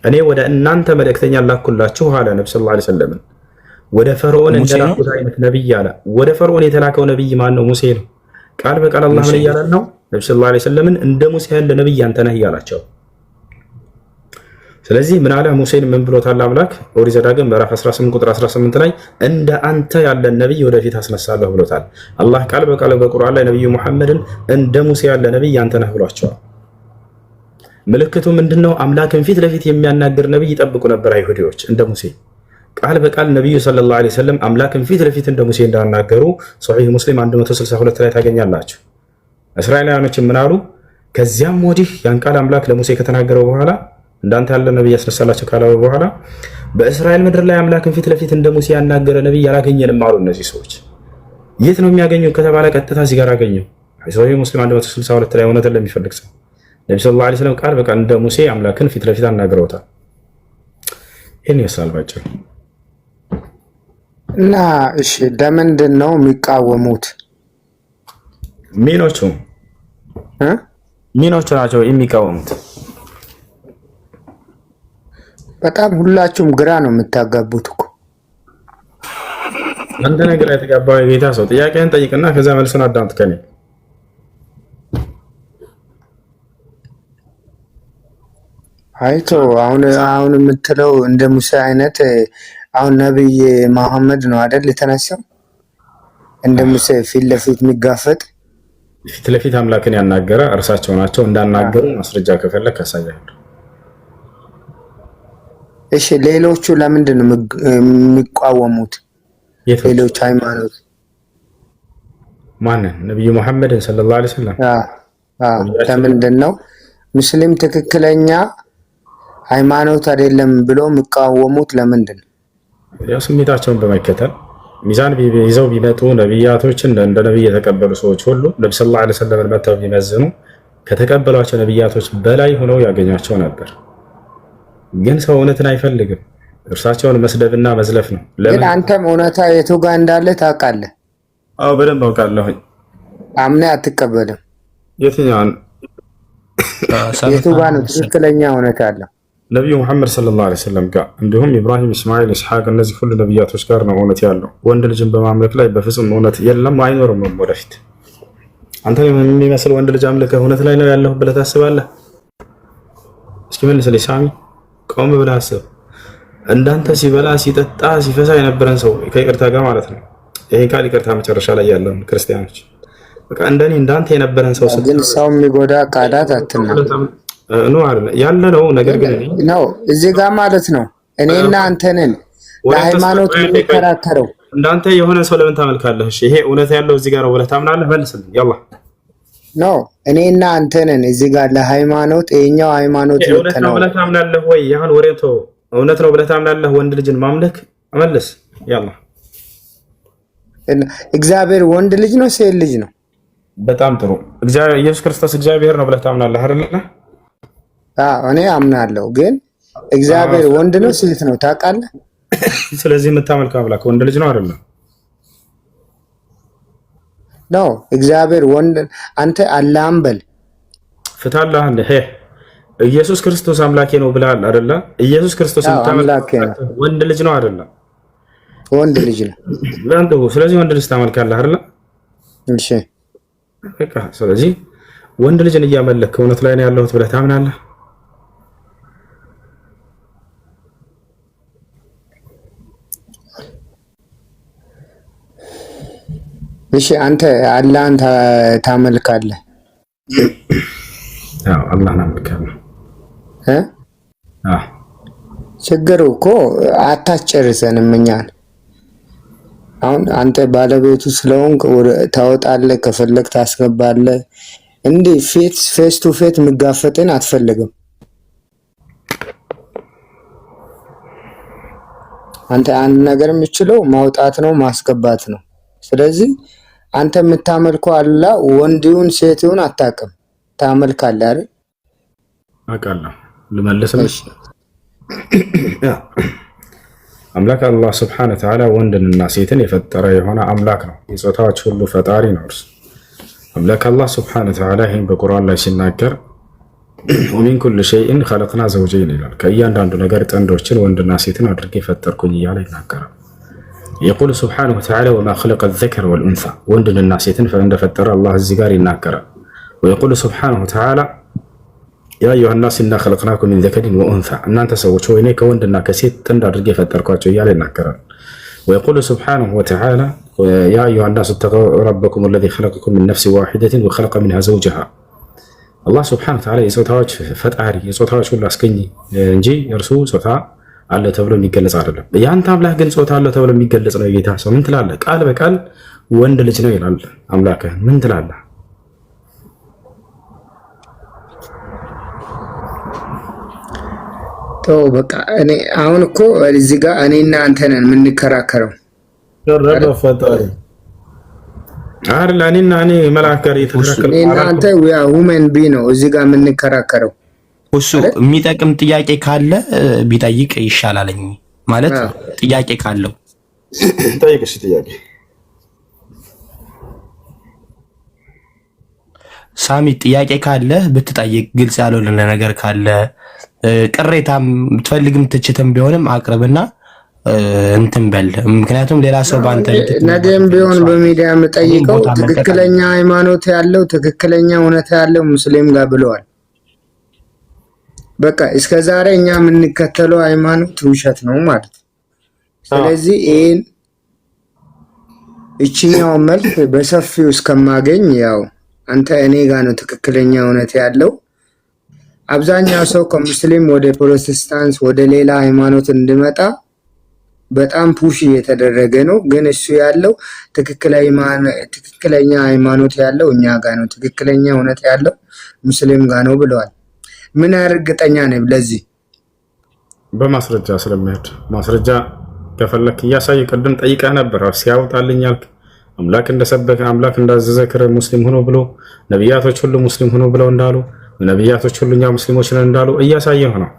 B: እኔ ወደ እናንተ መልእክተኛ ላኩላችሁ አለ ነብዩ ሰለላሁ ዐለይሂ ወሰለም። ወደ ፈርዖን እንደላኩት አይነት ነብይ አለ። ወደ ፈርዖን የተላከው ነብይ ማን ነው? ሙሴ ነው። ቃል በቃል አላህ ምን እያለ ነው? ነብዩ ሰለላሁ ዐለይሂ ወሰለምን እንደ ሙሴ ያለ ነብይ አንተ ነህ እያላቸው። ስለዚህ ምን አለ? ሙሴን ምን ብሎታል አምላክ? ኦሪት ዘዳግም ምዕራፍ 18 ቁጥር 18 ላይ እንደ አንተ ያለ ነብይ ወደፊት አስነሳለሁ ብሎታል አላህ ቃል በቃል በቁርአን ላይ ነብዩ መሐመድን እንደ ሙሴ ያለ ነብይ አንተ ነህ ብሏቸዋል። ምልክቱ ምንድነው? አምላክን ፊት ለፊት የሚያናግር ነብይ ይጠብቁ ነበር አይሁዶች እንደ ሙሴ። ቃል በቃል ነብዩ ሰለላሁ ዐለይሂ ወሰለም አምላክን ፊት ለፊት እንደ ሙሴ እንዳናገሩ ሶሒህ ሙስሊም 162 ላይ ታገኛላችሁ። እስራኤላውያኖች ምን አሉ? ከዚያም ወዲህ ያን ቃል አምላክ ለሙሴ ከተናገረው በኋላ እንዳንተ ያለ ነብይ ያስነሳላቸው ካለው በኋላ በእስራኤል ምድር ላይ አምላክን ፊት ለፊት እንደ ሙሴ ያናገረ ነብይ ያላገኘንም አሉ። እነዚህ ሰዎች የት ነው የሚያገኙ ከተባለ ቀጥታ እዚህ ጋር አገኘው። ሶሒህ ሙስሊም 162 ላይ እውነትን ለሚፈልግ ሰው ነብዩ ሰለላሁ ዐለይሂ ወሰለም ቃል በቃል እንደ ሙሴ አምላክን ፊት ለፊት አናግረውታል። ይሄን ይመስላል ባጭሩ።
J: እና እሺ ለምንድን ነው የሚቃወሙት?
B: ሚኖቹ ናቸው የሚቃወሙት።
J: በጣም ሁላችሁም ግራ ነው የምታጋቡት እኮ።
B: አንተ ነገር የተቀባው የጌታ ሰው ጥያቄህን ጠይቅና ከዛ መልሱን አዳምጥ ከኔ።
J: አይቶ አሁን የምትለው እንደ ሙሳ አይነት አሁን ነብይ መሐመድ ነው አይደል የተነሳው? እንደ ሙሳ ፊት ለፊት የሚጋፈጥ
B: ፊት ለፊት አምላክን ያናገረ እርሳቸው ናቸው። እንዳናገሩ ማስረጃ ከፈለክ ያሳያሉ።
J: እሺ ሌሎቹ ለምንድን ነው የሚቃወሙት? ሌሎች ሃይማኖት
B: ማንን? ነብዩ መሐመድን ሰለላሁ ዐለይሂ ወሰለም።
J: ለምንድን ነው ሙስሊም ትክክለኛ ሃይማኖት አይደለም ብሎ የሚቃወሙት? ለምንድን ነው?
B: ያው ስሜታቸውን በመከተል ሚዛን ይዘው ቢመጡ ነብያቶችን እንደ ነብይ የተቀበሉ ሰዎች ሁሉ ነብዩ ሰለላሁ ዐለይሂ ወሰለም መተው ቢመዝኑ ከተቀበሏቸው ነብያቶች በላይ ሆነው ያገኛቸው ነበር። ግን ሰው እውነትን አይፈልግም። እርሳቸውን መስደብና መዝለፍ ነው።
J: ግን አንተም እውነታ የቱ ጋር እንዳለ ታውቃለህ?
B: አዎ በደንብ አውቃለሁ።
J: አምነህ አትቀበልም?
B: የትኛውን?
J: የቱ ጋር ነው ትክክለኛ እውነታ ያለው?
B: ነብዩ መሐመድ ሰለላሁ ዐለይሂ ወሰለም ጋር እንዲሁም ኢብራሂም፣ እስማኤል፣ ኢስሐቅ እነዚህ ሁሉ ነብያቶች ጋር ነው እውነት ያለው። ወንድ ልጅን በማምለክ ላይ በፍጹም እውነት የለም፣ አይኖርም ወደፊት። አንተ የሚመስል ወንድ ልጅ አምልከህ እውነት ላይ ነው ያለው ብለህ ታስባለህ? እስኪ መልስልኝ ሳሚ፣ ቆም ብለህ አስብ። እንዳንተ ሲበላ ሲጠጣ ሲፈሳ የነበረን ሰው ከይቅርታ ጋር ማለት ነው። ይሄ ቃል ይቅርታ መጨረሻ ላይ ያለው ክርስቲያኖች በቃ እንደኔ እንዳንተ የነበረን ሰው
J: ግን ሰው የሚጎዳ ቃላት አትናገር
B: ነው አይደል ያለ ነው። ነገር ግን
J: ነው እዚህ ጋር ማለት ነው እኔና አንተ ነን ለሃይማኖት የምንከራከረው።
B: እንዳንተ የሆነ ሰው ለምን ታመልካለህ? እሺ ይሄ እውነት ያለው እዚህ ጋር ነው ብለህ ታምናለህ? መልስልኝ ያላ
J: ነው እኔና አንተ ነን እዚህ ጋር ለሃይማኖት ይሄኛው ሃይማኖት
B: እውነት ነው ብለህ ታምናለህ ወይ? ያሁን ወሬቶ እውነት ነው ብለህ ታምናለህ? ወንድ ልጅን ማምለክ መልስ ያላ።
J: እግዚአብሔር ወንድ ልጅ ነው ሴት ልጅ ነው?
B: በጣም ጥሩ። እግዚአብሔር ኢየሱስ ክርስቶስ እግዚአብሔር ነው ብለህ ታምናለህ አይደል?
J: እኔ አምናለሁ። ግን እግዚአብሔር ወንድ ነው ሴት ነው ታውቃለህ?
B: ስለዚህ የምታመልከው አምላክ ወንድ ልጅ ነው አይደል?
J: ነው እግዚአብሔር ወንድ አንተ አላህም በል
B: ፍታላህ እንደ ኢየሱስ ክርስቶስ አምላኬ ነው ብለሃል አይደል? ኢየሱስ ክርስቶስ የምታመልከው ወንድ ልጅ ነው አይደል?
J: ወንድ ልጅ ነው።
B: ስለዚህ ወንድ ልጅ ታመልካለህ አይደል?
J: እሺ
B: በቃ ስለዚህ ወንድ ልጅን እያመለክ እውነት ላይ ነው ያለሁት ብለህ ታምናለህ?
J: እሺ አንተ አላህን ታመልካለህ?
B: አዎ አላህን አመልካለሁ።
J: ችግሩ እኮ አታስጨርሰንም እኛን። አሁን አንተ ባለቤቱ ስለሆንክ ታወጣለህ፣ ከፈለግ ታስገባለህ። እንዲህ ፌስ ቱ ፌስ የሚጋፈጥን አትፈልግም። አንተ አንድ ነገር የምችለው ማውጣት ነው ማስገባት ነው። ስለዚህ አንተ የምታመልከው አላህ ወንድውን ሴትውን አታውቅም፣ ታመልካለህ አይደል?
B: አውቃለሁ። ልመልስልሽ። አምላክ አላህ ስብሐነሁ ወተዓላ ወንድንና ሴትን የፈጠረ የሆነ አምላክ ነው። የጾታዎች ሁሉ ፈጣሪ ነው እርሱ አምላክ አላህ ስብሐነሁ ወተዓላ። ይህን በቁርአን ላይ ሲናገር ወሚን ኩል ሸይእን ኸለቅና ዘውጀይን ይላል። ከእያንዳንዱ ነገር ጥንዶችን ወንድና ሴትን አድርጌ ፈጠርኩኝ እያለ ይናገራል። የቁል ስብሐነሁ ወተዓላ ወማ ኸለቀ ዘከረ ወልኡንሳ ወንድንና ሴትን እንደፈጠረ አላህ እዚህ ጋር ይናገራል። ወየቁል ስብሐነሁ ወተዓላ ያ አዩሃ ናስ ኢና ኸለቅናኩም ሚን ዘከሪን ወኡንሳ እናንተ ሰዎች ሆይ እኔ ከወንድና ከሴት ጥንድ አድርጌ ፈጠርኳቸው እያለ ይናገራል። ወየቁል ስብሐነሁ ወተዓላ ያ አዩሃ ናስ እተቁ ረበኩም አለዚ ኸለቀኩም ሚን ነፍሲን ዋሒደትን ወኸለቀ ሚንሃ ዘውጀሃ አላህ ስብሐነሁ ወተዓላ የጾታዎች ፈጣሪ የጾታዎች ሁሉ አስገኝ እንጂ እርሱ ጾታ አለ ተብሎ የሚገለጽ አይደለም። ያንተ አምላክ ግን ጾታ አለ ተብሎ የሚገለጽ ነው። የጌታ ሰው ምን ትላለህ? ቃል በቃል ወንድ ልጅ ነው ይላል አምላክህ። ምን ትላለህ?
J: ተው በቃ። እኔ አሁን እኮ እዚህ ጋር እኔና አንተ ነን የምንከራከረው።
B: ፈጣሪ አይደል? እኔ መልአክ ጋር እየተከራከርኩ
J: እኔና አንተ ሁመን ቢ ነው እዚህ ጋር የምንከራከረው።
N: እሱ የሚጠቅም ጥያቄ ካለ ቢጠይቅ ይሻላለኝ ማለት ጥያቄ ካለው
B: ጠይቅሽ። ጥያቄ
N: ሳሚ ጥያቄ ካለ ብትጠይቅ፣ ግልጽ ያልሆነ ነገር ካለ ቅሬታም ብትፈልግም ትችትም ቢሆንም አቅርብና እንትን በል። ምክንያቱም ሌላ ሰው ባንተ
J: ነገም ቢሆን በሚዲያ የምጠይቀው ትክክለኛ ሃይማኖት ያለው ትክክለኛ እውነት ያለው ሙስሊም ጋር ብለዋል። በቃ እስከዛሬ እኛ የምንከተለው ሃይማኖት ውሸት ነው ማለት። ስለዚህ እቺኛው መልክ በሰፊው እስከማገኝ ያው አንተ እኔ ጋር ነው ትክክለኛ እውነት ያለው። አብዛኛው ሰው ከሙስሊም ወደ ፕሮቴስታንት ወደ ሌላ ሃይማኖት እንዲመጣ በጣም ፑሽ እየተደረገ ነው። ግን እሱ ያለው ትክክለኛ ሃይማኖት ያለው እኛ ጋር ነው፣ ትክክለኛ እውነት ያለው ሙስሊም ጋር ነው ብለዋል። ምን እርግጠኛ ነኝ ለዚህ?
B: በማስረጃ ስለሚሄድ ማስረጃ ከፈለክ እያሳየ ቅድም ጠይቀህ ነበር። ሲያወጣልኝ ያልክ አምላክ እንደሰበከ አምላክ እንዳዘዘ ሙስሊም ሆኖ ብሎ ነብያቶች ሁሉ ሙስሊም ሆኖ ብለው እንዳሉ ነብያቶች ሁሉ እኛ ሙስሊሞች ነን እንዳሉ እያሳየህ ነው።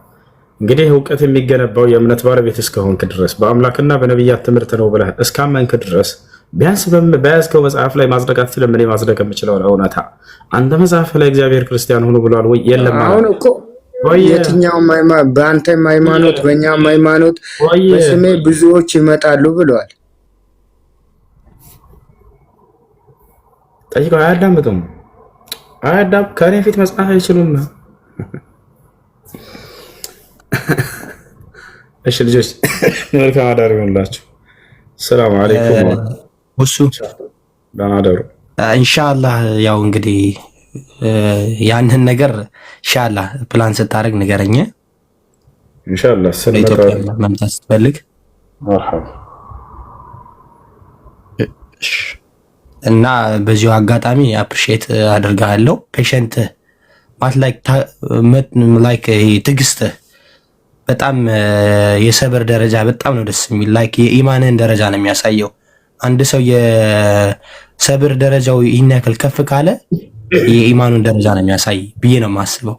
B: እንግዲህ እውቀት የሚገነባው የእምነት ባለቤት እስከሆንክ ድረስ በአምላክና በነብያት ትምህርት ነው ብለህ እስካመንክ ድረስ ቢያንስ በያዝከው መጽሐፍ ላይ ማጽደቅ አትችልም። እኔ ማጽደቅ የምችለው እውነታ አንተ መጽሐፍ ላይ እግዚአብሔር ክርስቲያን ሆኖ ብሏል ወይ? የለም።
J: አሁን እኮ የትኛውም በአንተም ሃይማኖት በእኛም ሃይማኖት በስሜ ብዙዎች ይመጣሉ ብለዋል።
B: ጠይቀው አያዳምጡም። ከእኔ ፊት መጽሐፍ አይችሉም። እሺ ልጆች መልካም አዳር ይሁንላችሁ። ሰላም አለይኩም።
N: እሱ
B: ደህና አደሩ።
N: ኢንሻአላህ ያው እንግዲህ ያንህን ነገር ኢንሻአላህ ፕላን ስታደርግ ንገረኝ።
B: ኢንሻአላህ
N: ኢትዮጵያ መምጣት ስትፈልግ እና በዚሁ አጋጣሚ አፕሪሺየት አድርጋለሁ። ፔሸንት ላይክ ትዕግስት በጣም የሰብር ደረጃ በጣም ነው ደስ የሚል። ላይክ የኢማንን ደረጃ ነው የሚያሳየው። አንድ ሰው የሰብር ደረጃው ይህን ያክል ከፍ ካለ የኢማኑን ደረጃ ነው የሚያሳይ ብዬ ነው የማስበው።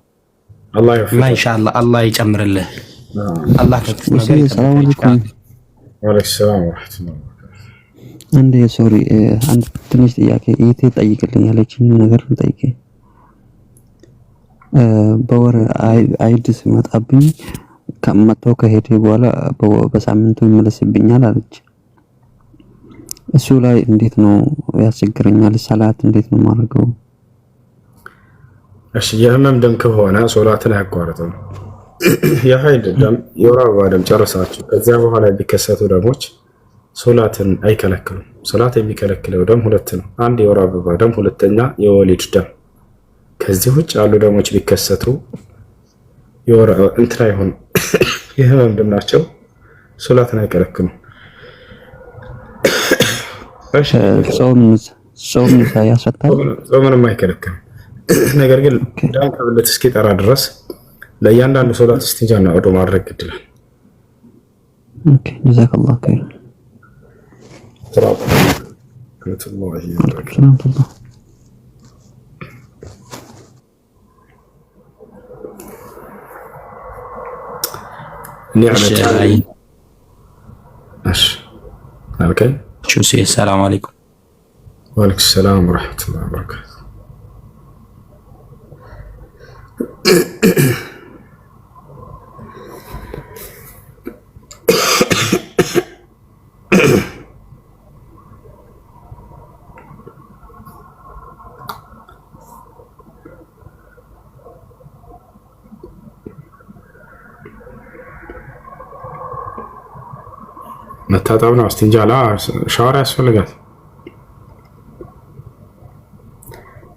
N: እና ኢንሻአላህ አላህ ይጨምርልህ። አላህ ከክፉ ነገር ይጠብቅህ።
O: አንድ ሶሪ አንድ ትንሽ ጥያቄ እህቴ ጠይቅልኝ ያለችኝ ነገር ጠይቄ በወር አይድ ሲመጣብኝ ከመጣው ከሄደ በኋላ በሳምንቱ ይመለስብኛል አለች። እሱ ላይ እንዴት ነው ያስቸግረኛል? ሰላት እንዴት ነው ማድረገው?
B: እሺ የህመም ደም ከሆነ ሶላትን አያቋርጥም። የኃይል ደም የወር አበባ ደም ጨርሳችሁ ከዚያ በኋላ ቢከሰቱ ደሞች ሶላትን አይከለክሉም። ሶላት የሚከለክለው ደም ሁለት ነው። አንድ የወር አበባ ደም፣ ሁለተኛ የወሊድ ደም። ከዚህ ውጭ ያሉ ደሞች ቢከሰቱ የወር እንትና ይሁን የህመም ደም ናቸው፣ ሶላትን አይከለክሉም።
O: ጾም ያስፈታል?
B: ጾምንም አይከለክልም። ነገር ግን ደም ከብልት እስኪጠራ ድረስ ለእያንዳንዱ ሶላት እስቲንጃና ዑዱ ማድረግ ግድላል።
O: ኦኬ ጀዛከላሁ ኸይር።
N: السلام عليكم.
B: وعليكم السلام ورحمة الله وبركاته. መታጠብ ነው። እስቲንጃላ ሻወር ያስፈልጋል።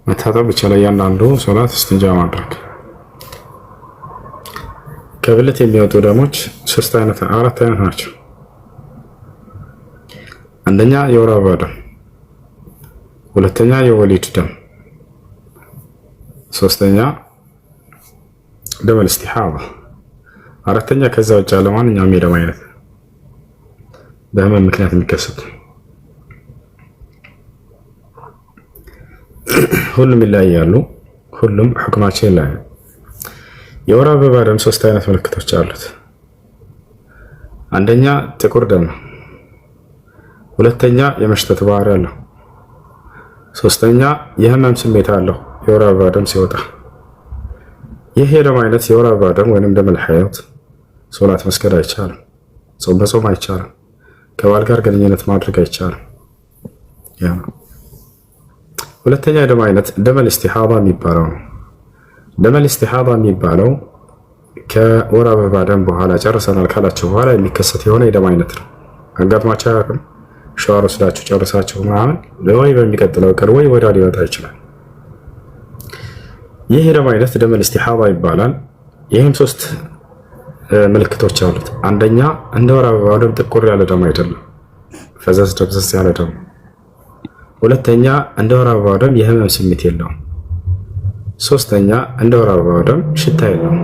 B: መታጠብ ብቻ ላይ ያንዳንዱ ሶላት እስቲንጃ ማድረግ። ከብልት የሚወጡ ደሞች አራት አይነት ናቸው። አንደኛ የወር አበባ ደም፣ ሁለተኛ የወሊድ ደም፣ ሶስተኛ ደም ኢስቲሃባ፣ አራተኛ ከዛ ውጭ ያለ ማንኛውም የደም አይነት በህመም ምክንያት የሚከሰቱ ሁሉም ይለያያሉ። ሁሉም ሁክማቸው ይለያያል። የወር አበባ ደም ሶስት አይነት ምልክቶች አሉት። አንደኛ ጥቁር ደም ነው። ሁለተኛ የመሽተት ባህሪ አለው። ሶስተኛ የህመም ስሜት አለው የወር አበባ ደም ሲወጣ። ይህ የደም አይነት የወር አበባ ደም ወይንም ደም ልሐይወት ሶላት መስገድ አይቻልም። ጾም በጾም አይቻልም። ከባል ጋር ግንኙነት ማድረግ አይቻልም። ያ ሁለተኛ የደም አይነት ደመል ኢስቲሃዳ የሚባለው ነው። ደመል ኢስቲሃዳ የሚባለው ከወር አበባ ደም በኋላ ጨርሰናል ካላችሁ በኋላ የሚከሰት የሆነ የደም አይነት ነው። አጋጥሟችሁ አያውቅም? ሻወር ወስዳችሁ ጨርሳችሁ ምናምን ወይ በሚቀጥለው ቀን ወይ ወዲያው ሊወጣ ይችላል። ይህ የደም አይነት ደመል ኢስቲሃዳ ይባላል። ይህም 3 ምልክቶች አሉት። አንደኛ እንደ ወር አበባ ደም ጥቁር ያለ ደም አይደለም፣ ፈዘዝ ደብዘዝ ያለ ደም። ሁለተኛ እንደ ወር አበባ ደም የህመም ስሜት የለውም። ሶስተኛ እንደ ወር አበባ ደም ሽታ የለውም።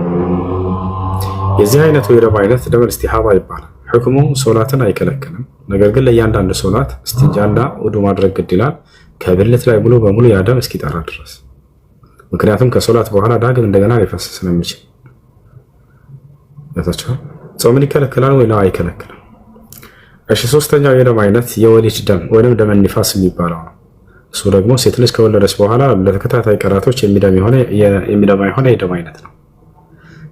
B: የዚህ አይነቱ የደም አይነት ደመል ኢስቲሃዳ ይባላል። ሕክሙ ሶላትን አይከለክልም። ነገር ግን ለእያንዳንዱ ሶላት እስቲንጃና ውዱ ማድረግ ግድ ይላል፣ ከብልት ላይ ሙሉ በሙሉ ያ ደም እስኪጠራ ድረስ። ምክንያቱም ከሶላት በኋላ ዳግም እንደገና ሊፈስ ስለሚችል። ጾምን ይከለክላል ወይ ነው? አይከለክልም። እሺ ሶስተኛው የደም አይነት የወሊድ ደም ወይም ደመ ኒፋስ የሚባለው ነው። እሱ ደግሞ ሴት ልጅ ከወለደች በኋላ ለተከታታይ ቀናቶች የሚደማ የሆነ የደም አይነት ነው።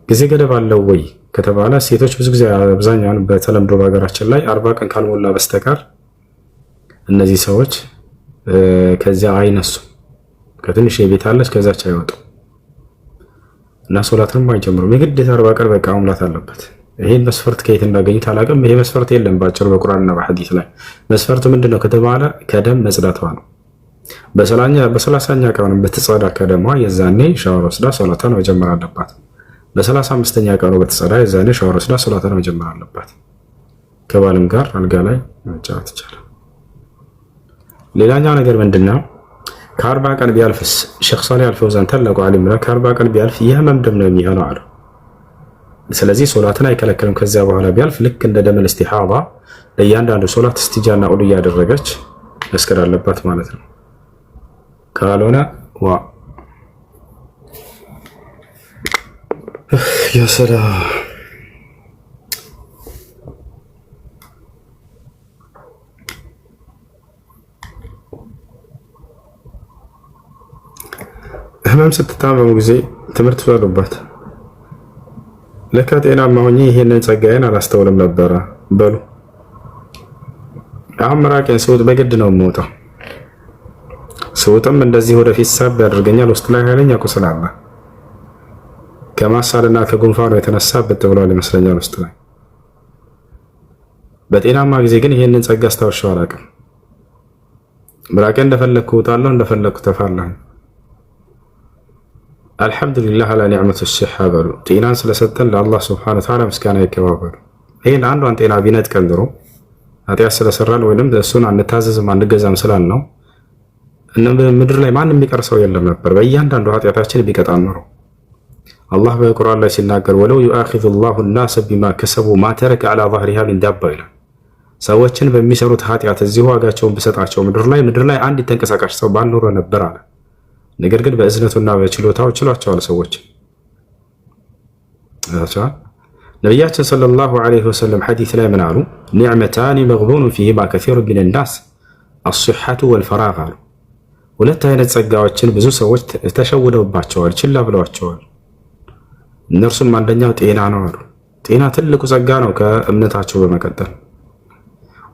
B: ጊዜ ገደብ አለው ወይ ከተባለ ሴቶች ብዙ ጊዜ አብዛኛውን በተለምዶ በሀገራችን ላይ 40 ቀን ካልሞላ በስተቀር እነዚህ ሰዎች ከዚያ አይነሱም። ከትንሽ የቤት አለች ከዛች አይወጡ እና ሶላትንም አይጀምሩም። የግዴታ 40 ቀን በቃ መሙላት አለበት። ይሄን መስፈርት ከየት እንዳገኙት አላውቅም። ይሄ መስፈርት የለም ባጭሩ በቁርአንና በሐዲስ ላይ። መስፈርቱ ምንድነው ከተባለ ከደም መጽዳቷ ነው። በ30ኛ ቀን በተጸዳ ከደሟ የዛኔ ሻወር ወስዳ ሶላቷን መጀመር አለባት። በ35ኛ ቀኑ በተጸዳ የዛኔ ሻወር ወስዳ ሶላቷን መጀመር አለባት። ከባልም ጋር አልጋ ላይ መጫወት ይቻላል። ሌላኛው ነገር ምንድነው? ከ40 ቀን ቢያልፍስ ሼኽ ሷሊህ አልፈውዛን ታላቁ ዓሊም ነው። ከ40 ቀን ቢያልፍ የህመም ደም ነው የሚሆነው አሉ። ስለዚህ ሶላትን አይከለክልም። ከዚያ በኋላ ቢያልፍ ልክ እንደ ደመል ኢስቲሃዳ ለእያንዳንዱ ሶላት እስቲጃና ኡዱ እያደረገች መስገድ አለባት ማለት ነው። ካልሆነ የሰላም ህመም ስትታመሙ ጊዜ ትምህርት ወሉባት። ለካ ጤናማ ሆኜ ይሄንን ጸጋዬን አላስተውልም ነበረ በሉ። አሁን ምራቄን ስውጥ በግድ ነው የምወጣው። ስውጥም እንደዚህ ወደፊት ሳብ ያደርገኛል። ውስጥ ላይ ኃይለኛ ቁስል አለ። ከማሳልና ከጉንፋኑ የተነሳ ብጥ ብሏል ይመስለኛል ውስጥ ላይ። በጤናማ ጊዜ ግን ይሄንን ጸጋ አስታውሻው አላውቅም። ምራቄን እንደፈለኩ እወጣለሁ፣ እንደፈለኩ ተፋለሁ። አልሐምዱሊላህ አላ ኒዕመቱ ሲሐ በሉ። ጤናን ስለሰጠን ለአላህ ሱብሓነሁ ወተዓላ ምስጋና ይገባበሉ። ይሄን አንዷን ጤና ቢነጥቀን ድሮ ኃጢአት ስለሰራን ወይንም እሱን አንታዘዝም አንገዛም ስላልነው ምድር ላይ ማንም የሚቀር ሰው የለም ነበር። በእያንዳንዱ ኃጢአታችን ቢቀጣን ኖሮ አላህ በቁርአን ላይ ሲናገር ወለው ዩአኺዙ ላሁ ናሰ ቢማ ከሰቡ ማ ተረከ ዐላ ظهሪሃ ሚን ዳባ ይላል። ሰዎችን በሚሰሩት ኃጢአት እዚህ ዋጋቸውን ብሰጣቸው ምድር ላይ አንዲት ተንቀሳቃሽ ሰው ባልኖረ ነበር አለ። ነገር ግን በእዝነቱና በችሎታው ችሏቸዋል ሰዎች። ነቢያችን ሰለላሁ ዐለይሂ ወሰለም ሐዲስ ላይ ምን አሉ? ኒዕመታኒ መግቡኑን ፊሂማ ከሲሩ ሚነ ናስ አስሐቱ ወልፈራግ አሉ። ሁለት አይነት ጸጋዎችን ብዙ ሰዎች ተሸውደውባቸዋል፣ ችላ ብለዋቸዋል። እነርሱም አንደኛው ጤና ነው አሉ። ጤና ትልቁ ጸጋ ነው ከእምነታቸው በመቀጠል።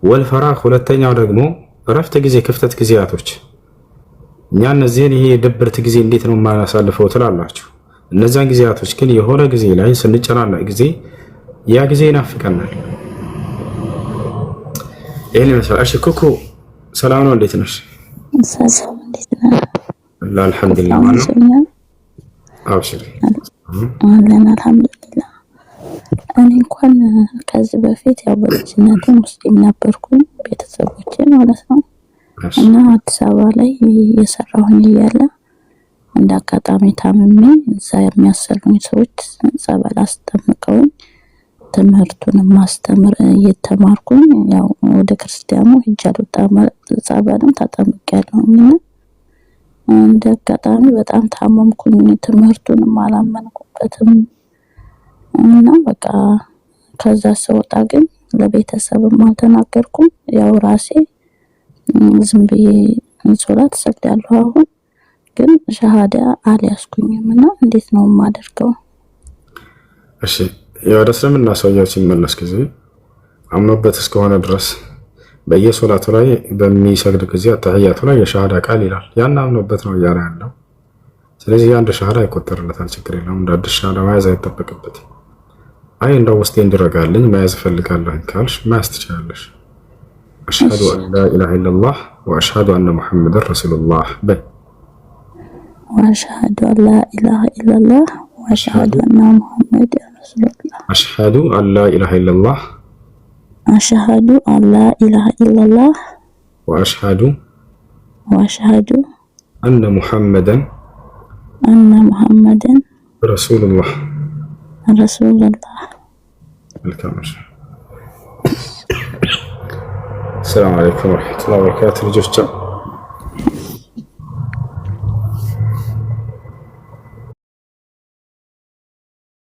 B: ወልፈራግ ሁለተኛው ደግሞ እረፍት ጊዜ፣ ክፍተት ጊዜያቶች። እኛ እነዚህን ይሄ የድብርት ጊዜ እንዴት ነው የማናሳልፈው ትላላችሁ። እነዚያን ጊዜያቶች ግን የሆነ ጊዜ ላይ ስንጨናነቅ ጊዜ ያ ጊዜ ይናፍቀናል። ይህን ይመስላል። እሺ ኩኩ ሰላም ነው? እንዴት ነሽ?
P: ሰላም እንዴት ነህ?
B: አልሐምዱሊላህ ማለት አብሽሪ
P: አለን አልሐምዱሊላህ። እኔ እንኳን ከዚህ በፊት ያው በልጅነቴ ሙስሊም ነበርኩኝ፣ ቤተሰቦቼ ማለት ነው። እና አዲስ አበባ ላይ የሰራሁኝ እያለ እንደ አጋጣሚ ታምሜ እዛ የሚያሰሩኝ ሰዎች ጸበል አስጠምቀውኝ ትምህርቱን ማስተምር እየተማርኩኝ ያው ወደ ክርስቲያኑ ሄጃለሁ። ጸበልም ተጠምቄያለሁኝ። እንደ አጋጣሚ በጣም ታመምኩኝ። ትምህርቱንም አላመንኩበትም እና በቃ ከዛ ስወጣ ግን ለቤተሰብም አልተናገርኩም። ያው ራሴ ዝም ብዬ ሶላት ሰግዳለሁ። አሁን ግን ሸሃዳ አልያዝኩኝም እና እንዴት ነው የማደርገው?
B: እሺ ወደ እስልምና ሰውየው ሲመለስ ጊዜ አምኖበት እስከሆነ ድረስ በየሶላቱ ላይ በሚሰግድ ጊዜ አተህያቱ ላይ የሻሃዳ ቃል ይላል። ያን አምኖበት ነው እያለ ያለው። ስለዚህ አንድ ሻሃዳ ይቆጠርለታል፣ ችግር የለውም። እንደ አዲስ ሻሃዳ መያዝ አይጠበቅበትም። አይ እንደው ውስጤ እንዲረጋልኝ መያዝ እፈልጋለሁ ካልሽ መያዝ ትችላለሽ። አሽሀዱ አን ላ ኢላሀ ኢለላህ ወአሽሀዱ አነ ሙሐመደን ረሱሉላህ በይ።
P: ወአሽሀዱ አን ላ ኢላሀ ኢለላህ ወአሽሀዱ አነ ሙሐመደን ረሱሉላህ።
B: አሽሀዱ አን ላ ኢላሀ ኢለላህ
P: أشهد أن لا إله إلا الله
B: وأشهد
P: أن محمدا
B: رسول الله. الكامل. السلام عليكم ورحمة الله وبركاته.